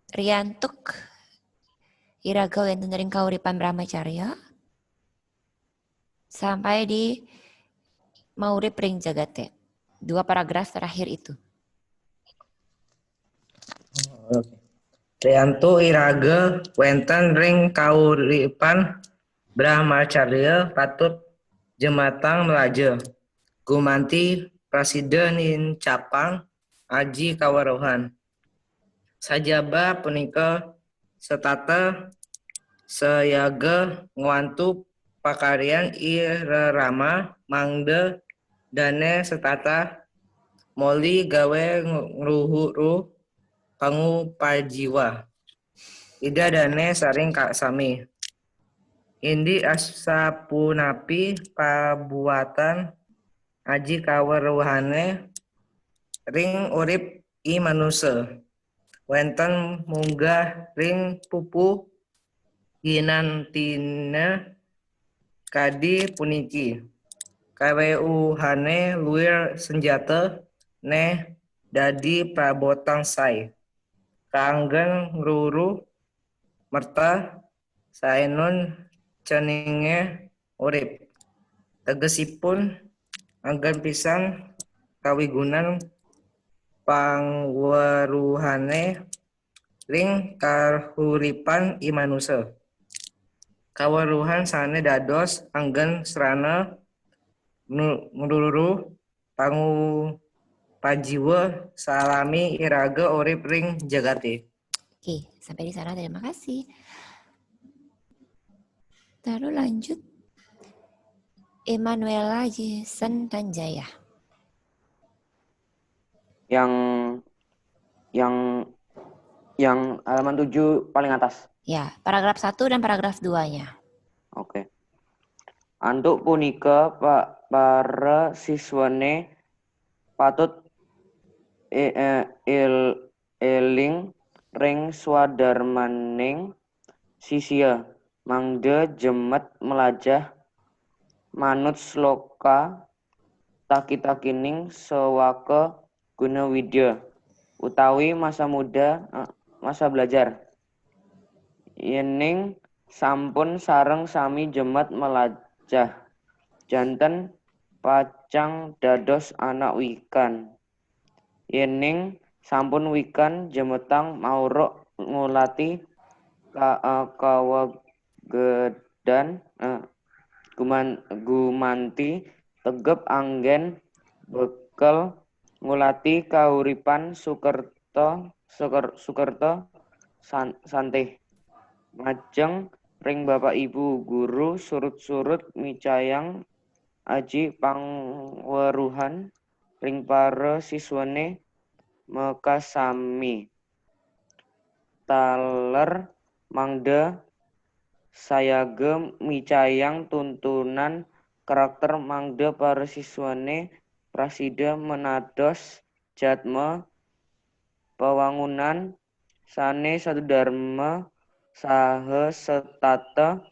Riantuk Iraga Wenten Ring Kauripan Brahmacarya sampai di Maurip Ring Jagate. 2 paragraf terakhir itu. Riantu Iraga Wenten Ring Kauripan Brahmacarya patut jematang melaja. Gumanti Prasida nin capang aji kawarohan. Sajaba punika setata sayaga ngwantu pakarian irerama mangda dane setata moli gawe ngruhuru pangu pajiwa. Ida dane saring kak sami. Indi asapunapi pabuatan aji kawaruhane ring urip I manusa. Wenten munggah ring pupu ginantina kadi puniki. Kaweuhane luir senjata ne dadi prabotang sai. Kanggen ngruru merta saenun ceninge urip. Tegesipun anggen pisan kawigunan pangweruhane ring kahuripan I manusa. Kaweruhan sane dados anggen serana ngluru pangu pajiwa salami iraga urip ring jagate. Oke, sampai di sana. Terima kasih. Lalu lanjut Emanuela Jason Tanjaya. Yang halaman 7 paling atas. Ya, paragraf 1 dan paragraf 2-nya. Oke. Antuk punika para siswane patut eling ring swadarmaning sisia mangda jemet melajah manut sloka taki-takining sewaka guna widya utawi masa muda masa belajar. Yening sampun sareng sami jemet melajah janten pacang dados anak wikan. Yening sampun wikan jemetang mauruk ngulati kawagedan gumanti tegep anggen bekel ngulati kauripan sukerta Sukerto Santih. Majeng ring Bapak Ibu guru surut-surut micayang aji pangweruhan ring para siswane mekasami. Taler mangda sayage micayang tuntunan karakter mangda para siswane prasida menados jatma pewangunan sane sadharma saha setata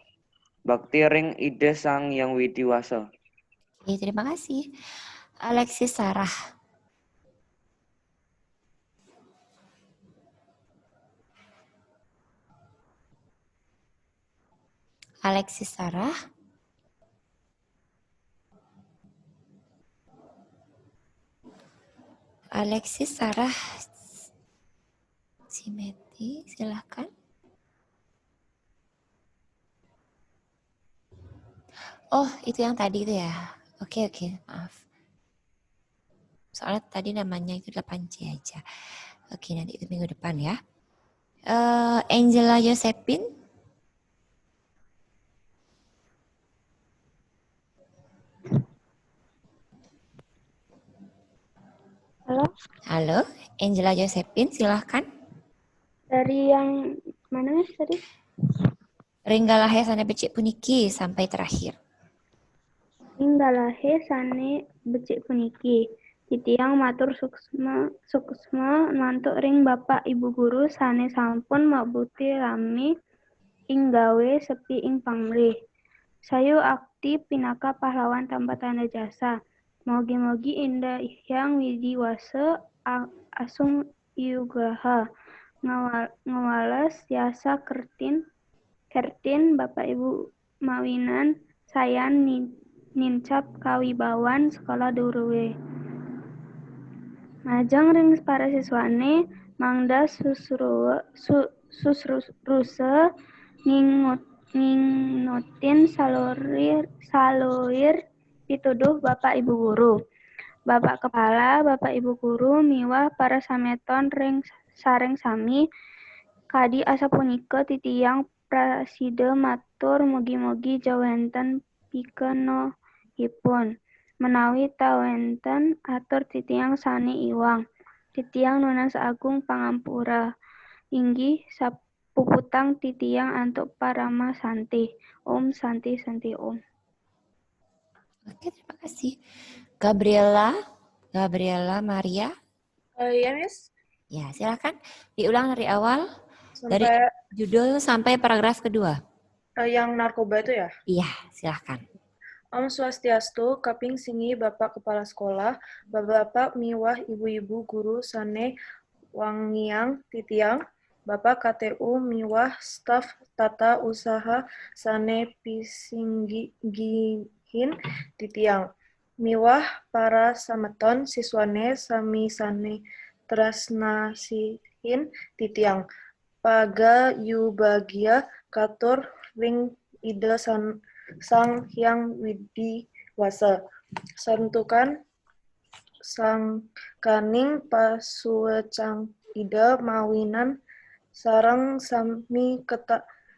bakti ring ide Sang Yang Widiwasa. Oke, terima kasih. Alexis Sarah. Alexis Sarah. Alexis Sarah Simeti, silahkan. Oh, itu yang tadi itu ya. Oke, maaf. Soalnya tadi namanya itu 8C aja. Oke, nanti itu minggu depan ya. Angela Josephine. Halo, Angela Josephine, silahkan. Dari yang mana Mas tadi? Ringgalahe sane becik puniki sampai terakhir. Ringgalahe sane becik puniki. Titiang matur suksma mantuk ring Bapak Ibu guru sane sampun mabuti rami ing gawe sepi ing pamrih. Sayu aktif pinaka pahlawan tanpa tanda jasa. Mogi-mogi indah Hyang Widiwasa asung yugaha. Ngawales yasa kertin Bapak Ibu mawinan sayan nincap kawibawan sekolah duruwe. Majang ring para siswane mangda susruse ngingutin saluir pituduh Bapak Ibu guru. Bapak Kepala, Bapak Ibu guru, miwah para sameton ring sareng sami kadi asa punika titiyang prasida matur mugi-mugi jawenten pikenohipun. Menawi tawenten atur titiyang sani iwang. Titiyang Nunas Agung Pangampura. Inggih sapuputang titiyang antuk parama santi. Om santi santi om. Oke, terima kasih. Gabriela Maria. Iya, Miss. Ya, silakan diulang dari awal. Sampai Dari judul sampai paragraf kedua. yang narkoba itu ya? Iya, silakan. Om Swastiastu, kaping singi Bapak Kepala Sekolah, Bapak miwah Ibu-ibu guru sane wangiang titiang, Bapak KTU miwah staf tata usaha sane pisinggihin titiang, miwah para sameton siswane sami sane tresnasihin titiang, paga yubagia katur ring ide Sang Hyang Widiwasa. Santukan sang kaning pasuecang ida mawinan sareng sami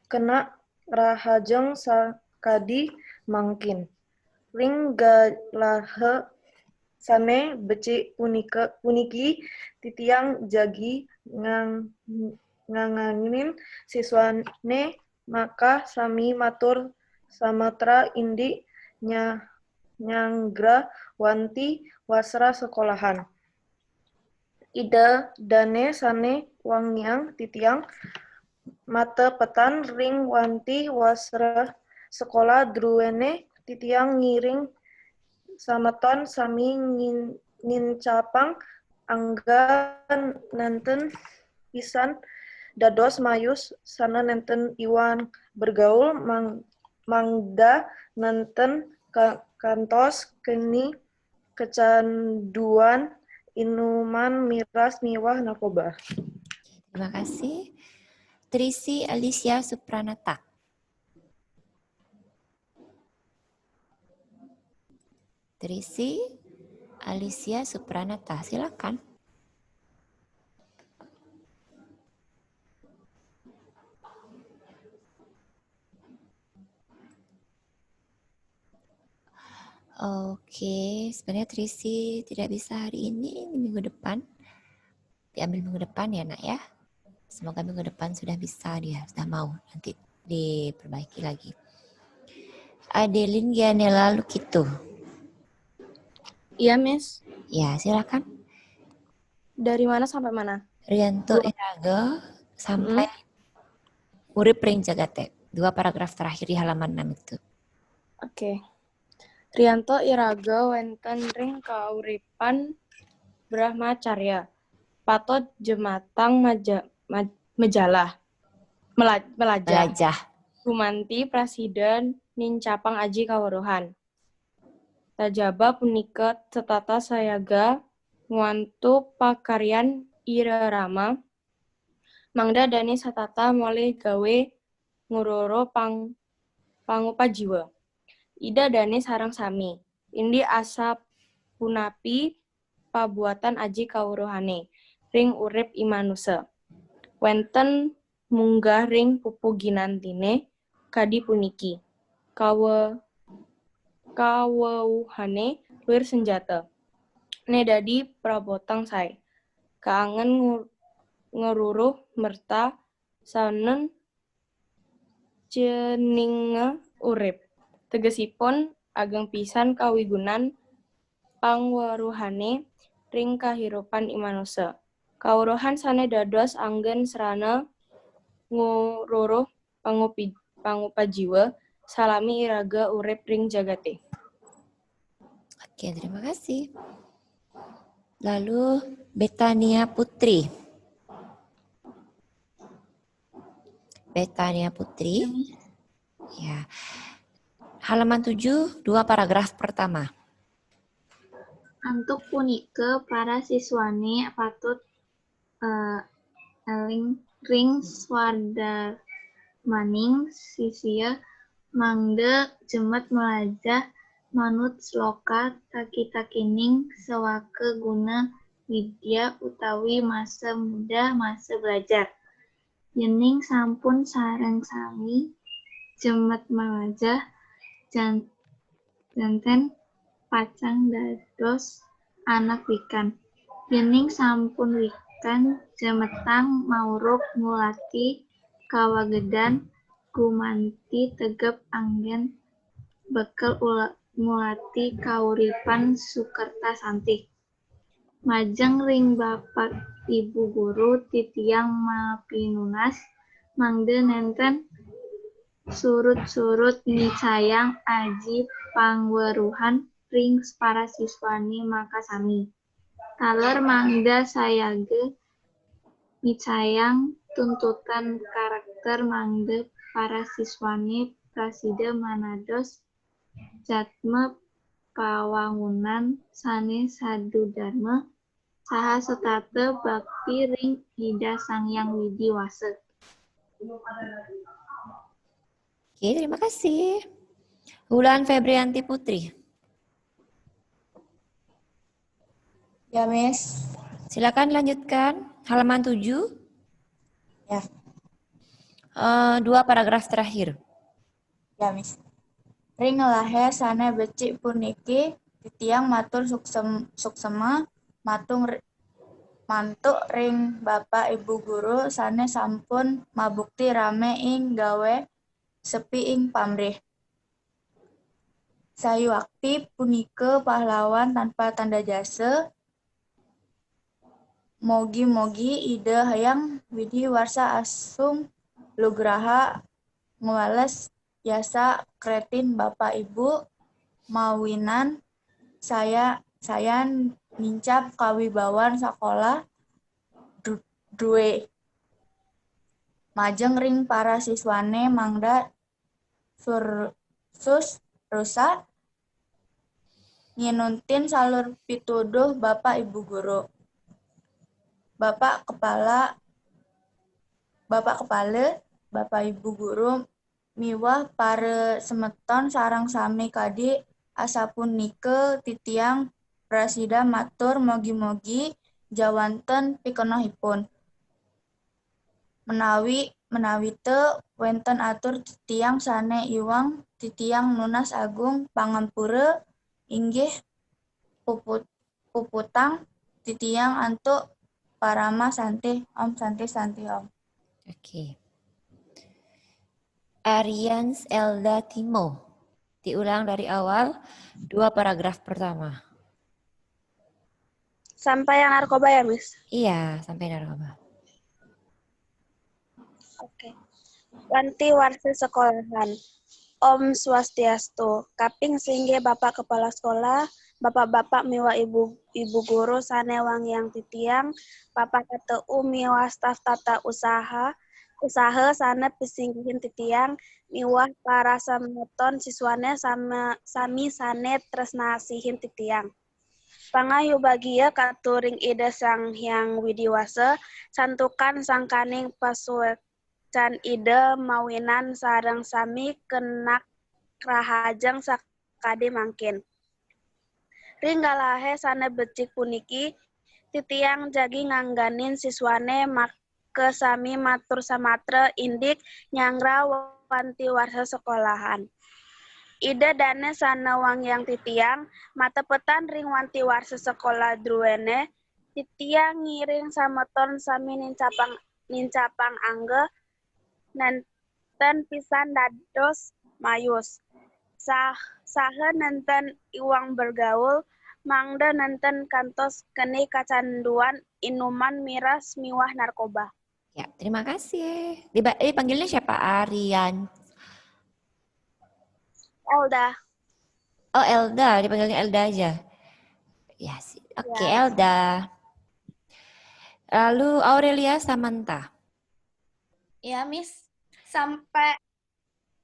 kena rahajeng sakadi mangkin. Ring galahe sane becik puniki titiang jagi ngangangin siswane maka sami matur Samatra indi nyanggra wanti wasra sekolahan. Ida dane sane wangiang titiang mata petan ring wanti wasra sekolah druwene titiang ngiring sameton sami nincapang angga nenten pisan dados mayus sana nenten iwan bergaul mangda nenten kantos keni kecanduan inuman miras miwah narkoba. Terima kasih. Trisi Alicia Supranata. Trisi Alicia Supranata, silakan. Oke, sebenarnya Trisi tidak bisa hari ini minggu depan. Diambil minggu depan ya nak ya. Semoga minggu depan sudah bisa dia, sudah mau. Nanti diperbaiki lagi. Adeline Gianella Lukito. Iya, Miss. Ya, silakan. Dari mana sampai mana? Rianto Iraga sampai Urip Ring Jagate. 2 paragraf terakhir di halaman 6 itu. Oke. Rianto Iraga wenten ring kauripan Brahmacarya. Patot jematang melajah. Gumanti Presiden nincapang aji kaweruhan. Tajaba punika setata sayaga nguantu pakaryan irarama. Mangda dani satata mulai gawe nguroro pangupa jiwa. Ida dani sarang sami. Indi asa punapi pabuatan aji kawuruhane. Ring urip imanusa. Wenten munggah ring pupu ginantine kadi puniki. Kaweuhane luir senjata. Ne dadi prabotang sae. Kaangen ngeruruh merta sanen ceninga urip. Tegesipun ageng pisan kawigunan pangweruhane ring kahirupan imanusa. Kawuruhan sane dados anggen serana ngururuh pangupa jiwa salami iraga urip ring jagate. Oke, terima kasih. Lalu Betania Putri. Betania Putri. Ya. Halaman 7, 2 paragraf pertama. Antuk punike para siswani patut ring swadar maning sisia mangde jemet melajah manut sloka taki-takining sewake guna widya utawi masa muda masa belajar. Yening sampun sareng sami jemet melajah janten pacang dados anak wikan. Yening sampun wikan jemetang mauruk ngulati kawagedan gumanti tegep anggen bekel ngulati kauripan sukerta santih. Majeng ring bapak ibu guru titiang mapinunas mangde nenten surut-surut nicayang aji pangweruhan ring para siswani makasami. Taler mangda sayage nicayang tuntutan karakter mangde para siswani prasida manados jatme pawangunan sane sadudharma saha setata bakti ring Ida Sangyang Widi Wase. Oke, terima kasih. Wulan Febrianti Putri. Ya, Miss. Silakan lanjutkan. Halaman 7. Ya. 2 paragraf terakhir. Ya, Miss. Ring lahe sane becik puniki titiang matur suksema mantuk ring bapak ibu guru sane sampun mabukti rame ing gawe sepi ing pamrih. Sayuakti punike pahlawan tanpa tanda jasa. Mogi-mogi ide hayang widi warsa asung lugraha ngwales yasa kretin bapak ibu mawinan saya nincap kawibawan sekolah duwe majeng ring para siswane mangda sursus rusa nginuntin salur pituduh bapak ibu guru. Bapak kepala, bapak ibu guru miwah para semeton sarang sami kadi asapunike titiang prasida matur mogi-mogi jawanten pikonohipun. Menawi teu wenten atur titiang sane iwang titiang nunas agung pangampura inggih puputang titiang antuk parama santi om santi om. Oke. Arians Elda Timo. Diulang dari awal, 2 paragraf pertama. Sampai yang narkoba ya, Miss? Iya, sampai narkoba. Oke. Wanti warsi sekolahan. Om Swastiastu. Kaping singge Bapak Kepala Sekolah, Bapak-bapak miwa ibu guru sanewang yang titiang, Bapak KTU miwa staf tata usaha sanet pisinggihin titiang, miwah para sameton siswane sami sanet tresnasihin titiang. Pangayu bagia katuring ide sang hyang widiwasa, santukan sangkaning pasuecan ide mawinan sareng sami kenak rahajeng sakade mangkin. Ringgalahe sane becik puniki, titiang jagi ngangganin siswane make sami matur samatre indik nyangra wanti warsa sekolahan. Ida dane sana wang yang titiang, mata petan ring wanti warsa sekolah druene, titiang ngiring sameton sami nincapang angge, nenten pisan dados mayus. Saha nenten iwang bergaul, mangda nenten kantos keni kecanduan inuman miras miwah narkoba. Ya, terima kasih. Dipanggilnya siapa? Arian. Elda. Oh, Elda. Dipanggilnya Elda aja. Ya, oke, Ya. Elda. Lalu Aurelia Samantha. Ya, Miss. Sampai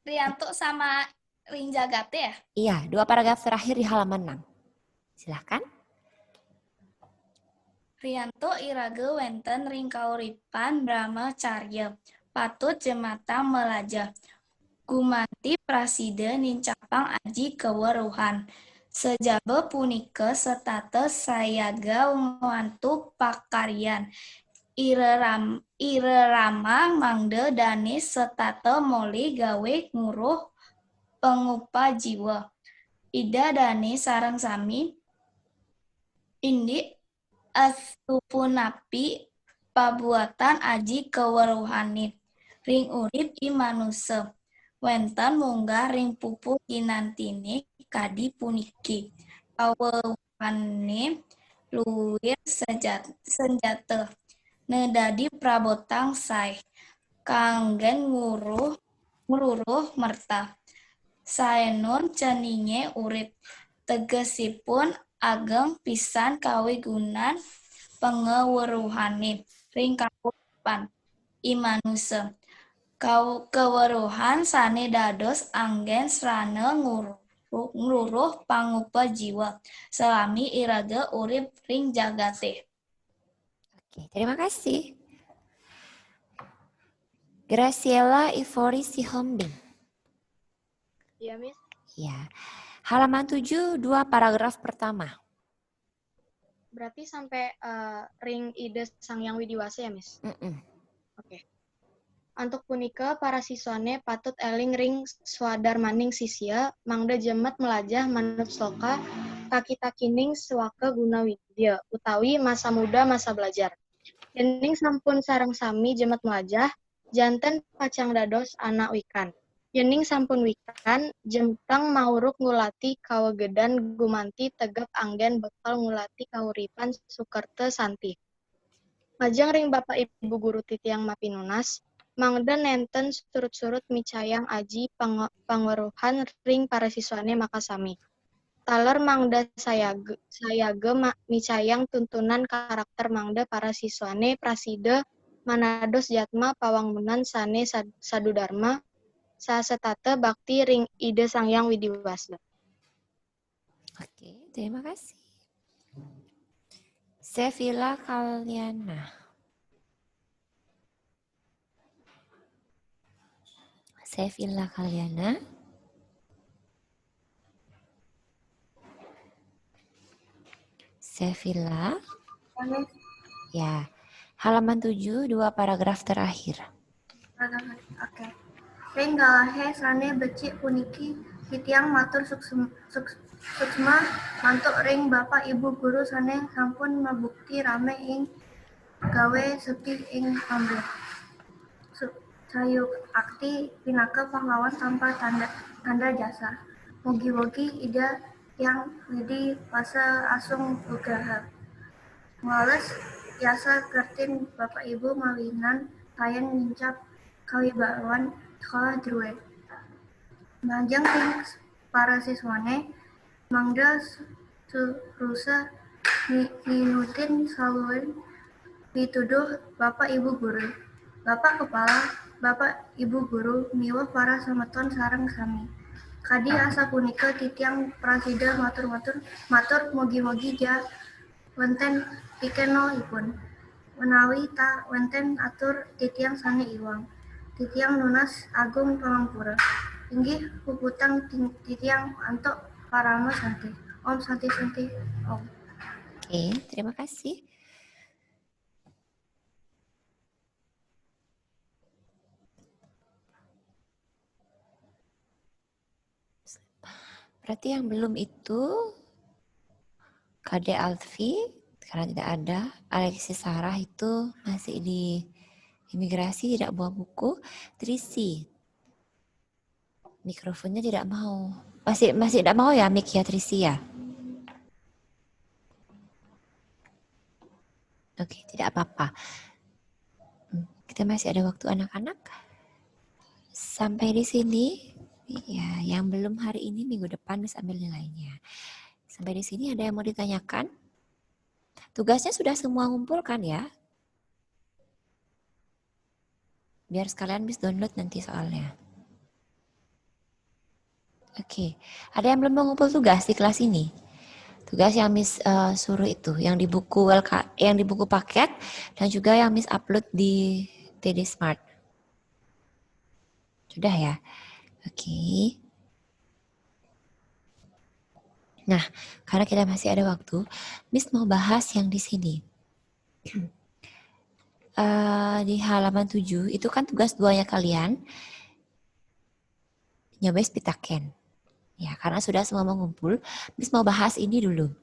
Rianto sama Ring Jagate ya? Iya, 2 paragraf terakhir di halaman 6. Silahkan. Rianto irage wenten ring kauripan brahmacarya. Patut jemata melaja. Gumanti prasida nincapang aji keweruhan. Sejaba punika setate sayaga wantu pakaryan. Ire rama mangde danis setate moli gawe nguruh pengupa jiwa. Ida dani sareng sami indi asupunapi pabuatan aji keweruhanit. Ring urip i manusa. Wenten munggah ring pupu kinantini kadi puniki. Aweuhane luwir senjata. Nedadi prabotang sae. Kanggen nguruh merta. Saenon ceninge urip. Tegesipun ageng pisan kawigunan pengeweruhane. Ring kauripan i manusa. Keweruhan sane dados anggen srana nguruh pangupa jiwa. Selami irage urip ring jagate. Oke, terima kasih. Graciela Ivori Sihombing. Iya, Miss. Ya. Halaman 7, 2 paragraf pertama. Berarti sampai ring ide sang yang widiwasa ya, Miss? Oke. Antuk punika para siswane patut eling ring swadar maning sisia, mangda jemet melajah manut sloka, kaki-takining swaka guna widya, utawi masa muda masa belajar. Dening sampun sareng sami jemet melajah, janten pacang dados anak wikan. Yening sampun wikan, jemtang mauruk ngulati kawegedan gumanti tegap anggen bekal ngulati kauripan sukerte santi. Majang ring Bapak Ibu Guru titiang mapinunas, mangda nenten surut-surut micayang aji pangeruhan ring para siswane makasami. Taler mangda sayage micayang tuntunan karakter mangda para siswane prasida manados jatma pawangmunan sane sadudharma sasetate bakti ring ide sangyang widiwasa. Oke, terima kasih. Sevilla Kalyana. Sevilla Kalyana. Sevilla. Ya. Halaman 7, 2 paragraf terakhir. Oke. Ring galahe sane becik puniki titiang matur Suksma mantuk ring Bapak Ibu guru saneng sampun mabukti rame ing gawe sepi ing pamrih. Sayuk akti pinaka pahlawan tanpa tanda jasa. Mugi-mugi ida yang widi pasa asung ugaha. Wales yasa kertin Bapak Ibu mawinan tayan mincap kawibawan sekolah druwe. Manjang ting para siswane mangda rusa ninutin saluen dituduh Bapak Ibu guru. Bapak kepala, Bapak Ibu guru miwah para sameton sareng sami. Kadi asa punika titiang prasida matur mugi-mugi ja wenten pikenolipun. Menawi tak wenten atur titiang sane iwang. Titiang nunas agung pamangpura. Inggih puputang titiang antok parama santi. Om santi santi om. Oke, terima kasih. Berarti yang belum itu Kade Alfi, karena tidak ada. Alexis Sarah itu masih di imigrasi, tidak bawa buku. Trisi, mikrofonnya tidak mau. Masih tidak mau ya mic ya Trisi ya? Oke, tidak apa-apa. Kita masih ada waktu anak-anak. Sampai di sini. Ya, yang belum hari ini minggu depan bisa ambil nilainya. Sampai di sini ada yang mau ditanyakan? Tugasnya sudah semua ngumpulkan ya? Biar sekalian bisa download nanti soalnya. Oke, ada yang belum mengumpul tugas di kelas ini? Tugas yang Miss suruh itu, yang di buku yang di buku paket dan juga yang Miss upload di TD Smart. Sudah ya? Oke. Nah, karena kita masih ada waktu, Miss mau bahas yang di sini. Di halaman 7, itu kan tugas 2-nya kalian. Nyobain pitaken. Ya, karena sudah semua mengumpul, Miss mau bahas ini dulu.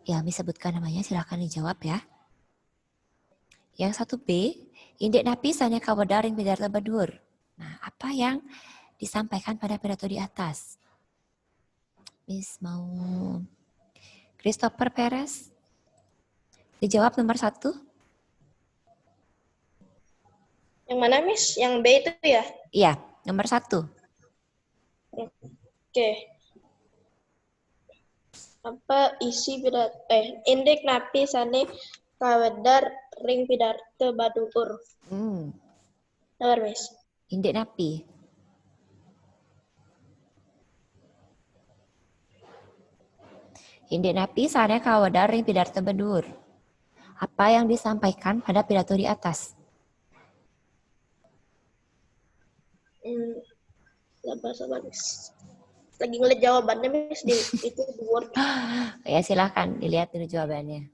Ya, Miss sebutkan namanya, silahkan dijawab ya. Yang 1B, indek napi sanya kawadaring pidarta badur. Nah, apa yang disampaikan pada pidato di atas? Miss mau Christopher Perez. Dijawab nomor 1. Yang mana, Miss? Yang B itu ya? Iya, nomor 1. Oke. Apa isi pidato? Indek napi sane kawedar ring pidarto badur. Nomor, Miss. Indek napi. Indek napi sane kawedar ring pidarto badur. Apa yang disampaikan pada pidato di atas? Sabar, Miss. Lagi ngeliat jawabannya, Miss, itu di Word. Ya, silahkan dilihat dulu jawabannya.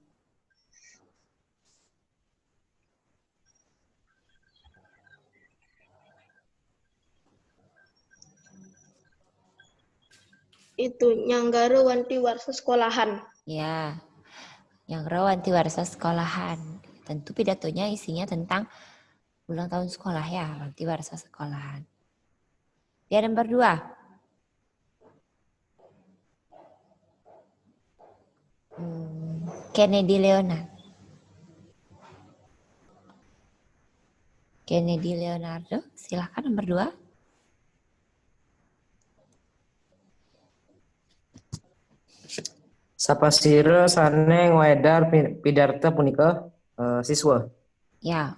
Itu Nyanggaro wanti warsa sekolahan. Ya, Nyanggaro wanti warsa sekolahan. Tentu pidatonya isinya tentang ulang tahun sekolah ya, wanti warsa sekolahan. Ya, nomor 2. Kennedy Leonard. Kennedy Leonardo, silahkan nomor 2. Sapasira sane ngwedar pidarta punika siswa. Ya,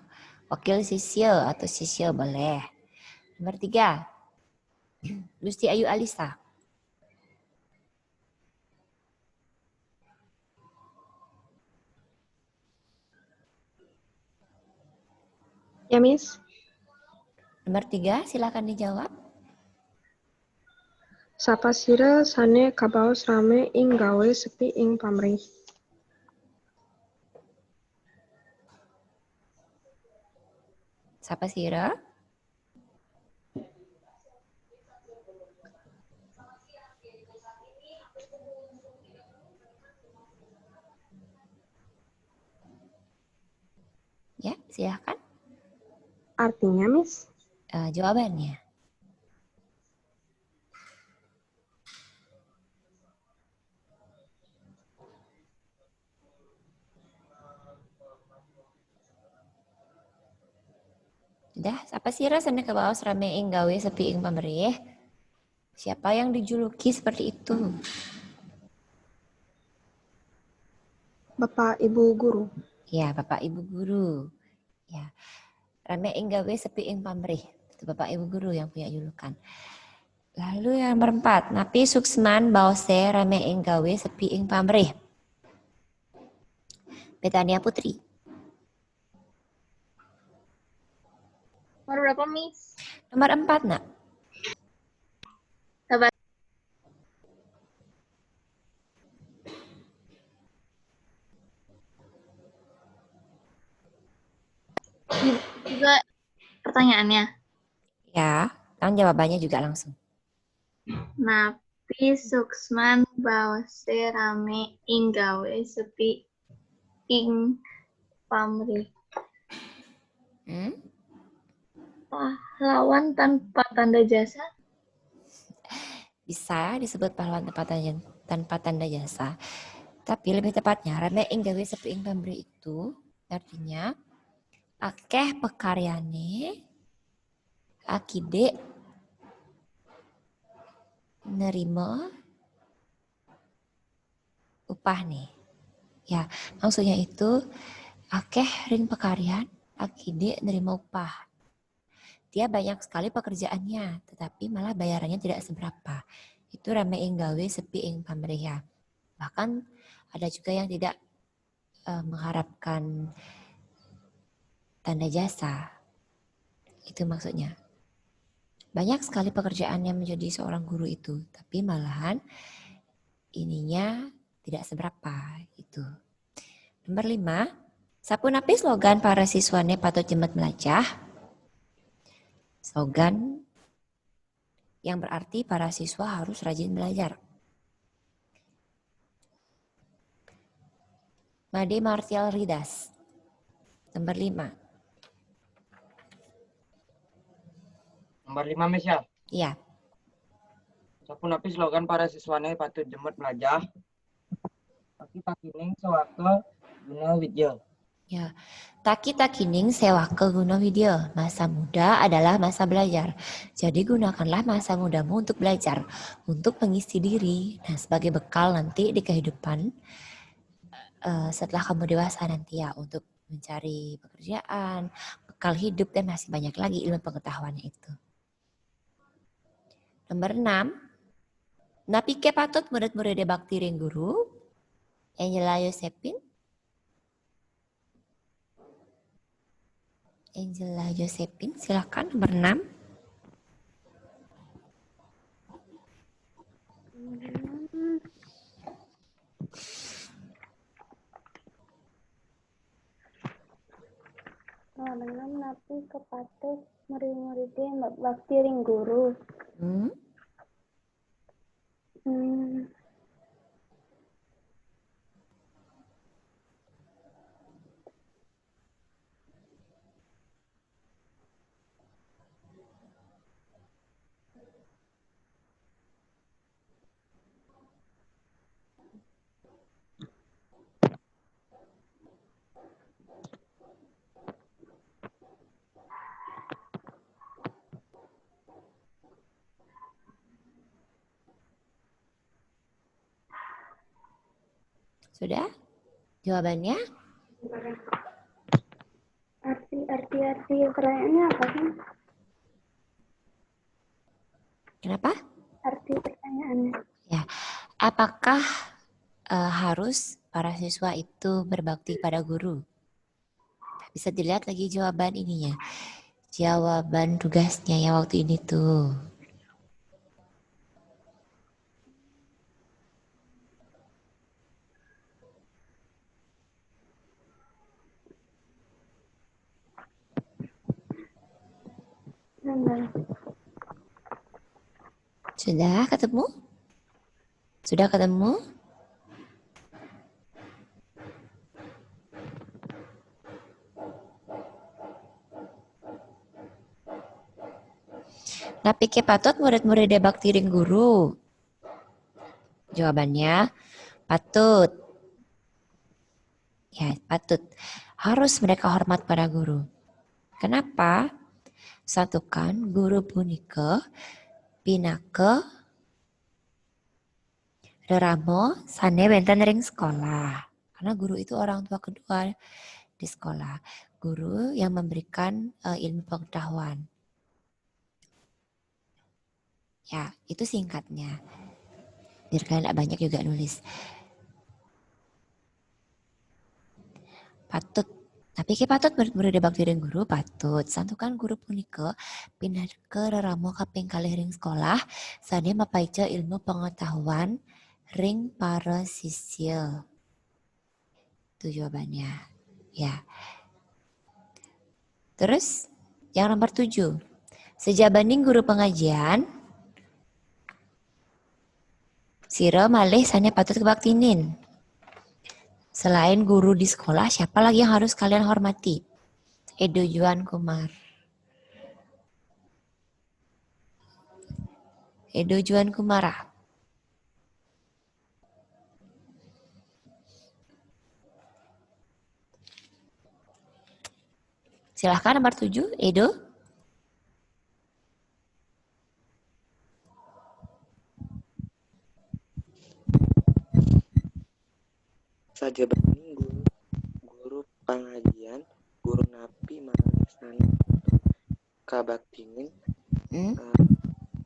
wakil siswa atau siswa boleh. Nomor 3. Lucy Ayu Alisa. Ya, Miss. Nomor 3, silakan dijawab. Sapasira sane kabaos rame ing gawe sepi ing pamrih. Sapasira. Ya, silahkan. Artinya, Miss? Jawabannya. Dah, siapa sih rasanya ke bawah serame ing gawe sepi ing pamrih? Siapa yang dijuluki seperti itu? Bapak Ibu Guru. Ya, Bapak Ibu Guru. Ya, rame ing gawe sepi ing pamrih. Itu Bapak Ibu Guru yang punya julukan. Lalu yang nomor 4, napi suksman bause rame ing gawe sepi ing pamrih. Betania Putri. Nomor berapa, Miss? Nomor 4, Nak. Sabar. Juga pertanyaannya. Ya, kan jawabannya juga langsung. Napi suksman bause rame ing gawe sepi ing pamrih. Pahlawan tanpa tanda jasa? Bisa disebut pahlawan tanpa tanda jasa. Tapi lebih tepatnya rame ing gawe sepi ing pamrih itu artinya akeh pekaryane akide nerima upah nih. Ya, maksudnya itu akeh ring pekaryan akide nerima upah. Dia banyak sekali pekerjaannya, tetapi malah bayarannya tidak seberapa. Itu rame ing gawe sepi ing pamrih ya. Bahkan ada juga yang tidak mengharapkan tanda jasa. Itu maksudnya. Banyak sekali pekerjaan yang menjadi seorang guru itu, tapi malahan ininya tidak seberapa. Itu. Nomor 5, sapunapi slogan para siswane patut jemput melacah. Slogan yang berarti para siswa harus rajin belajar. Made Martial Ridas. Nomor 5. Nomor 5, Miss ya? Iya. Sapunapi slogan para siswane patut jemput melajah. Taki-takining sewake guna widya. Ya, taki-takining sewake guna widya. Masa muda adalah masa belajar. Jadi gunakanlah masa mudamu untuk belajar, untuk mengisi diri, nah sebagai bekal nanti di kehidupan setelah kamu dewasa nanti ya, untuk mencari pekerjaan, bekal hidup, dan masih banyak lagi ilmu pengetahuannya itu. Nomor 6, napike patut murid-murid bakti ring guru. Angela Josephine. Angela Josephine, silakan nomor 6. Nomor 6 napi kepatut murid-muridnya bakti ring guru. Sudah? Jawabannya? Arti pertanyaannya apa sih? Kenapa? Arti pertanyaannya. Ya, apakah harus para siswa itu berbakti pada guru? Bisa dilihat lagi jawaban ininya. Jawaban tugasnya yang waktu ini tuh. Sudah ketemu? Sudah ketemu? Napike patut murid-murid bakti ring guru? Jawabannya patut. Ya, patut. Harus mereka hormat pada guru. Kenapa? Satukan guru punika pinake reramo sane wenten ring sekolah. Karena guru itu orang tua kedua di sekolah. Guru yang memberikan ilmu pengetahuan. Ya, itu singkatnya. Biar kalian tidak banyak juga nulis. Patut. Tapi ki patut murid-murid bakti ring guru patut. Santukan guru punika pindah ke reramo kaping kalih ring sekolah sane mapaica ilmu pengetahuan ring para siswa. Itu jawabannya. Ya. Terus yang nomor 7. Sejabaning guru pengajian sira malih sane patut kebaktinin. Selain guru di sekolah, siapa lagi yang harus kalian hormati? Edo Juan Kumar. Edo Juan Kumara. Silahkan nomor 7, Edo. Sajabaning guru pengajian, guru napi manasan kabaktinin,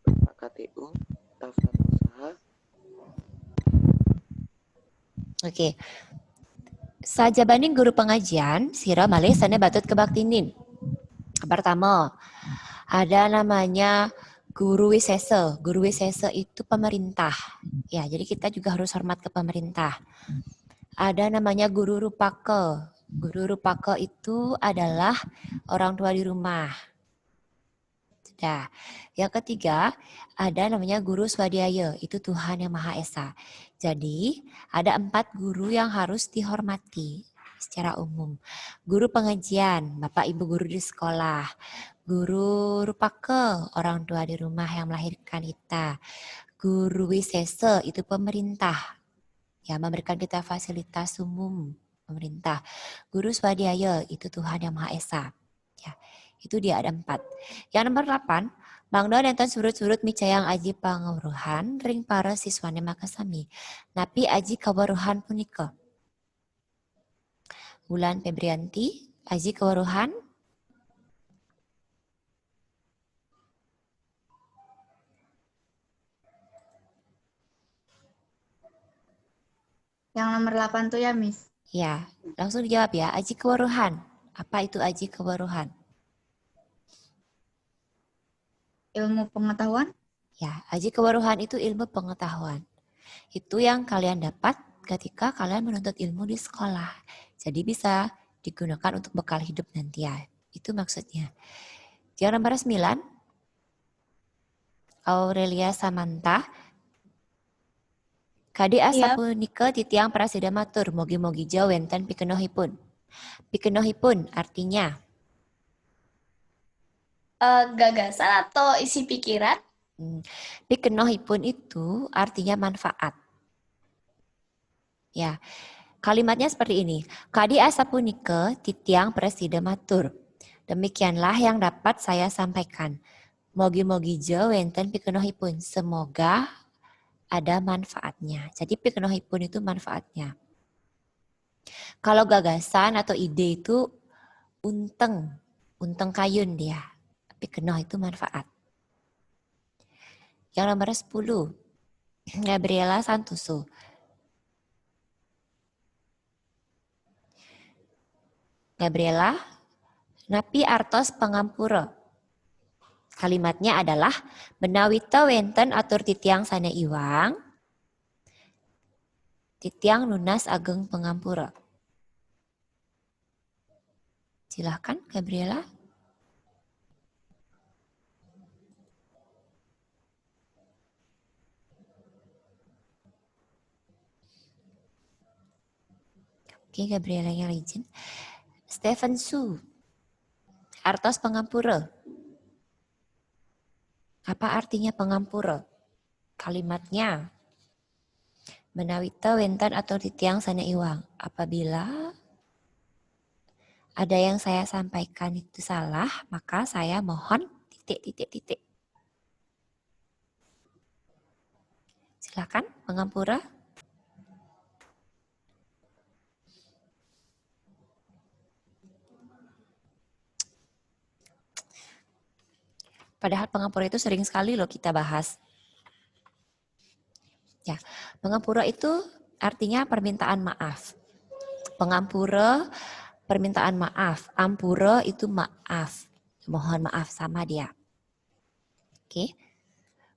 Bapak KTU, daftar usaha. Oke. Sajabaning guru pengajian, sira malih sane batut kebaktinin. Pertama, ada namanya guru wisesa. Guru wisesa itu pemerintah. Ya, jadi kita juga harus hormat ke pemerintah. Ada namanya guru rupaka. Guru rupaka itu adalah orang tua di rumah. Sudah. Yang ketiga, ada namanya guru swadhyaya. Itu Tuhan Yang Maha Esa. Jadi, ada 4 guru yang harus dihormati secara umum. Guru pengajian, Bapak Ibu guru di sekolah. Guru rupaka, orang tua di rumah yang melahirkan kita. Guru wisesa, itu pemerintah. Ya, memberikan kita fasilitas umum pemerintah. Guru swadhyaya itu Tuhan Yang Maha Esa. Ya, itu dia ada 4. Yang nomor 8, mangda nenten surut-surut micayang aji pangawruhan ring para siswane makasami. Napi aji kawaruhan punika. Wulan Febrianti, aji kawaruhan. Yang nomor 8 tuh ya, Miss. Ya, langsung dijawab ya. Aji kewaruhan. Apa itu aji kewaruhan? Ilmu pengetahuan? Ya, aji kewaruhan itu ilmu pengetahuan. Itu yang kalian dapat ketika kalian menuntut ilmu di sekolah. Jadi bisa digunakan untuk bekal hidup nanti ya. Itu maksudnya. Yang nomor 9, Aurelia Samantha. Kadi asapunika titiang prasida matur, mogi-mogi jaw wenten pikenohipun. Pikenohipun artinya? Gagasan atau isi pikiran? Pikenohipun itu artinya manfaat. Ya, kalimatnya seperti ini. Kadi asapunika titiang prasida matur. Demikianlah yang dapat saya sampaikan. Mogi-mogi jaw wenten pikenohipun. Semoga ada manfaatnya. Jadi pikenohipun itu manfaatnya. Kalau gagasan atau ide itu unteng kayun dia. Pikenoh itu manfaat. Yang nomor 10, Gabriela Santoso. Gabriela, napi artos pangampura. Kalimatnya adalah benawita wenten atur titiang sane iwang, titiang nunas ageng pengampura. Silahkan Gabriela. Oke, Gabriela yang izin. Stephen Su, artos pangampura. Apa artinya pengampura? Kalimatnya, menawita wentan atau titiang sana iwang. Apabila ada yang saya sampaikan itu salah, maka saya mohon titik. Silakan, pengampura. Padahal pengampura itu sering sekali loh kita bahas. Ya, pengampura itu artinya permintaan maaf. Pengampura, permintaan maaf. Ampura itu maaf. Mohon maaf sama dia. Oke.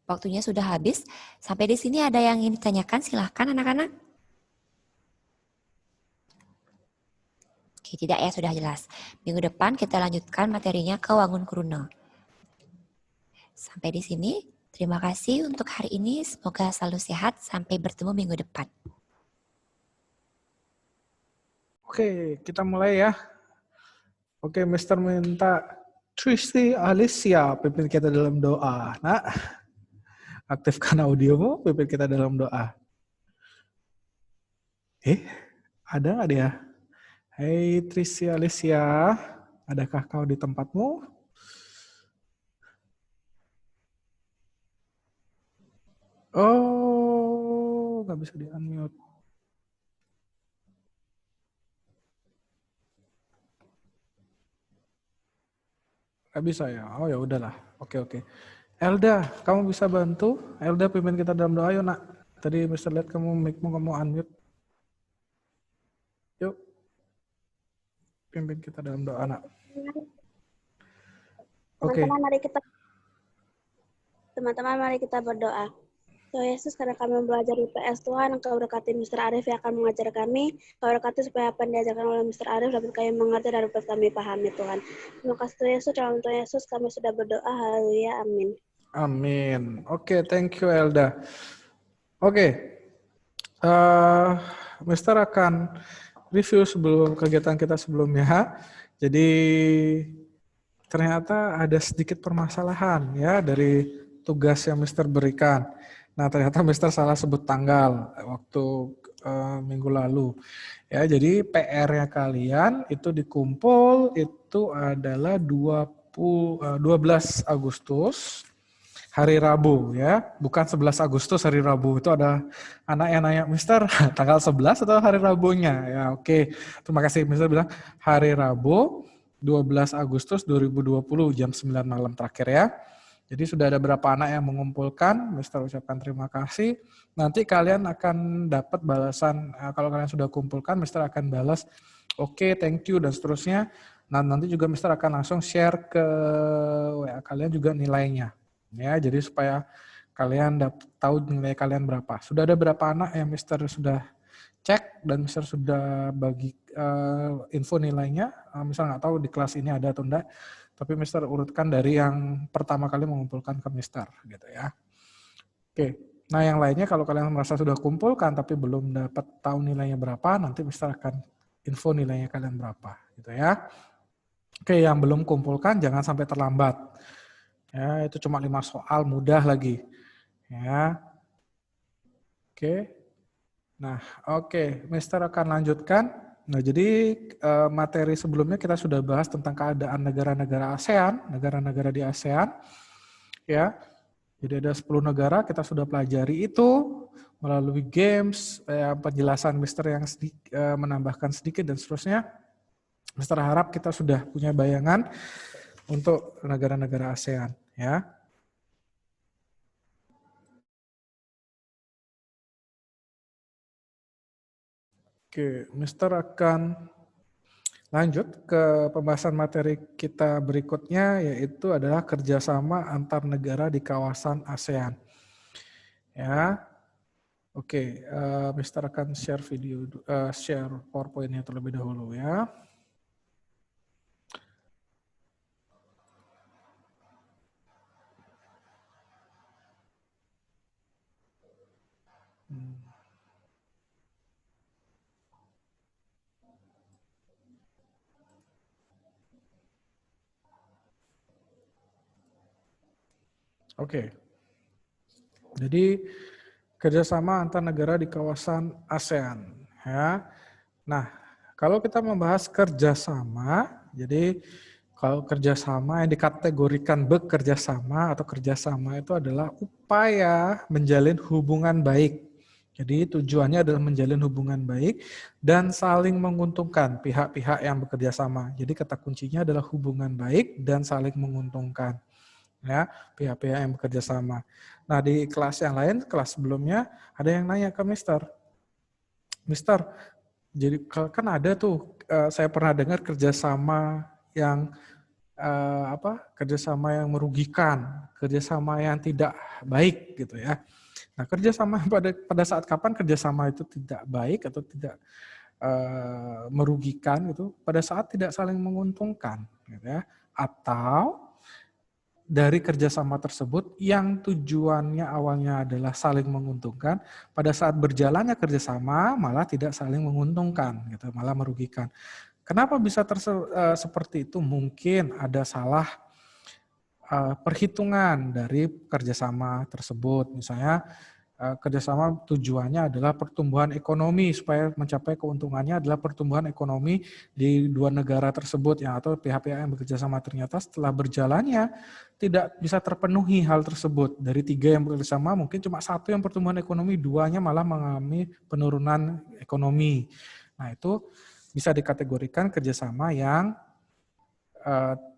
Waktunya sudah habis. Sampai di sini ada yang ingin ditanyakan? Silahkan anak-anak. Oke, tidak ya, sudah jelas. Minggu depan kita lanjutkan materinya ke Wangun Kuruno. Sampai di sini. Terima kasih untuk hari ini. Semoga selalu sehat. Sampai bertemu minggu depan. Oke, kita mulai ya. Oke, Mister minta Tristi Alicia pimpin kita dalam doa. Nah, aktifkan audiomu, pimpin kita dalam doa. Ada nggak dia? Hei Tristi Alicia, adakah kau di tempatmu? Oh, nggak bisa di-unmute. Nggak bisa ya? Oh ya udahlah. Oke. Elda, kamu bisa bantu? Elda pimpin kita dalam doa, yuk nak. Tadi Mr. lihat kamu mic-mu kamu unmute. Yuk. Pimpin kita dalam doa, nak. Oke. Teman-teman, mari kita berdoa. Tuhan Yesus, karena kami belajar IPS Tuhan, Engkau berkati Mr. Arif yang akan mengajar kami. Engkau berkati supaya apa yang diajarkan oleh Mr. Arif dapat kami mengerti dan dapat kami pahami Tuhan. Terima kasih Tuhan Yesus, dalam Tuhan Yesus kami sudah berdoa. Haleluya, amin. Amin. Oke, thank you Elda. Oke. Mr. akan review sebelum kegiatan kita sebelumnya. Jadi ternyata ada sedikit permasalahan ya dari tugas yang Mr. berikan. Nah, ternyata Mr. salah sebut tanggal waktu minggu lalu. Ya, jadi PR-nya kalian itu dikumpul itu adalah 12 Agustus hari Rabu ya, bukan 11 Agustus hari Rabu. Itu ada anak yang nanya, Mister, tanggal 11 atau hari Rabunya? Ya, oke. Terima kasih Mister bilang hari Rabu 12 Agustus 2020 jam 9 malam terakhir ya. Jadi sudah ada berapa anak yang mengumpulkan, Mister ucapkan terima kasih. Nanti kalian akan dapat balasan, kalau kalian sudah kumpulkan, Mister akan balas, oke, thank you, dan seterusnya. Nah, nanti juga Mister akan langsung share ke WA kalian juga nilainya. Ya, jadi supaya kalian tahu nilai kalian berapa. Sudah ada berapa anak yang Mister sudah cek dan Mister sudah bagi info nilainya. Misal nggak tahu di kelas ini ada atau enggak, tapi Mister urutkan dari yang pertama kali mengumpulkan ke Mister, gitu ya. Oke, nah yang lainnya kalau kalian merasa sudah kumpulkan tapi belum dapat tahu nilainya berapa, nanti Mister akan info nilainya kalian berapa, gitu ya. Oke, yang belum kumpulkan jangan sampai terlambat. Ya, itu cuma 5 soal, mudah lagi. Ya. Oke. Nah, oke, Mister akan lanjutkan. Nah, jadi materi sebelumnya kita sudah bahas tentang keadaan negara-negara ASEAN, negara-negara di ASEAN. Ya. Jadi ada 10 negara kita sudah pelajari itu melalui games, penjelasan Mister yang menambahkan sedikit dan seterusnya. Mister harap kita sudah punya bayangan untuk negara-negara ASEAN, ya. Oke, Mister akan lanjut ke pembahasan materi kita berikutnya, yaitu adalah kerjasama antar negara di kawasan ASEAN. Ya, oke, Mister akan share video, share PowerPoint-nya terlebih dahulu ya. Oke. Jadi kerjasama antar negara di kawasan ASEAN. Ya. Nah, kalau kita membahas kerjasama, jadi kalau kerjasama yang dikategorikan bekerjasama atau kerjasama itu adalah upaya menjalin hubungan baik. Jadi tujuannya adalah menjalin hubungan baik dan saling menguntungkan pihak-pihak yang bekerja sama. Jadi kata kuncinya adalah hubungan baik dan saling menguntungkan. Ya, pihak-pihak yang bekerja sama. Nah, di kelas yang lain, kelas sebelumnya ada yang nanya ke Mister, jadi kan ada tuh saya pernah dengar kerjasama yang kerjasama yang merugikan, kerjasama yang tidak baik gitu ya. Nah, kerjasama pada saat kapan kerjasama itu tidak baik atau tidak merugikan itu pada saat tidak saling menguntungkan, gitu ya. Atau dari kerjasama tersebut yang tujuannya awalnya adalah saling menguntungkan, pada saat berjalannya kerjasama malah tidak saling menguntungkan, gitu, malah merugikan. Kenapa bisa seperti itu? Mungkin ada salah perhitungan dari kerjasama tersebut. Misalnya kerjasama tujuannya adalah pertumbuhan ekonomi, supaya mencapai keuntungannya adalah pertumbuhan ekonomi di dua negara tersebut, ya, atau pihak-pihak yang bekerja sama ternyata setelah berjalannya tidak bisa terpenuhi hal tersebut. Dari 3 yang bekerja sama mungkin cuma 1 yang pertumbuhan ekonomi, 2-nya malah mengalami penurunan ekonomi. Nah, itu bisa dikategorikan kerjasama yang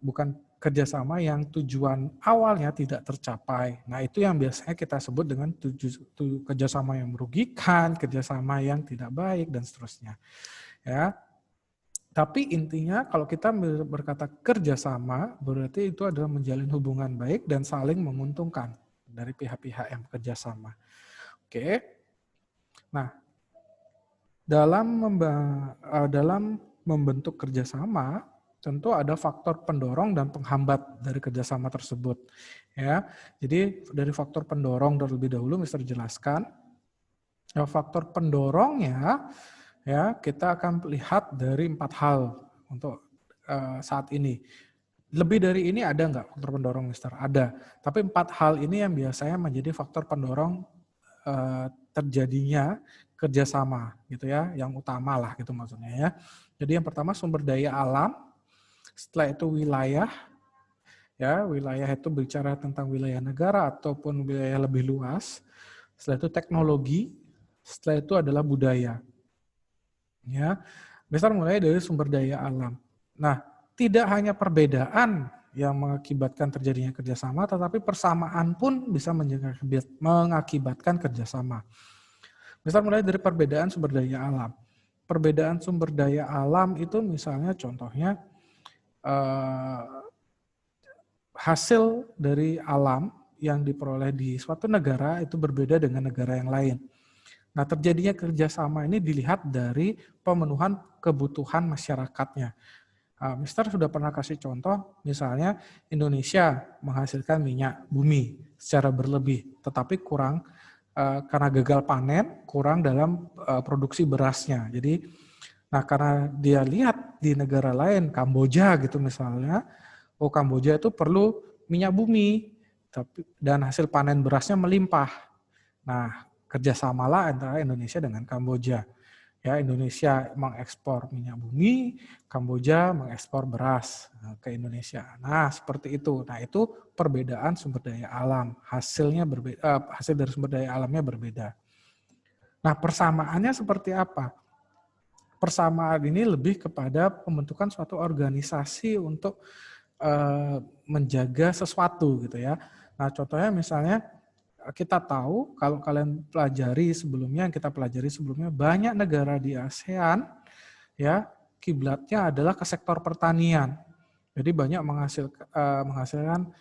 bukan kerjasama yang tujuan awalnya tidak tercapai. Nah, itu yang biasanya kita sebut dengan kerjasama yang merugikan, kerjasama yang tidak baik, dan seterusnya. Ya. Tapi intinya kalau kita berkata kerjasama, berarti itu adalah menjalin hubungan baik dan saling menguntungkan dari pihak-pihak yang bekerja sama. Oke. Nah, dalam membentuk kerjasama, tentu ada faktor pendorong dan penghambat dari kerjasama tersebut. Ya, jadi dari faktor pendorong terlebih dahulu, Mister jelaskan. Ya, faktor pendorongnya, ya kita akan lihat dari 4 hal untuk saat ini. Lebih dari ini ada nggak faktor pendorong, Mister? Ada. Tapi 4 hal ini yang biasanya menjadi faktor pendorong terjadinya kerjasama, gitu ya, yang utama lah, gitu maksudnya ya. Jadi yang pertama sumber daya alam. Setelah itu wilayah, ya wilayah itu bicara tentang wilayah negara ataupun wilayah lebih luas. Setelah itu teknologi, setelah itu adalah budaya. Ya, besar mulai dari sumber daya alam. Nah, tidak hanya perbedaan yang mengakibatkan terjadinya kerjasama, tetapi persamaan pun bisa mengakibatkan kerjasama. Besar mulai dari perbedaan sumber daya alam. Perbedaan sumber daya alam itu misalnya contohnya hasil dari alam yang diperoleh di suatu negara itu berbeda dengan negara yang lain. Nah, terjadinya kerjasama ini dilihat dari pemenuhan kebutuhan masyarakatnya. Mister sudah pernah kasih contoh, misalnya Indonesia menghasilkan minyak bumi secara berlebih, tetapi kurang karena gagal panen, kurang dalam produksi berasnya. Jadi nah, karena dia lihat di negara lain, Kamboja gitu misalnya, Kamboja itu perlu minyak bumi, dan hasil panen berasnya melimpah. Nah, kerjasamalah antara Indonesia dengan Kamboja. Ya, Indonesia mengekspor minyak bumi, Kamboja mengekspor beras ke Indonesia. Nah, seperti itu. Nah, itu perbedaan sumber daya alam. Hasilnya berbeda, hasil dari sumber daya alamnya berbeda. Nah, persamaannya seperti apa? Persamaan ini lebih kepada pembentukan suatu organisasi untuk menjaga sesuatu gitu ya. Nah, contohnya misalnya kita tahu kalau kalian pelajari sebelumnya, yang kita pelajari sebelumnya, banyak negara di ASEAN ya kiblatnya adalah ke sektor pertanian. Jadi banyak menghasilkan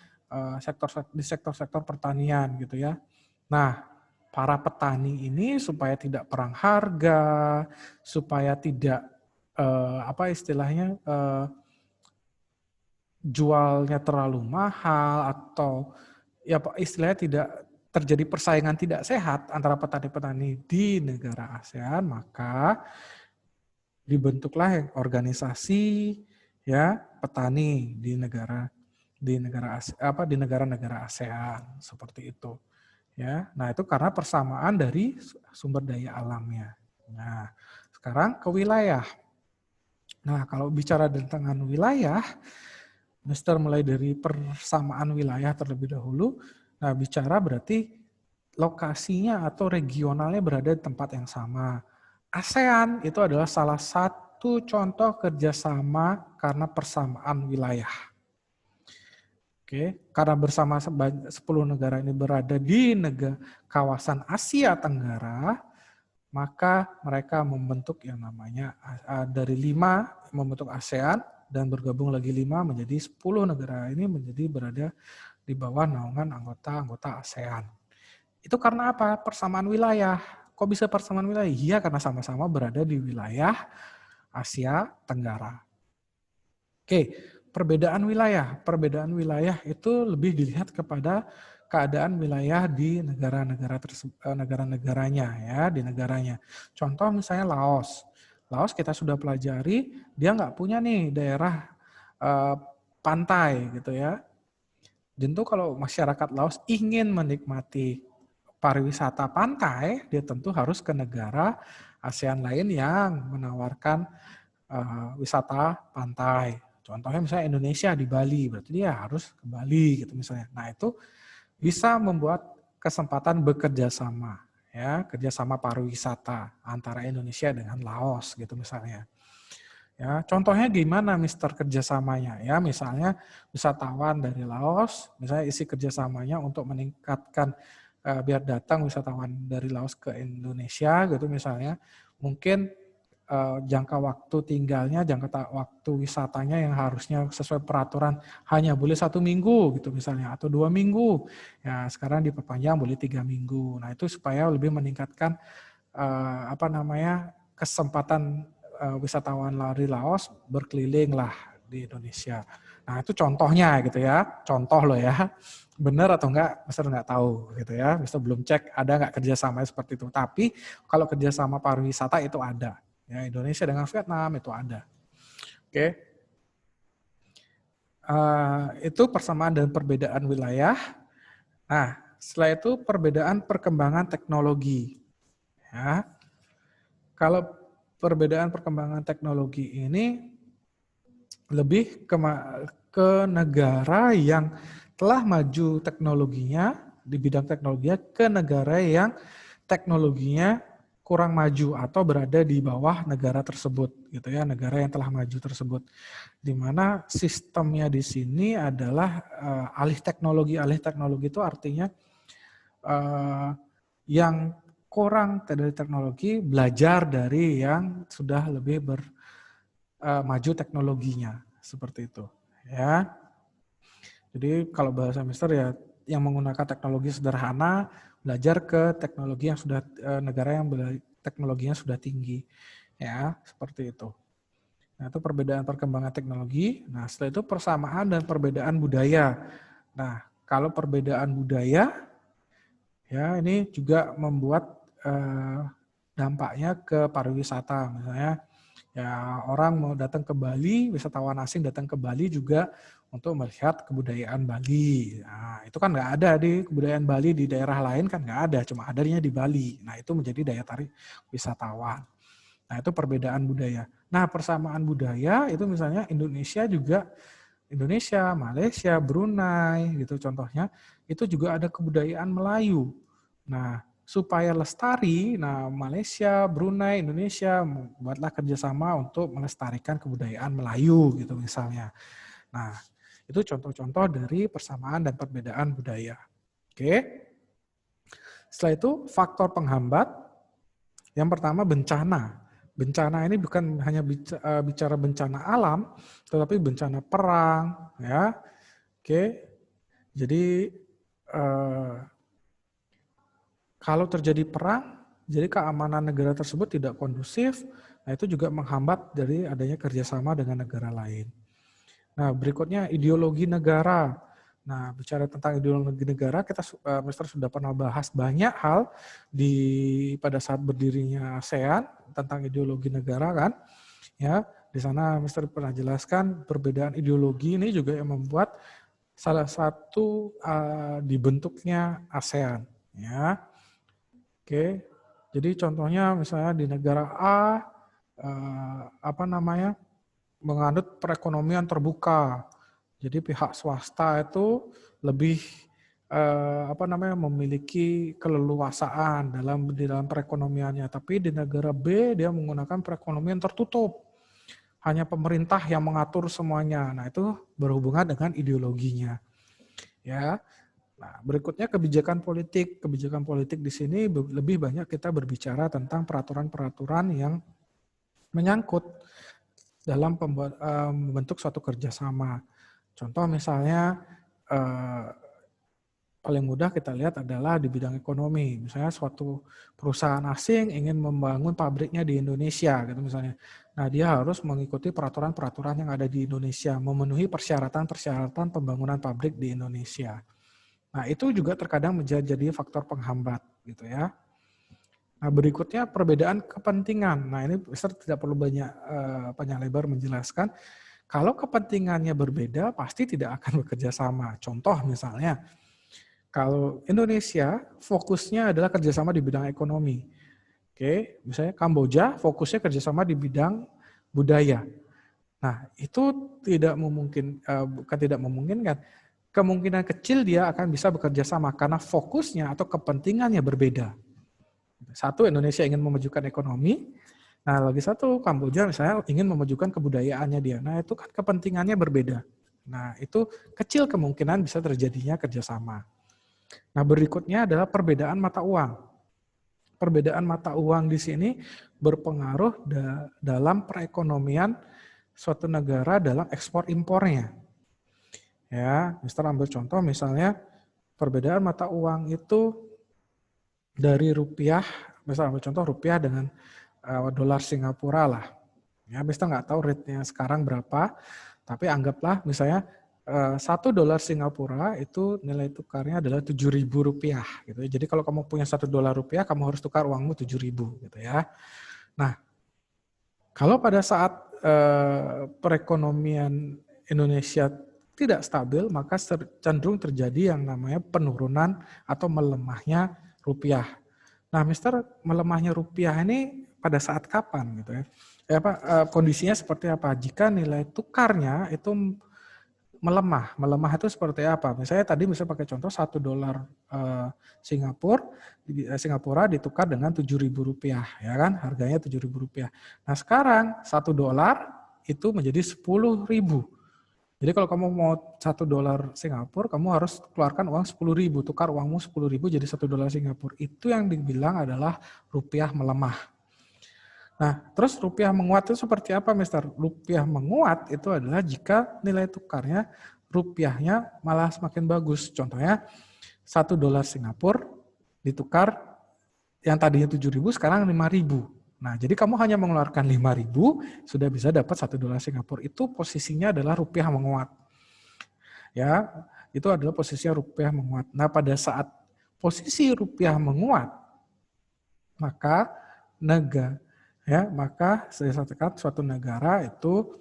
sektor pertanian gitu ya. Nah, para petani ini supaya tidak perang harga, supaya tidak jualnya terlalu mahal atau ya istilahnya tidak terjadi persaingan tidak sehat antara petani-petani di negara ASEAN, maka dibentuklah organisasi ya petani di negara di negara-negara ASEAN seperti itu. Ya, nah itu karena persamaan dari sumber daya alamnya. Nah, sekarang ke wilayah. Nah, kalau bicara tentang wilayah, Mister mulai dari persamaan wilayah terlebih dahulu. Nah, bicara berarti lokasinya atau regionalnya berada di tempat yang sama. ASEAN itu adalah salah satu contoh kerjasama karena persamaan wilayah. Oke, karena bersama 10 negara ini berada di kawasan Asia Tenggara, maka mereka membentuk yang namanya dari 5 membentuk ASEAN dan bergabung lagi 5 menjadi 10 negara ini berada di bawah naungan anggota ASEAN. Itu karena apa? Persamaan wilayah. Kok bisa persamaan wilayah? Iya, karena sama-sama berada di wilayah Asia Tenggara. Oke. Perbedaan wilayah. Perbedaan wilayah itu lebih dilihat kepada keadaan wilayah di negara-negaranya ya, di negaranya. Contoh misalnya Laos. Laos kita sudah pelajari, dia nggak punya nih daerah pantai gitu ya. Tentu kalau masyarakat Laos ingin menikmati pariwisata pantai, dia tentu harus ke negara ASEAN lain yang menawarkan wisata pantai. Contohnya misalnya Indonesia di Bali, berarti dia harus ke Bali gitu misalnya. Nah itu bisa membuat kesempatan bekerja sama, ya kerjasama pariwisata antara Indonesia dengan Laos gitu misalnya. Ya contohnya gimana Mister kerjasamanya? Ya misalnya wisatawan dari Laos, misalnya isi kerjasamanya untuk meningkatkan biar datang wisatawan dari Laos ke Indonesia gitu misalnya, mungkin jangka waktu tinggalnya, jangka waktu wisatanya yang harusnya sesuai peraturan hanya boleh 1 minggu gitu misalnya, atau 2 minggu. Ya sekarang diperpanjang boleh 3 minggu. Nah itu supaya lebih meningkatkan kesempatan wisatawan dari Laos berkeliling lah di Indonesia. Nah itu contohnya gitu ya, contoh loh ya. Benar atau enggak, Mister enggak tahu gitu ya. Mister belum cek ada enggak kerjasama seperti itu. Tapi kalau kerjasama pariwisata itu ada. Ya, Indonesia dengan Vietnam itu ada. Oke. Itu persamaan dan perbedaan wilayah. Nah, setelah itu perbedaan perkembangan teknologi. Ya. Kalau perbedaan perkembangan teknologi ini lebih ke negara yang telah maju teknologinya di bidang teknologinya ke negara yang teknologinya kurang maju atau berada di bawah negara tersebut gitu ya, negara yang telah maju tersebut, di mana sistemnya di sini adalah alih teknologi itu artinya yang kurang dari teknologi belajar dari yang sudah lebih maju teknologinya seperti itu ya. Jadi kalau bahasa Mister ya yang menggunakan teknologi sederhana belajar ke teknologi yang sudah negara yang teknologinya sudah tinggi ya, seperti itu. Nah, itu perbedaan perkembangan teknologi. Nah, setelah itu persamaan dan perbedaan budaya. Nah, kalau perbedaan budaya ya ini juga membuat dampaknya ke pariwisata. Misalnya ya orang mau datang ke Bali, wisatawan asing datang ke Bali juga untuk melihat kebudayaan Bali. Nah, itu kan nggak ada di kebudayaan Bali di daerah lain kan nggak ada, cuma adanya di Bali. Nah, itu menjadi daya tarik wisatawan. Nah, itu perbedaan budaya. Nah, persamaan budaya itu misalnya Indonesia, Malaysia, Brunei gitu contohnya, itu juga ada kebudayaan Melayu. Nah, supaya lestari, nah Malaysia, Brunei, Indonesia buatlah kerjasama untuk melestarikan kebudayaan Melayu gitu misalnya. Nah, itu contoh-contoh dari persamaan dan perbedaan budaya. Oke. Setelah itu faktor penghambat. Yang pertama bencana. Bencana ini bukan hanya bicara bencana alam, tetapi bencana perang, ya. Oke. Jadi kalau terjadi perang, jadi keamanan negara tersebut tidak kondusif. Nah, itu juga menghambat dari adanya kerjasama dengan negara lain. Nah, berikutnya ideologi negara. Nah, bicara tentang ideologi negara, Mister sudah pernah bahas banyak hal pada saat berdirinya ASEAN tentang ideologi negara kan. Ya, di sana Mister pernah jelaskan perbedaan ideologi ini juga yang membuat salah satu dibentuknya ASEAN, ya. Oke. Jadi contohnya misalnya di negara A menganut perekonomian terbuka. Jadi pihak swasta itu lebih memiliki keleluasaan di dalam perekonomiannya, tapi di negara B dia menggunakan perekonomian tertutup. Hanya pemerintah yang mengatur semuanya. Nah, itu berhubungan dengan ideologinya. Ya. Nah, berikutnya kebijakan politik. Kebijakan politik di sini lebih banyak kita berbicara tentang peraturan-peraturan yang menyangkut dalam membentuk suatu kerjasama. Contoh misalnya paling mudah kita lihat adalah di bidang ekonomi. Misalnya suatu perusahaan asing ingin membangun pabriknya di Indonesia, gitu misalnya. Nah, dia harus mengikuti peraturan-peraturan yang ada di Indonesia, memenuhi persyaratan-persyaratan pembangunan pabrik di Indonesia. Nah, itu juga terkadang menjadi faktor penghambat, gitu ya. Nah, berikutnya perbedaan kepentingan. Nah, ini Mister tidak perlu banyak panjang lebar menjelaskan. Kalau kepentingannya berbeda, pasti tidak akan bekerja sama. Contoh misalnya, kalau Indonesia fokusnya adalah kerjasama di bidang ekonomi. Oke, misalnya Kamboja fokusnya kerjasama di bidang budaya. Nah, itu bukan tidak memungkinkan. Kemungkinan kecil dia akan bisa bekerja sama karena fokusnya atau kepentingannya berbeda. Satu, Indonesia ingin memajukan ekonomi. Nah, lagi satu, Kamboja misalnya ingin memajukan kebudayaannya dia. Nah, itu kan kepentingannya berbeda. Nah, itu kecil kemungkinan bisa terjadinya kerjasama. Nah, berikutnya adalah perbedaan mata uang. Perbedaan mata uang di sini berpengaruh dalam perekonomian suatu negara dalam ekspor impornya. Ya, Mister ambil contoh misalnya perbedaan mata uang itu dari rupiah, misalnya ambil contoh rupiah dengan dolar Singapura lah. Ya, Mister nggak tahu rate-nya sekarang berapa, tapi anggaplah misalnya $1 Singapura itu nilai tukarnya adalah Rp7.000 gitu. Jadi kalau kamu punya $1 rupiah, kamu harus tukar uangmu 7.000 gitu ya. Nah, kalau pada saat perekonomian Indonesia tidak stabil, maka cenderung terjadi yang namanya penurunan atau melemahnya rupiah. Nah, Mister, melemahnya rupiah ini pada saat kapan gitu ya? Kondisinya seperti apa? Jika nilai tukarnya itu melemah. Melemah itu seperti apa? Misalnya tadi bisa pakai contoh $1 Singapura ditukar dengan Rp7.000, ya kan? Harganya Rp7.000. Nah, sekarang $1 itu menjadi 10.000. Jadi kalau kamu mau $1 Singapura, kamu harus keluarkan uang 10.000, tukar uangmu 10.000 jadi $1 Singapura. Itu yang dibilang adalah rupiah melemah. Nah, terus rupiah menguat itu seperti apa, Mister? Rupiah menguat itu adalah jika nilai tukarnya rupiahnya malah semakin bagus. Contohnya $1 Singapura ditukar yang tadinya 7.000 sekarang 5.000. Nah, jadi kamu hanya mengeluarkan 5.000 sudah bisa dapat $1 Singapura. Itu posisinya adalah rupiah menguat. Ya, itu adalah posisinya rupiah menguat. Nah, pada saat posisi rupiah menguat, maka saya katakan suatu negara itu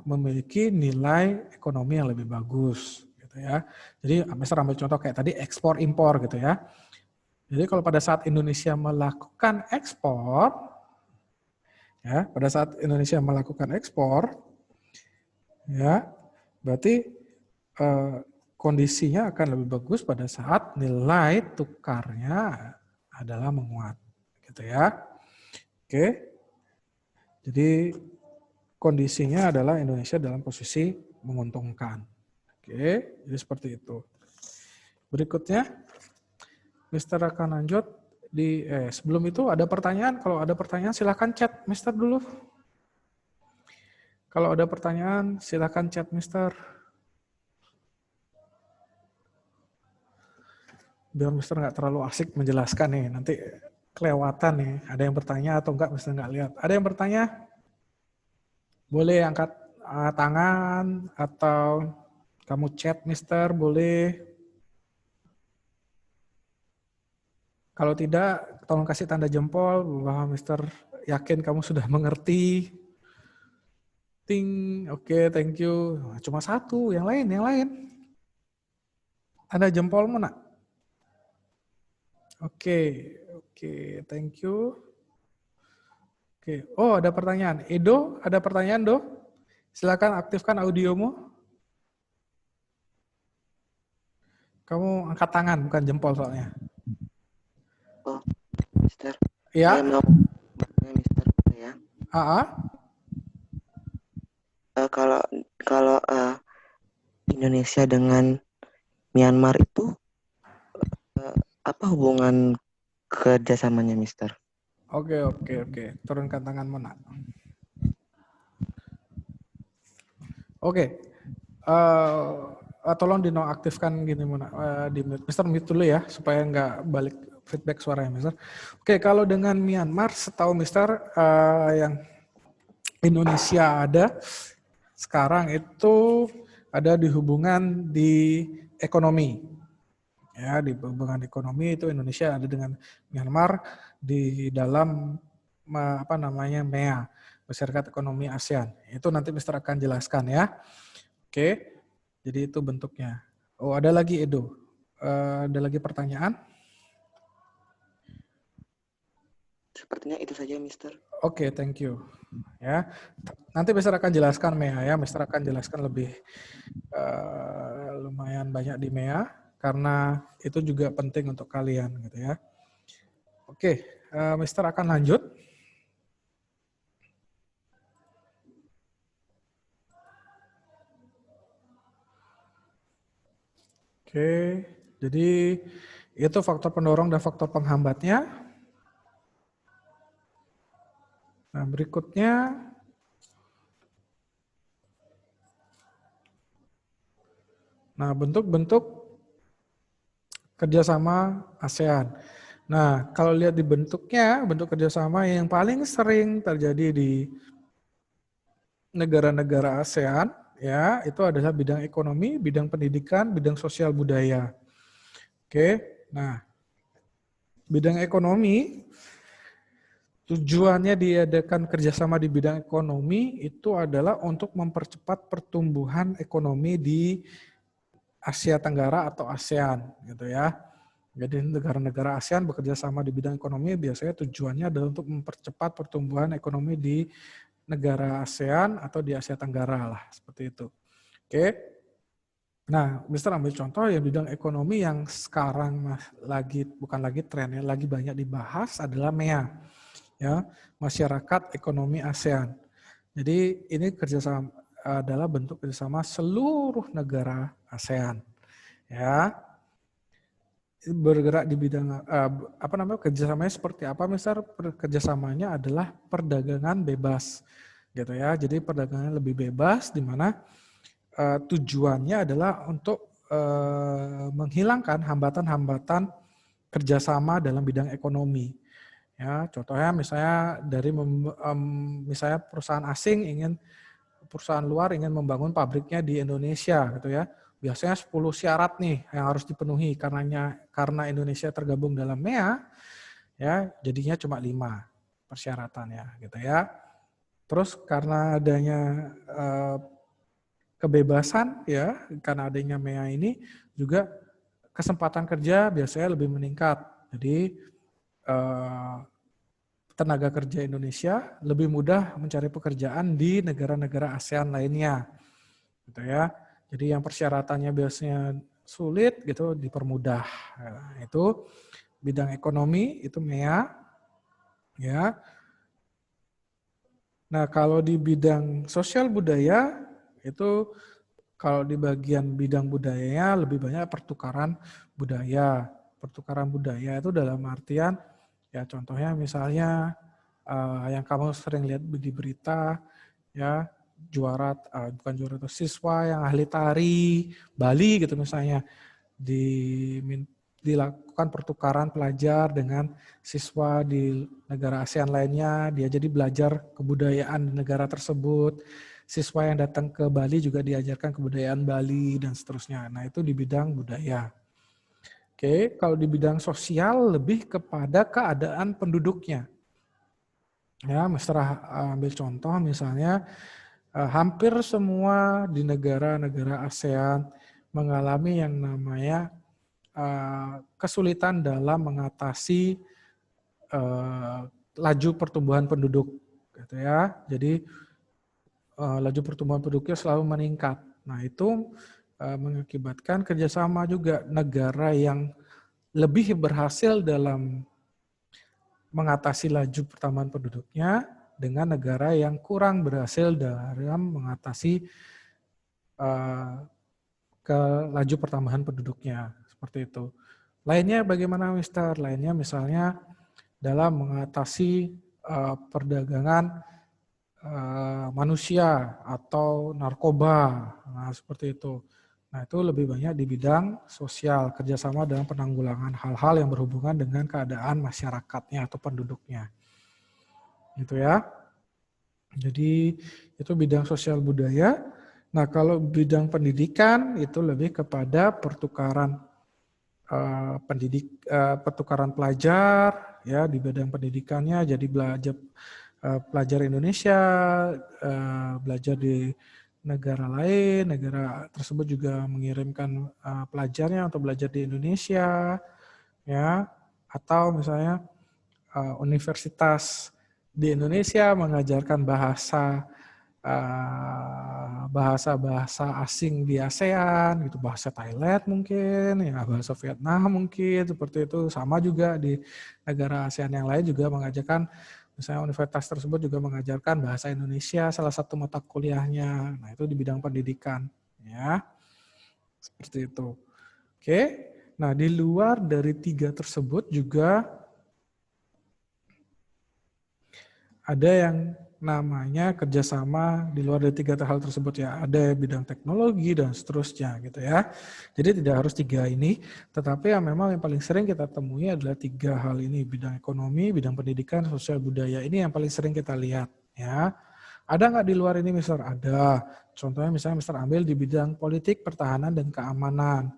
memiliki nilai ekonomi yang lebih bagus gitu ya. Jadi misalnya ambil contoh kayak tadi ekspor impor gitu ya. Jadi kalau pada saat Indonesia melakukan ekspor ya, berarti kondisinya akan lebih bagus pada saat nilai tukarnya adalah menguat. Gitu ya. Oke. Jadi kondisinya adalah Indonesia dalam posisi menguntungkan. Oke, jadi seperti itu. Berikutnya Mister akan lanjut sebelum itu ada pertanyaan. Kalau ada pertanyaan silakan chat Mister dulu. Kalau ada pertanyaan silakan chat Mister. Biar Mister nggak terlalu asik menjelaskan nih, nanti kelewatan nih. Ada yang bertanya atau enggak, Mister nggak lihat. Ada yang bertanya? Boleh angkat tangan atau kamu chat Mister, boleh. Kalau tidak, tolong kasih tanda jempol bahwa Mister yakin kamu sudah mengerti. Ting, oke, thank you. Cuma satu, yang lain. Ada jempol mana? Oke, thank you. Oke, oh ada pertanyaan. Edo, ada pertanyaan, Do? Silakan aktifkan audiomu. Kamu angkat tangan, bukan jempol soalnya. Oh, Mister. Ya. Saya mau bertanya, Mister, ya. Kalau Indonesia dengan Myanmar itu apa hubungan kerjasamanya, Mister? Oke. Turunkan tangan mana? Oke. Tolong dinonaktifkan gini mana? Di Mister mute dulu ya, supaya nggak balik feedback suaranya, Mister. Oke, kalau dengan Myanmar, setahu Mister yang Indonesia ada sekarang itu ada di hubungan di ekonomi. Ya, di hubungan ekonomi itu Indonesia ada dengan Myanmar di dalam MEA, Masyarakat Ekonomi ASEAN. Itu nanti Mister akan jelaskan ya. Oke. Jadi itu bentuknya. Oh, ada lagi Edo. Ada lagi pertanyaan? Sepertinya itu saja, Mister. Oke, thank you. Ya, nanti Mister akan jelaskan MEA ya. Mister akan jelaskan lebih lumayan banyak di MEA karena itu juga penting untuk kalian gitu ya. Oke, Mister akan lanjut. Oke, jadi itu faktor pendorong dan faktor penghambatnya. Nah, berikutnya bentuk-bentuk kerjasama ASEAN. Nah, kalau lihat di bentuknya, bentuk kerjasama yang paling sering terjadi di negara-negara ASEAN, ya, itu adalah bidang ekonomi, bidang pendidikan, bidang sosial budaya. Oke, nah, bidang ekonomi, tujuannya diadakan kerjasama di bidang ekonomi itu adalah untuk mempercepat pertumbuhan ekonomi di Asia Tenggara atau ASEAN, gitu ya. Jadi negara-negara ASEAN bekerja sama di bidang ekonomi biasanya tujuannya adalah untuk mempercepat pertumbuhan ekonomi di negara ASEAN atau di Asia Tenggara lah, seperti itu. Oke. Nah, Mister ambil contoh yang bidang ekonomi yang sekarang bukan lagi trennya, lagi banyak dibahas adalah MEA. Ya, Masyarakat Ekonomi ASEAN. Jadi ini kerjasama adalah bentuk kerjasama seluruh negara ASEAN. Ya, bergerak di bidang kerjasamanya seperti apa? Misalnya kerjasamanya adalah perdagangan bebas, gitu ya. Jadi perdagangan lebih bebas, di mana tujuannya adalah untuk menghilangkan hambatan-hambatan kerjasama dalam bidang ekonomi. Ya, contohnya misalnya misalnya perusahaan luar ingin membangun pabriknya di Indonesia gitu ya. Biasanya 10 syarat nih yang harus dipenuhi karena Indonesia tergabung dalam MEA ya, jadinya cuma 5 persyaratannya gitu ya. Terus karena adanya kebebasan ya, karena adanya MEA ini juga kesempatan kerja biasanya lebih meningkat. Jadi tenaga kerja Indonesia lebih mudah mencari pekerjaan di negara-negara ASEAN lainnya, gitu ya. Jadi yang persyaratannya biasanya sulit gitu dipermudah. Nah, itu bidang ekonomi itu MEA, ya. Nah kalau di bidang sosial budaya itu kalau di bagian bidang budayanya lebih banyak pertukaran budaya. Pertukaran budaya itu dalam artian ya contohnya misalnya yang kamu sering lihat di berita ya bukan juara atau siswa yang ahli tari Bali gitu misalnya dilakukan pertukaran pelajar dengan siswa di negara ASEAN lainnya, dia jadi belajar kebudayaan di negara tersebut. Siswa yang datang ke Bali juga diajarkan kebudayaan Bali dan seterusnya. Nah itu di bidang budaya. Oke, kalau di bidang sosial lebih kepada keadaan penduduknya. Ya, Mister ambil contoh misalnya hampir semua di negara-negara ASEAN mengalami yang namanya kesulitan dalam mengatasi laju pertumbuhan penduduk, gitu ya. Jadi laju pertumbuhan penduduknya selalu meningkat. Nah, itu mengakibatkan kerjasama juga negara yang lebih berhasil dalam mengatasi laju pertambahan penduduknya dengan negara yang kurang berhasil dalam mengatasi ke laju pertambahan penduduknya, seperti itu. Lainnya bagaimana, Mister? Lainnya misalnya dalam mengatasi perdagangan manusia atau narkoba, nah seperti itu. Nah itu lebih banyak di bidang sosial, kerjasama dalam penanggulangan hal-hal yang berhubungan dengan keadaan masyarakatnya atau penduduknya, gitu ya. Jadi itu bidang sosial budaya. Nah kalau bidang pendidikan itu lebih kepada pertukaran pertukaran pelajar ya di bidang pendidikannya. Jadi pelajar Indonesia belajar di negara lain, negara tersebut juga mengirimkan pelajarnya untuk belajar di Indonesia, ya, atau misalnya universitas di Indonesia mengajarkan bahasa asing di ASEAN, gitu, bahasa Thailand mungkin, ya, bahasa Vietnam mungkin, seperti itu. Sama juga di negara ASEAN yang lain juga mengajarkan, misalnya universitas tersebut juga mengajarkan bahasa Indonesia, salah satu mata kuliahnya. Nah, itu di bidang pendidikan, ya. Seperti itu. Oke. Nah, di luar dari 3 tersebut juga ada yang namanya kerjasama di luar dari 3 hal tersebut, ya. Ada bidang teknologi dan seterusnya, gitu ya. Jadi tidak harus 3 ini, tetapi yang memang yang paling sering kita temui adalah 3 hal ini, bidang ekonomi, bidang pendidikan, sosial budaya. Ini yang paling sering kita lihat, ya. Ada nggak di luar ini, Mister? Ada. Contohnya misalnya Mister ambil di bidang politik, pertahanan, dan keamanan.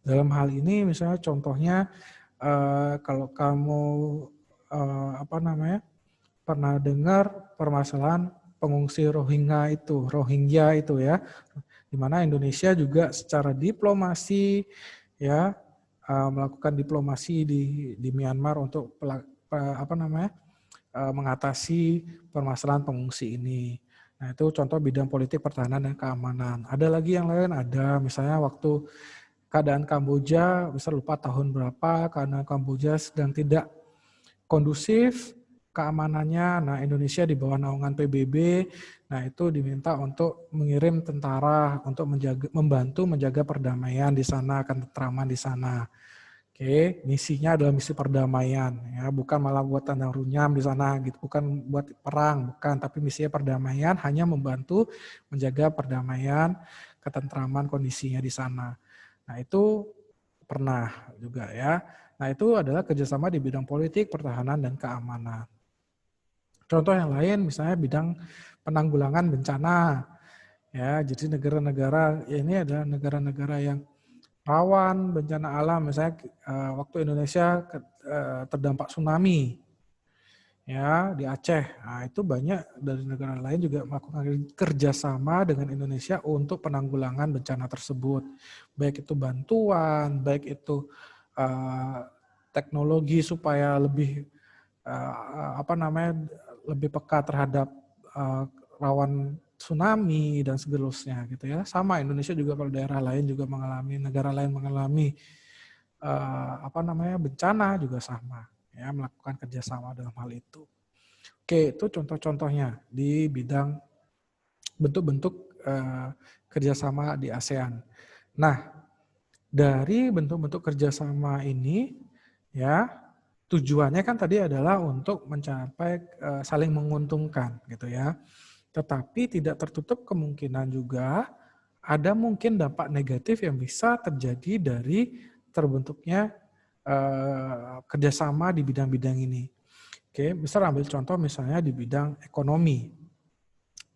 Dalam hal ini misalnya contohnya kalau kamu pernah dengar permasalahan pengungsi Rohingya itu ya, di mana Indonesia juga secara diplomasi ya melakukan diplomasi di Myanmar untuk mengatasi permasalahan pengungsi ini. Nah, itu contoh bidang politik, pertahanan, dan keamanan. Ada lagi yang lain, ada misalnya waktu keadaan Kamboja, bisa lupa tahun berapa, karena Kamboja sedang tidak kondusif keamanannya. Nah, Indonesia di bawah naungan PBB, nah itu diminta untuk mengirim tentara untuk membantu menjaga perdamaian di sana, ketentraman di sana. Oke, misinya adalah misi perdamaian, ya, bukan malah buat tandang runyam di sana, gitu, bukan buat perang, bukan, tapi misinya perdamaian, hanya membantu menjaga perdamaian, ketentraman kondisinya di sana. Nah, itu pernah juga ya. Nah, itu adalah kerjasama di bidang politik, pertahanan, dan keamanan. Contoh yang lain misalnya bidang penanggulangan bencana. Ya, jadi negara-negara ini adalah negara-negara yang rawan bencana alam. Misalnya waktu Indonesia terdampak tsunami. Ya, di Aceh. Nah, itu banyak dari negara lain juga melakukan kerjasama dengan Indonesia untuk penanggulangan bencana tersebut. Baik itu bantuan, baik itu teknologi supaya lebih lebih peka terhadap rawan tsunami dan seterusnya, gitu ya. Sama Indonesia juga kalau daerah lain juga mengalami, negara lain mengalami bencana juga sama. Ya, melakukan kerjasama dalam hal itu. Oke, itu contoh-contohnya di bidang bentuk-bentuk kerjasama di ASEAN. Nah, dari bentuk-bentuk kerjasama ini, ya tujuannya kan tadi adalah untuk mencapai saling menguntungkan, gitu ya. Tetapi tidak tertutup kemungkinan juga ada mungkin dampak negatif yang bisa terjadi dari terbentuknya kerjasama di bidang-bidang ini. Oke, Mister ambil contoh misalnya di bidang ekonomi.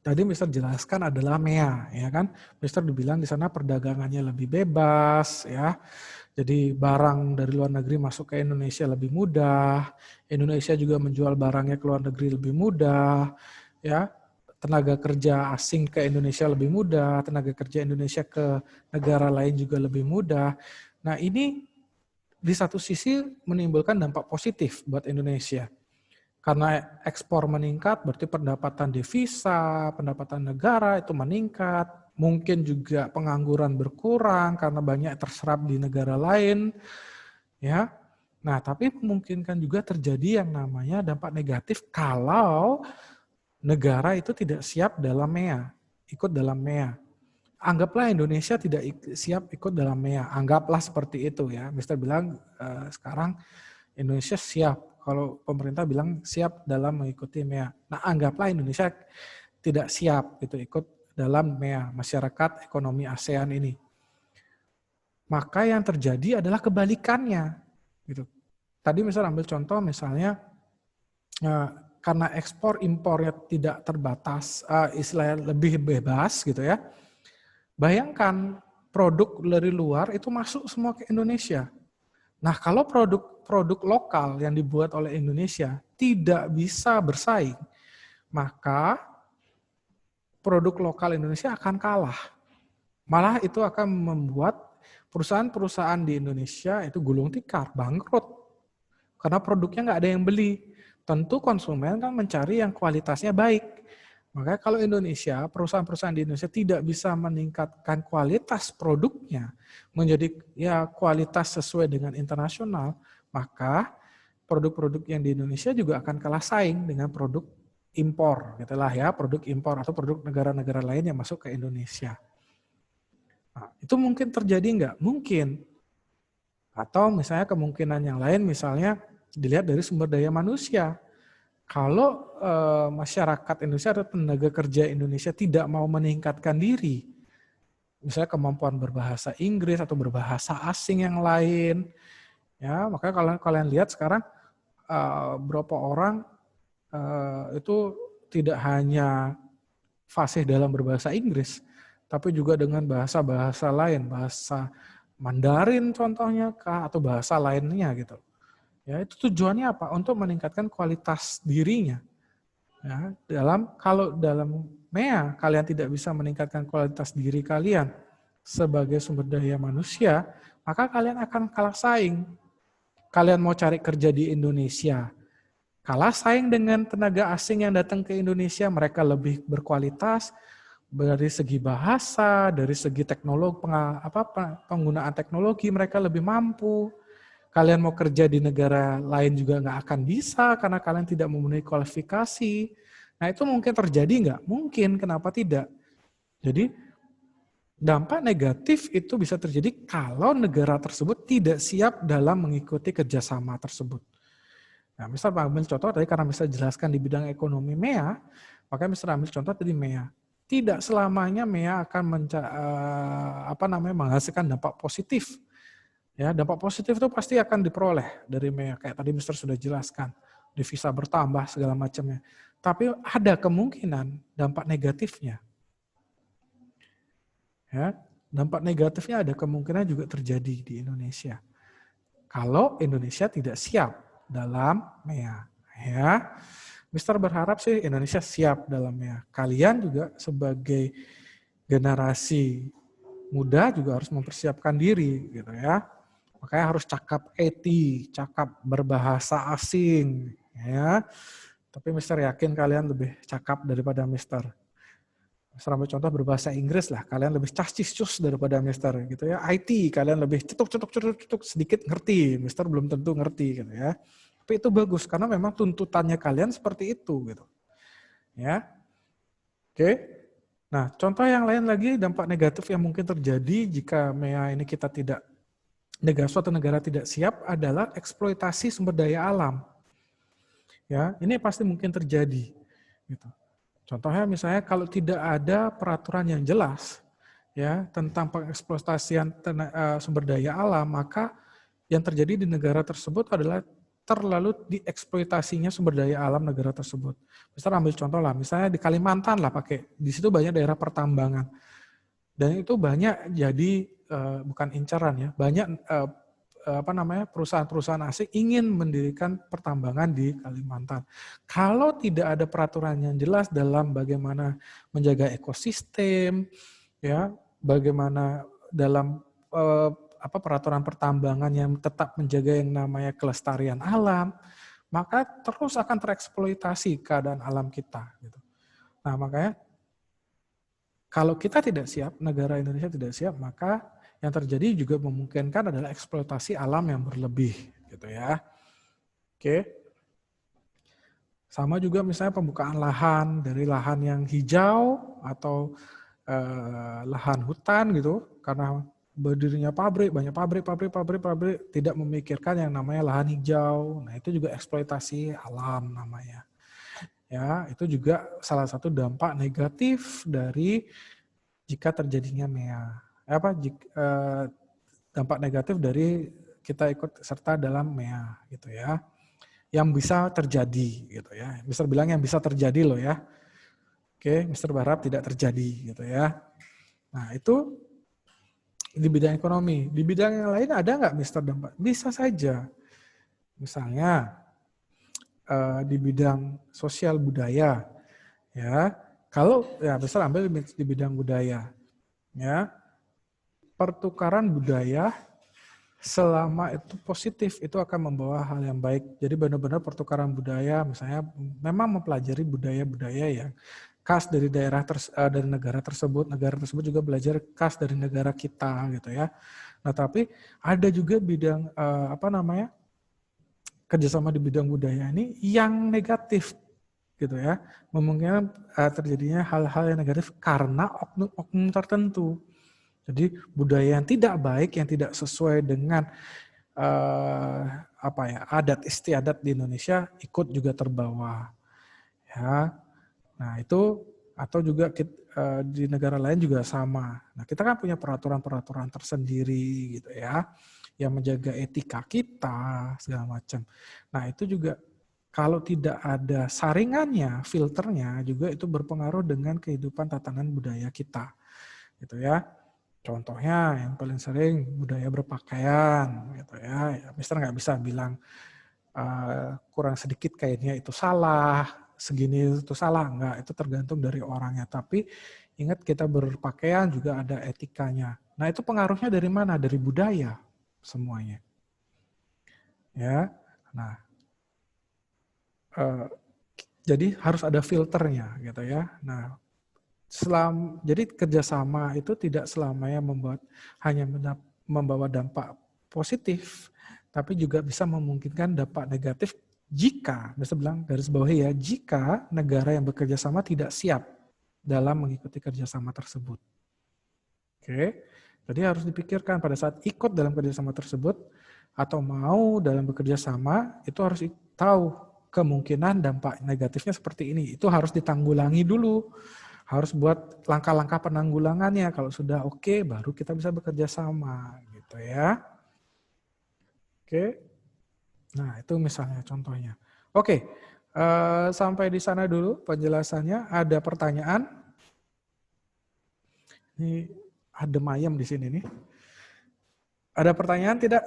Tadi Mister jelaskan adalah MEA, ya kan? Mister dibilang di sana perdagangannya lebih bebas, ya. Jadi barang dari luar negeri masuk ke Indonesia lebih mudah. Indonesia juga menjual barangnya ke luar negeri lebih mudah, ya. tenaga kerja asing ke Indonesia lebih mudah, tenaga kerja Indonesia ke negara lain juga lebih mudah. Nah, ini di satu sisi menimbulkan dampak positif buat Indonesia. Karena ekspor meningkat, berarti pendapatan devisa, pendapatan negara itu meningkat. Mungkin juga pengangguran berkurang karena banyak terserap di negara lain. Ya, nah tapi memungkinkan juga terjadi yang namanya dampak negatif kalau negara itu tidak siap dalam MEA, ikut dalam MEA. Anggaplah Indonesia tidak siap ikut dalam MEA, anggaplah seperti itu ya. Mister bilang sekarang Indonesia siap, kalau pemerintah bilang siap dalam mengikuti MEA. Nah anggaplah Indonesia tidak siap gitu ikut dalam MEA, Masyarakat Ekonomi ASEAN ini. Maka yang terjadi adalah kebalikannya. Gitu. Tadi misalnya ambil contoh misalnya karena ekspor impornya tidak terbatas, istilahnya lebih bebas gitu ya. Bayangkan produk dari luar itu masuk semua ke Indonesia. Nah kalau produk lokal yang dibuat oleh Indonesia tidak bisa bersaing, maka produk lokal Indonesia akan kalah. Malah itu akan membuat perusahaan-perusahaan di Indonesia itu gulung tikar, bangkrut. Karena produknya nggak ada yang beli. Tentu konsumen kan mencari yang kualitasnya baik. Makanya kalau Indonesia, perusahaan-perusahaan di Indonesia tidak bisa meningkatkan kualitas produknya menjadi ya kualitas sesuai dengan internasional, maka produk-produk yang di Indonesia juga akan kalah saing dengan produk impor, gitulah ya, produk impor atau produk negara-negara lain yang masuk ke Indonesia. Nah, itu mungkin terjadi nggak? Mungkin. Atau misalnya kemungkinan yang lain, misalnya dilihat dari sumber daya manusia. Kalau masyarakat Indonesia atau tenaga kerja Indonesia tidak mau meningkatkan diri, misalnya kemampuan berbahasa Inggris atau berbahasa asing yang lain, ya makanya kalau kalian lihat sekarang berapa orang itu tidak hanya fasih dalam berbahasa Inggris, tapi juga dengan bahasa-bahasa lain, bahasa Mandarin contohnya kah, atau bahasa lainnya gitu. Ya, itu tujuannya apa? Untuk meningkatkan kualitas dirinya. Ya, kalau dalam MEA kalian tidak bisa meningkatkan kualitas diri kalian sebagai sumber daya manusia, maka kalian akan kalah saing. Kalian mau cari kerja di Indonesia, kalah saing dengan tenaga asing yang datang ke Indonesia, mereka lebih berkualitas dari segi bahasa, dari segi teknologi, penggunaan teknologi mereka lebih mampu. Kalian mau kerja di negara lain juga nggak akan bisa karena kalian tidak memenuhi kualifikasi. Nah itu mungkin terjadi nggak? Mungkin, kenapa tidak? Jadi dampak negatif itu bisa terjadi kalau negara tersebut tidak siap dalam mengikuti kerjasama tersebut. Nah misal ambil contoh tadi karena bisa jelaskan di bidang ekonomi MEA, maka misal ambil contoh tadi MEA. Tidak selamanya MEA akan menghasilkan dampak positif. Ya, dampak positif itu pasti akan diperoleh dari MEA, kayak tadi Mister sudah jelaskan, devisa bertambah segala macamnya. Tapi ada kemungkinan dampak negatifnya. Ya, dampak negatifnya ada kemungkinan juga terjadi di Indonesia. Kalau Indonesia tidak siap dalam MEA, ya. Mister berharap sih Indonesia siap dalam MEA. Kalian juga sebagai generasi muda juga harus mempersiapkan diri, gitu ya. Makanya harus cakap IT, cakap berbahasa asing, ya. Tapi Mister yakin kalian lebih cakap daripada Mister. Mister ambil contoh berbahasa Inggris lah, kalian lebih cascis-cus daripada Mister, gitu ya. IT kalian lebih cetuk sedikit ngerti, Mister belum tentu ngerti, gitu ya. Tapi itu bagus karena memang tuntutannya kalian seperti itu, gitu. Ya. Oke. Nah, contoh yang lain lagi dampak negatif yang mungkin terjadi jika MEA ini kita tidak suatu negara tidak siap adalah eksploitasi sumber daya alam. Ya, ini pasti mungkin terjadi. Gitu. Contohnya misalnya kalau tidak ada peraturan yang jelas ya tentang pengeksploitasian sumber daya alam, maka yang terjadi di negara tersebut adalah terlalu dieksploitasinya sumber daya alam negara tersebut. Misalnya ambil contoh lah, misalnya di Kalimantan lah di situ banyak daerah pertambangan. Dan itu banyak jadi bukan incaran ya, banyak perusahaan-perusahaan asing ingin mendirikan pertambangan di Kalimantan. Kalau tidak ada peraturan yang jelas dalam bagaimana menjaga ekosistem, ya, bagaimana dalam peraturan pertambangan yang tetap menjaga yang namanya kelestarian alam, maka terus akan tereksploitasi keadaan alam kita. Gitu. Nah, makanya kalau kita tidak siap, negara Indonesia tidak siap, maka yang terjadi juga memungkinkan adalah eksploitasi alam yang berlebih, gitu ya. Oke. Sama juga misalnya pembukaan lahan dari lahan yang hijau atau lahan hutan gitu, karena berdirinya pabrik, banyak pabrik, tidak memikirkan yang namanya lahan hijau. Nah, itu juga eksploitasi alam namanya. Ya, itu juga salah satu dampak negatif dari jika terjadinya MEA. Dampak negatif dari kita ikut serta dalam MEA gitu ya. Yang bisa terjadi gitu ya. Mister bilang yang bisa terjadi loh ya. Oke, Mister berharap tidak terjadi gitu ya. Nah, itu di bidang ekonomi. Di bidang yang lain ada nggak Mister dampak? Bisa saja. Misalnya di bidang sosial budaya, ya. Kalau ya Mister ambil di bidang budaya, ya. Pertukaran budaya selama itu positif itu akan membawa hal yang baik. Jadi benar-benar pertukaran budaya, misalnya memang mempelajari budaya-budaya yang khas dari dari negara tersebut juga belajar khas dari negara kita gitu ya. Nah, tapi ada juga bidang kerjasama di bidang budaya ini yang negatif gitu ya, memungkinkan terjadinya hal-hal yang negatif karena oknum-oknum tertentu. Jadi budaya yang tidak baik, yang tidak sesuai dengan adat istiadat di Indonesia ikut juga terbawa. Ya, nah itu atau juga di negara lain juga sama. Nah, kita kan punya peraturan-peraturan tersendiri gitu ya, yang menjaga etika kita segala macam. Nah, itu juga kalau tidak ada saringannya, filternya juga itu berpengaruh dengan kehidupan tatanan budaya kita. Gitu ya. Contohnya yang paling sering budaya berpakaian gitu ya. Mister nggak bisa bilang kurang sedikit kainnya itu salah, segini itu salah, enggak, itu tergantung dari orangnya. Tapi ingat kita berpakaian juga ada etikanya. Nah, itu pengaruhnya dari mana? Dari budaya semuanya. Ya. Nah, jadi harus ada filternya gitu ya. Nah, jadi kerjasama itu tidak selamanya hanya membawa dampak positif, tapi juga bisa memungkinkan dampak negatif jika, bisa bilang garis bawahi ya, jika negara yang bekerja sama tidak siap dalam mengikuti kerjasama tersebut. Oke, jadi harus dipikirkan pada saat ikut dalam kerjasama tersebut atau mau dalam bekerja sama, itu harus tahu kemungkinan dampak negatifnya seperti ini. Itu harus ditanggulangi dulu. Harus buat langkah-langkah penanggulangannya. Kalau sudah oke, baru kita bisa bekerja sama, gitu ya. Oke. Nah, itu misalnya contohnya. Oke, sampai di sana dulu penjelasannya. Ada pertanyaan? Ini adem ayam di sini nih. Ada pertanyaan tidak?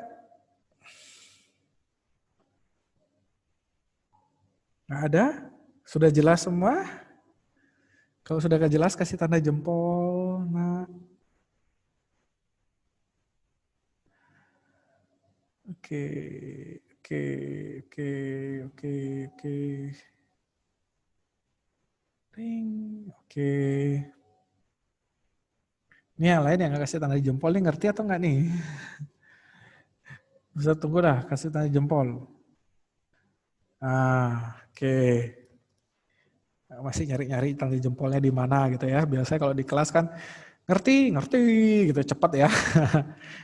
Nggak ada? Sudah jelas semua? Kalau sudah gak jelas, kasih tanda jempol. Nah. Oke. Ring. Oke. Ini yang lain yang gak kasih tanda jempol nih, ngerti atau enggak nih? Bisa tunggu dah, kasih tanda jempol. Oke. Masih nyari-nyari tanda jempolnya di mana gitu ya. Biasanya kalau di kelas kan ngerti gitu, cepat ya.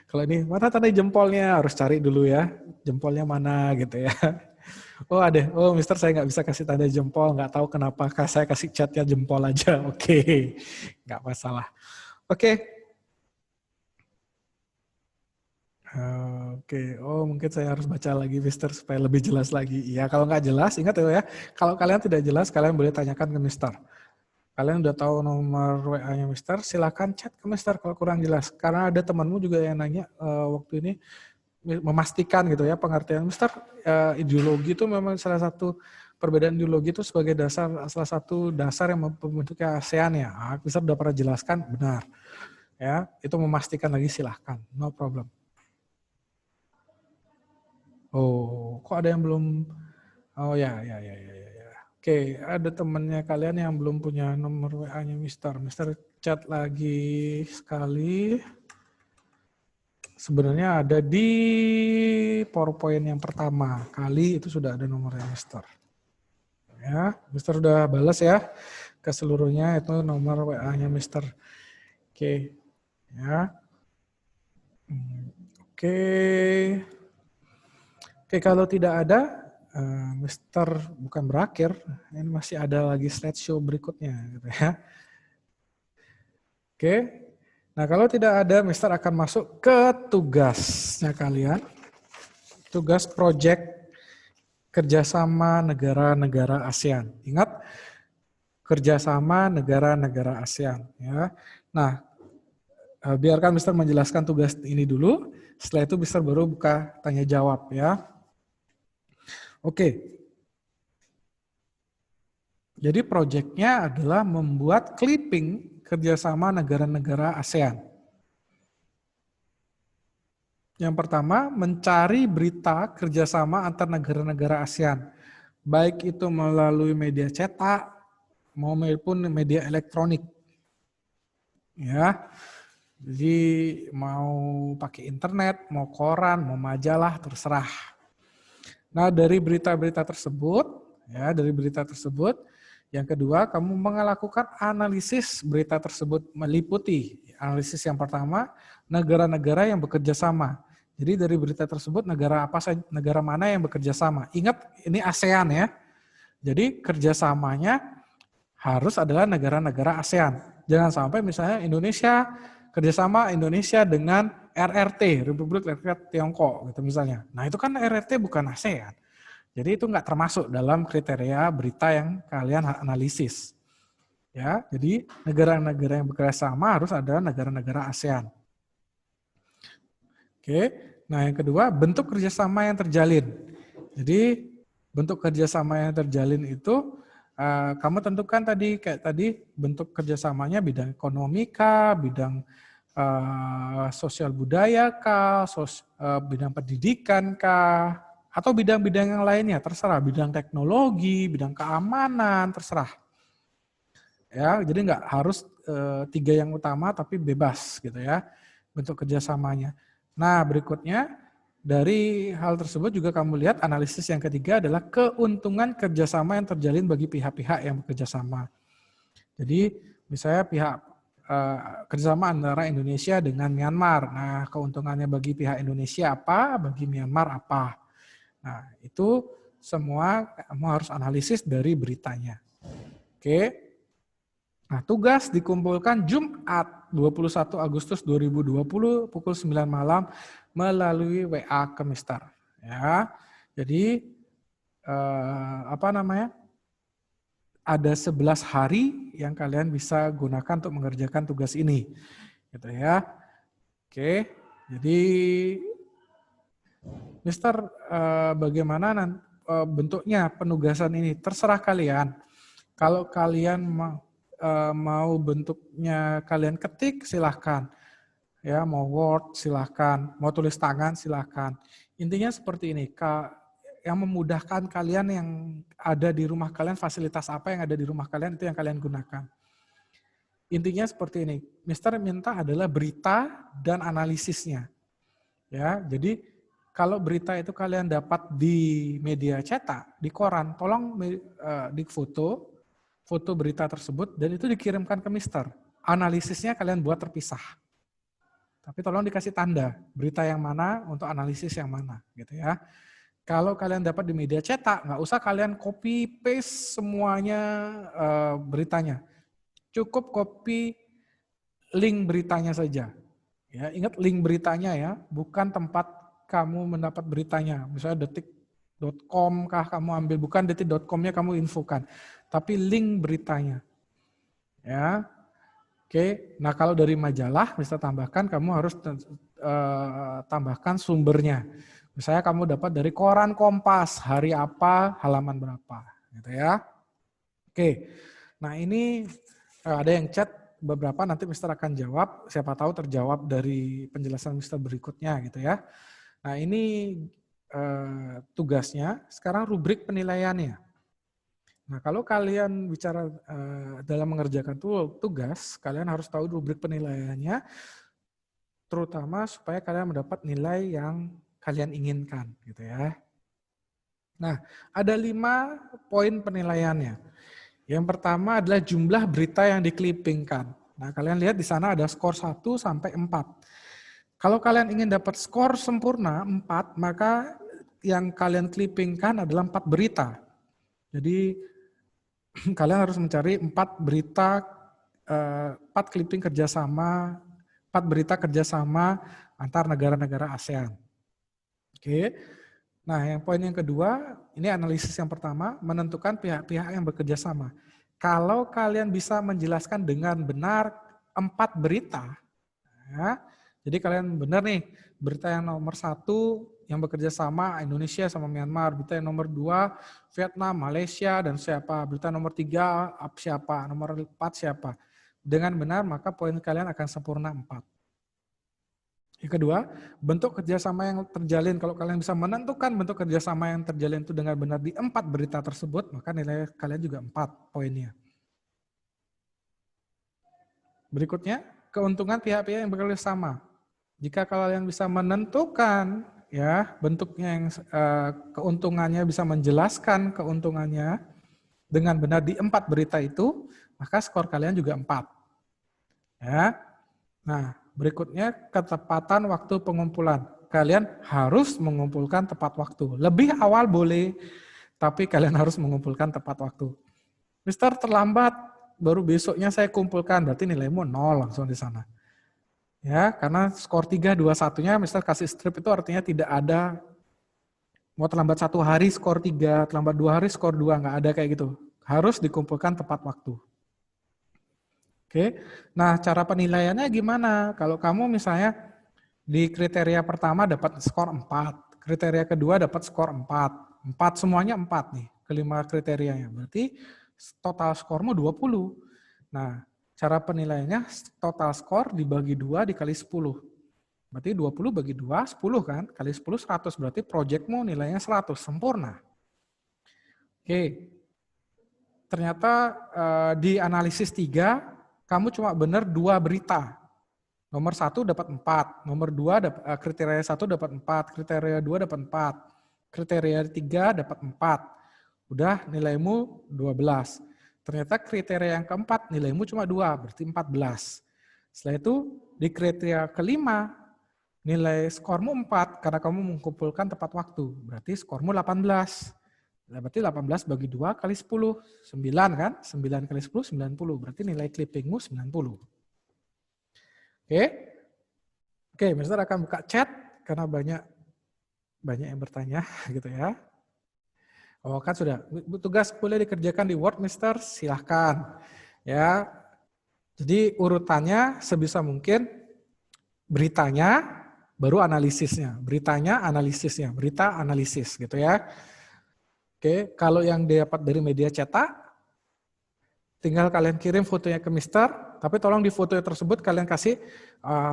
Kalau ini mana tanda jempolnya, harus cari dulu ya, jempolnya mana gitu ya. Oh ada, Mister saya nggak bisa kasih tanda jempol, nggak tahu kenapa, saya kasih chatnya jempol aja. Oke, nggak masalah. Oke. Oke, mungkin saya harus baca lagi Mister supaya lebih jelas lagi. Iya, kalau nggak jelas, ingat ya, kalau kalian tidak jelas, kalian boleh tanyakan ke Mister. Kalian udah tahu nomor WA-nya Mister, silakan chat ke Mister kalau kurang jelas. Karena ada temanmu juga yang nanya waktu ini, memastikan gitu ya pengertian. Mister, ideologi itu memang salah satu perbedaan ideologi itu sebagai salah satu dasar yang membentuknya ASEAN ya. Mister udah pernah jelaskan, benar. Ya, itu memastikan lagi silahkan, no problem. Oh, kok ada yang belum? Oh ya. Oke, ada temannya kalian yang belum punya nomor WA-nya Mister. Mister chat lagi sekali. Sebenarnya ada di PowerPoint yang pertama kali itu sudah ada nomornya Mister. Ya, Mister udah balas ya ke seluruhnya itu nomor WA-nya Mister. Oke, ya. Oke, kalau tidak ada, Mister bukan berakhir, ini masih ada lagi slideshow berikutnya, gitu ya. Oke. Nah, kalau tidak ada, Mister akan masuk ke tugasnya kalian. Tugas project kerjasama negara-negara ASEAN. Ingat, kerjasama negara-negara ASEAN. Ya. Nah, biarkan Mister menjelaskan tugas ini dulu. Setelah itu Mister baru buka tanya jawab. Ya. Oke. Jadi projectnya adalah membuat clipping kerjasama negara-negara ASEAN. Yang pertama, mencari berita kerjasama antar negara-negara ASEAN. Baik itu melalui media cetak maupun media elektronik. Ya, jadi mau pakai internet, mau koran, mau majalah, terserah. Nah, dari berita-berita tersebut, yang kedua, kamu melakukan analisis berita tersebut meliputi. Analisis yang pertama, negara-negara yang bekerja sama. Jadi dari berita tersebut negara mana yang bekerja sama. Ingat, ini ASEAN ya. Jadi kerjasamanya harus adalah negara-negara ASEAN. Jangan sampai misalnya kerjasama Indonesia dengan RRT, Republik Rakyat Tiongkok, gitu misalnya. Nah itu kan RRT bukan ASEAN. Jadi itu nggak termasuk dalam kriteria berita yang kalian analisis. Ya, jadi negara-negara yang bekerja sama harus ada negara-negara ASEAN. Oke, nah yang kedua bentuk kerjasama yang terjalin. Jadi bentuk kerjasama yang terjalin itu kamu tentukan kayak tadi bentuk kerjasamanya bidang ekonomi kah, bidang sosial budaya kah, bidang pendidikan kah, atau bidang-bidang yang lainnya, terserah. Bidang teknologi, bidang keamanan, terserah. Ya, jadi nggak harus 3 yang utama, tapi bebas gitu ya bentuk kerjasamanya. Nah, berikutnya dari hal tersebut juga kamu lihat analisis yang ketiga adalah keuntungan kerjasama yang terjalin bagi pihak-pihak yang bekerja sama. Jadi misalnya kerjasama antara Indonesia dengan Myanmar. Nah, keuntungannya bagi pihak Indonesia apa, bagi Myanmar apa. Nah, itu semua kamu harus analisis dari beritanya. Oke. Nah, tugas dikumpulkan Jumat 21 Agustus 2020 pukul 9 malam melalui WA ke Mister. Ya. Jadi ada 11 hari yang kalian bisa gunakan untuk mengerjakan tugas ini. Gitu ya. Oke. Jadi Mister, bagaimana bentuknya penugasan ini? Terserah kalian. Kalau kalian mau bentuknya kalian ketik, silahkan. Ya, mau Word, silahkan. Mau tulis tangan, silahkan. Intinya seperti ini. Yang memudahkan kalian yang ada di rumah kalian, fasilitas apa yang ada di rumah kalian, itu yang kalian gunakan. Intinya seperti ini. Mister minta adalah berita dan analisisnya. Ya, jadi kalau berita itu kalian dapat di media cetak, di koran, tolong di foto berita tersebut dan itu dikirimkan ke Mister. Analisisnya kalian buat terpisah. Tapi tolong dikasih tanda berita yang mana untuk analisis yang mana, gitu ya. Kalau kalian dapat di media cetak, nggak usah kalian copy paste semuanya beritanya. Cukup copy link beritanya saja. Ya, ingat link beritanya ya, bukan tempat kamu mendapat beritanya. Misalnya detik.com kah kamu ambil, bukan detik.com-nya kamu infokan, tapi link beritanya. Ya. Oke, nah kalau dari majalah, Mister tambahkan kamu harus tambahkan sumbernya. Misalnya kamu dapat dari koran Kompas, hari apa, halaman berapa, gitu ya. Oke, nah ini ada yang chat beberapa, nanti Mister akan jawab, siapa tahu terjawab dari penjelasan Mister berikutnya, gitu ya. Nah ini tugasnya, sekarang rubrik penilaiannya. Nah, kalau kalian bicara dalam mengerjakan tugas, kalian harus tahu rubrik penilaiannya, terutama supaya kalian mendapat nilai yang kalian inginkan, gitu ya. Nah, ada 5 poin penilaiannya. Yang pertama adalah jumlah berita yang diklipingkan. Nah, kalian lihat di sana ada skor 1 sampai 4. Kalau kalian ingin dapat skor sempurna 4, maka yang kalian klipingkan adalah 4 berita. Jadi kalian harus mencari 4 berita, 4 clipping kerjasama, 4 berita kerjasama antar negara-negara ASEAN. Oke. Nah, yang poin yang kedua, ini analisis yang pertama, menentukan pihak-pihak yang bekerja sama. Kalau kalian bisa menjelaskan dengan benar 4 berita, ya, jadi kalian benar nih, berita yang nomor 1 yang bekerja sama Indonesia sama Myanmar, berita yang nomor 2 Vietnam, Malaysia, dan siapa, berita nomor 3 siapa, nomor 4 siapa. Dengan benar maka poin kalian akan sempurna 4. Yang kedua, bentuk kerjasama yang terjalin. Kalau kalian bisa menentukan bentuk kerjasama yang terjalin itu dengan benar di 4 berita tersebut, maka nilai kalian juga 4 poinnya. Berikutnya, keuntungan pihak-pihak yang bekerja sama. Jika kalian bisa menentukan ya bentuknya yang keuntungannya, bisa menjelaskan keuntungannya dengan benar di 4 berita itu, maka skor kalian juga 4. Ya. Nah, berikutnya ketepatan waktu pengumpulan. Kalian harus mengumpulkan tepat waktu. Lebih awal boleh, tapi kalian harus mengumpulkan tepat waktu. Mister terlambat, baru besoknya saya kumpulkan, berarti nilaimu 0 langsung di sana. Ya, karena skor 3, 2, 1-nya Mister kasih strip itu artinya tidak ada mau terlambat 1 hari skor 3, terlambat 2 hari skor 2, nggak ada kayak gitu. Harus dikumpulkan tepat waktu. Oke, nah cara penilaiannya gimana? Kalau kamu misalnya di kriteria pertama dapat skor 4, kriteria kedua dapat skor 4, 4 semuanya 4 nih, kelima kriterianya. Berarti total skormu 20. Nah, cara penilaiannya total skor dibagi 2 dikali 10. Berarti 20 bagi 2, 10 kan? Kali 10, 100. Berarti proyekmu nilainya 100, sempurna. Oke. Ternyata di analisis 3, kamu cuma benar 2 berita. Nomor 1 dapat 4, nomor 2 kriteria 1 dapat 4, kriteria 2 dapat 4, kriteria 3 dapat 4. Udah nilaimu 12. Ternyata kriteria yang keempat nilaimu cuma 2, berarti 14. Setelah itu di kriteria kelima nilai skormu 4 karena kamu mengumpulkan tepat waktu. Berarti skormu 18. Berarti 18 bagi 2 kali 10. 9 kan? 9 kali 10, 90. Berarti nilai clippingmu 90. Oke. Oke, Mister akan buka chat karena banyak yang bertanya gitu ya. Oh kan sudah, tugas boleh dikerjakan di Word, Mister, silahkan. Ya, jadi urutannya sebisa mungkin beritanya, baru analisisnya. Beritanya, analisisnya. Berita, analisis gitu ya. Oke, kalau yang dapat dari media cetak, tinggal kalian kirim fotonya ke Mister, tapi tolong di foto tersebut kalian kasih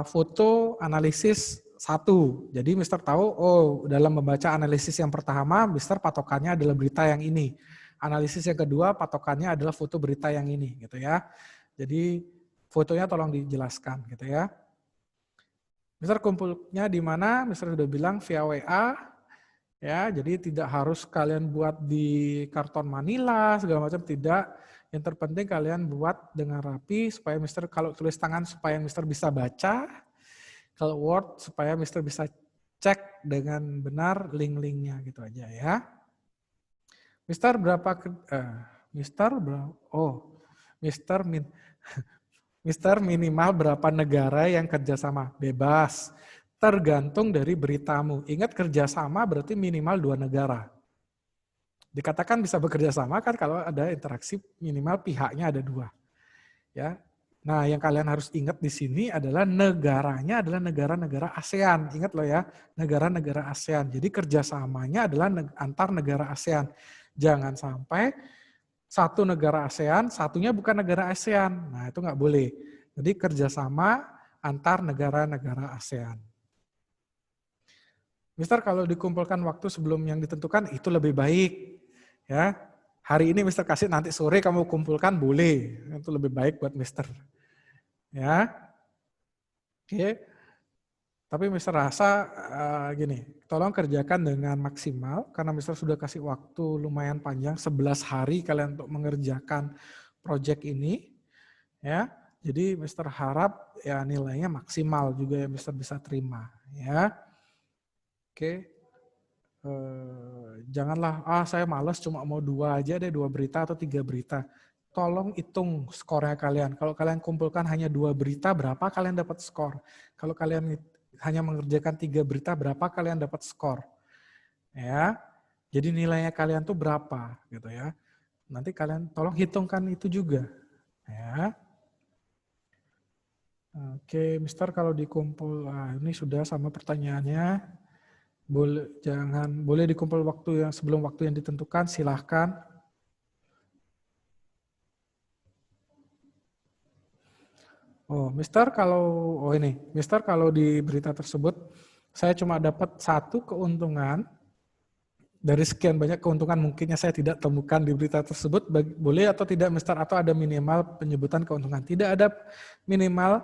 foto analisis 1. Jadi Mister tahu, oh dalam membaca analisis yang pertama, Mister patokannya adalah berita yang ini. Analisis yang kedua, patokannya adalah foto berita yang ini, gitu ya. Jadi fotonya tolong dijelaskan, gitu ya. Mister kumpulnya di mana? Mister sudah bilang via WA, ya. Jadi tidak harus kalian buat di karton Manila segala macam, tidak. Yang terpenting kalian buat dengan rapi supaya Mister kalau tulis tangan supaya Mister bisa baca. Kalau Word supaya Mister bisa cek dengan benar link-linknya gitu aja ya. Mister minimal berapa negara yang kerjasama? Bebas, tergantung dari beritamu. Ingat kerjasama berarti minimal 2 negara. Dikatakan bisa bekerja sama kan kalau ada interaksi minimal pihaknya ada 2. Ya, Nah, yang kalian harus ingat di sini adalah negaranya adalah negara-negara ASEAN. Ingat loh ya, negara-negara ASEAN. Jadi kerjasamanya adalah antar negara ASEAN. Jangan sampai satu negara ASEAN, satunya bukan negara ASEAN. Nah, itu nggak boleh. Jadi kerjasama antar negara-negara ASEAN. Mister, kalau dikumpulkan waktu sebelum yang ditentukan, itu lebih baik. Ya, hari ini Mister kasih, nanti sore kamu kumpulkan, boleh. Itu lebih baik buat Mister. Ya, oke. Tapi Mister rasa gini, tolong kerjakan dengan maksimal, karena Mister sudah kasih waktu lumayan panjang, 11 hari kalian untuk mengerjakan proyek ini. Ya, jadi Mister harap ya nilainya maksimal juga ya Mister bisa terima. Ya, oke. Janganlah, saya malas cuma mau 2 aja deh, 2 berita atau 3 berita. Tolong hitung skornya kalian. Kalau kalian kumpulkan hanya 2 berita, berapa kalian dapat skor? Kalau kalian hanya mengerjakan 3 berita, berapa kalian dapat skor? Ya, jadi nilainya kalian tuh berapa, gitu ya? Nanti kalian tolong hitungkan itu juga. Ya. Oke, Mister, kalau dikumpul, ini sudah sama pertanyaannya. Boleh dikumpul waktu yang sebelum waktu yang ditentukan, silahkan. Mister, kalau di berita tersebut saya cuma dapat 1 keuntungan dari sekian banyak keuntungan mungkinnya saya tidak temukan di berita tersebut, boleh atau tidak Mister, atau ada minimal penyebutan keuntungan? Tidak ada minimal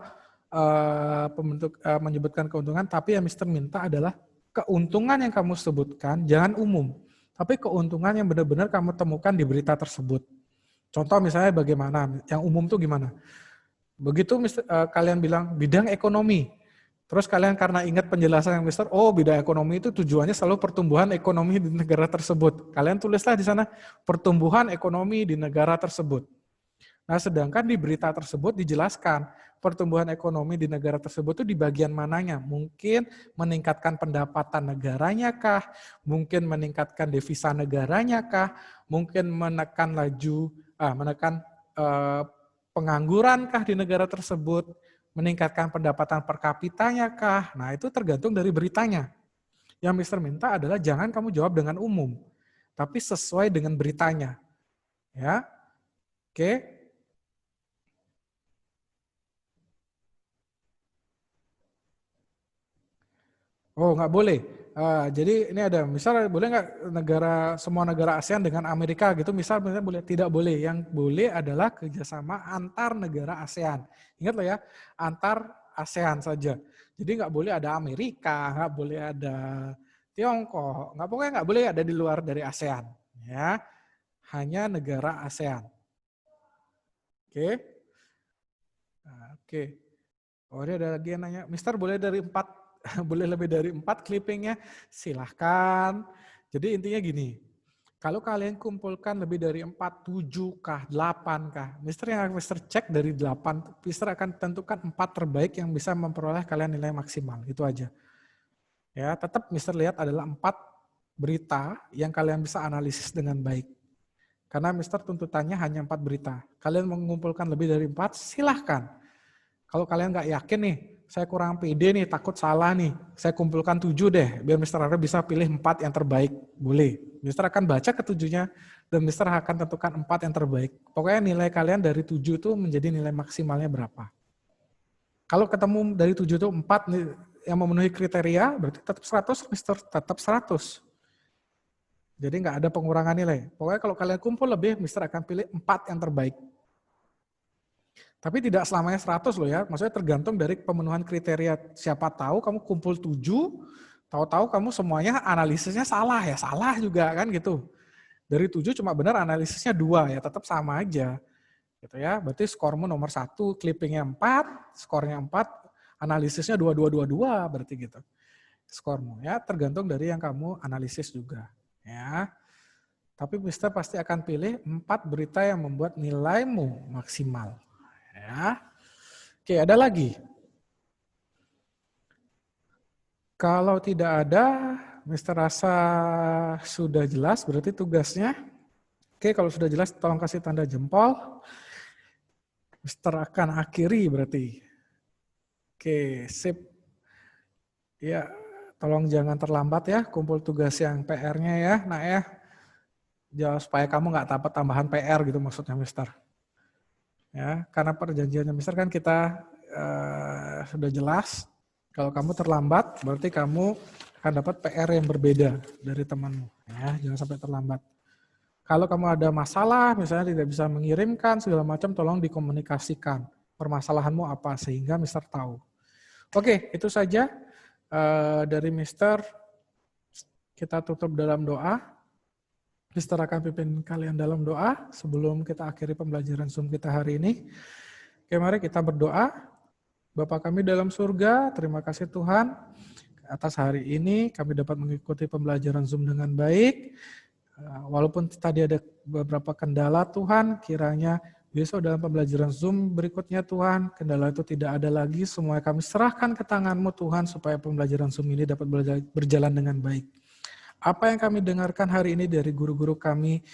menyebutkan keuntungan, tapi yang Mister minta adalah keuntungan yang kamu sebutkan jangan umum, tapi keuntungan yang benar-benar kamu temukan di berita tersebut. Contoh misalnya bagaimana, yang umum tuh gimana? Begitu kalian bilang bidang ekonomi, terus kalian karena ingat penjelasan yang Mister, bidang ekonomi itu tujuannya selalu pertumbuhan ekonomi di negara tersebut. Kalian tulislah di sana pertumbuhan ekonomi di negara tersebut. Nah, sedangkan di berita tersebut dijelaskan pertumbuhan ekonomi di negara tersebut itu di bagian mananya. Mungkin meningkatkan pendapatan negaranya kah? Mungkin meningkatkan devisa negaranya kah? Mungkin menekan pengangguran kah di negara tersebut? Meningkatkan pendapatan per kapitanya kah? Nah, itu tergantung dari beritanya. Yang Mister minta adalah jangan kamu jawab dengan umum, tapi sesuai dengan beritanya. Ya. Oke. Nggak boleh. Jadi ini ada, misal boleh nggak semua negara ASEAN dengan Amerika gitu, misalnya boleh, tidak boleh. Yang boleh adalah kerjasama antar negara ASEAN. Ingat loh ya, antar ASEAN saja. Jadi nggak boleh ada Amerika, nggak boleh ada Tiongkok, pokoknya nggak boleh ada di luar dari ASEAN. Ya, hanya negara ASEAN. Oke. Oke. Ini ada lagi yang nanya, Mister boleh dari 4 boleh lebih dari 4 clippingnya, silahkan. Jadi intinya gini, kalau kalian kumpulkan lebih dari 4, 7 kah, 8 kah, Mister cek dari 8, Mister akan tentukan 4 terbaik yang bisa memperoleh kalian nilai maksimal, itu aja. Ya, tetap Mister lihat adalah 4 berita yang kalian bisa analisis dengan baik. Karena Mister tuntutannya hanya 4 berita. Kalian mengumpulkan lebih dari 4, silahkan. Kalau kalian nggak yakin nih, saya kurang pede nih, takut salah nih, saya kumpulkan 7 deh, biar Mister Ara bisa pilih 4 yang terbaik. Boleh. Mister akan baca ke 7-nya, dan Mister akan tentukan 4 yang terbaik. Pokoknya nilai kalian dari 7 itu menjadi nilai maksimalnya berapa. Kalau ketemu dari 7 itu 4 yang memenuhi kriteria, berarti tetap 100, Mister tetap 100. Jadi nggak ada pengurangan nilai. Pokoknya kalau kalian kumpul lebih, Mister akan pilih 4 yang terbaik. Tapi tidak selamanya 100 loh ya, maksudnya tergantung dari pemenuhan kriteria. Siapa tahu kamu kumpul 7, tahu-tahu kamu semuanya analisisnya salah ya, salah juga kan gitu. Dari 7 cuma benar analisisnya 2 ya, tetap sama aja. Gitu ya, berarti skormu nomor 1, clippingnya 4, skornya 4, analisisnya 2, 2, 2, 2, berarti gitu. Skormu ya, tergantung dari yang kamu analisis juga. Ya. Tapi Mister pasti akan pilih 4 berita yang membuat nilaimu maksimal. Ya. Oke, ada lagi? Kalau tidak ada, Mister rasa sudah jelas, berarti tugasnya. Oke, kalau sudah jelas tolong kasih tanda jempol. Mister akan akhiri berarti. Oke, sip. Ya, tolong jangan terlambat ya kumpul tugas yang PR-nya ya, nak ya. Jangan supaya kamu nggak dapat tambahan PR gitu maksudnya Mister. Ya, karena perjanjiannya Mister kan kita sudah jelas. Kalau kamu terlambat, berarti kamu akan dapat PR yang berbeda dari temanmu. Ya, jangan sampai terlambat. Kalau kamu ada masalah, misalnya tidak bisa mengirimkan segala macam, tolong dikomunikasikan permasalahanmu apa sehingga Mister tahu. Oke, itu saja dari Mister. Kita tutup dalam doa. Mister akan pimpin kalian dalam doa sebelum kita akhiri pembelajaran Zoom kita hari ini. Oke, mari kita berdoa. Bapa kami dalam surga, terima kasih Tuhan atas hari ini kami dapat mengikuti pembelajaran Zoom dengan baik. Walaupun tadi ada beberapa kendala Tuhan, kiranya besok dalam pembelajaran Zoom berikutnya Tuhan, kendala itu tidak ada lagi, semua kami serahkan ke tangan-Mu Tuhan, supaya pembelajaran Zoom ini dapat berjalan dengan baik. Apa yang kami dengarkan hari ini dari guru-guru kami,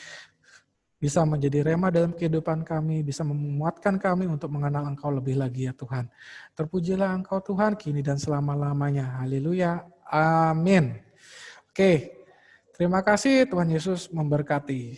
bisa menjadi rema dalam kehidupan kami, bisa memuatkan kami untuk mengenal Engkau lebih lagi ya Tuhan. Terpujilah Engkau Tuhan, kini dan selama-lamanya. Haleluya. Amin. Oke, terima kasih Tuhan Yesus memberkati.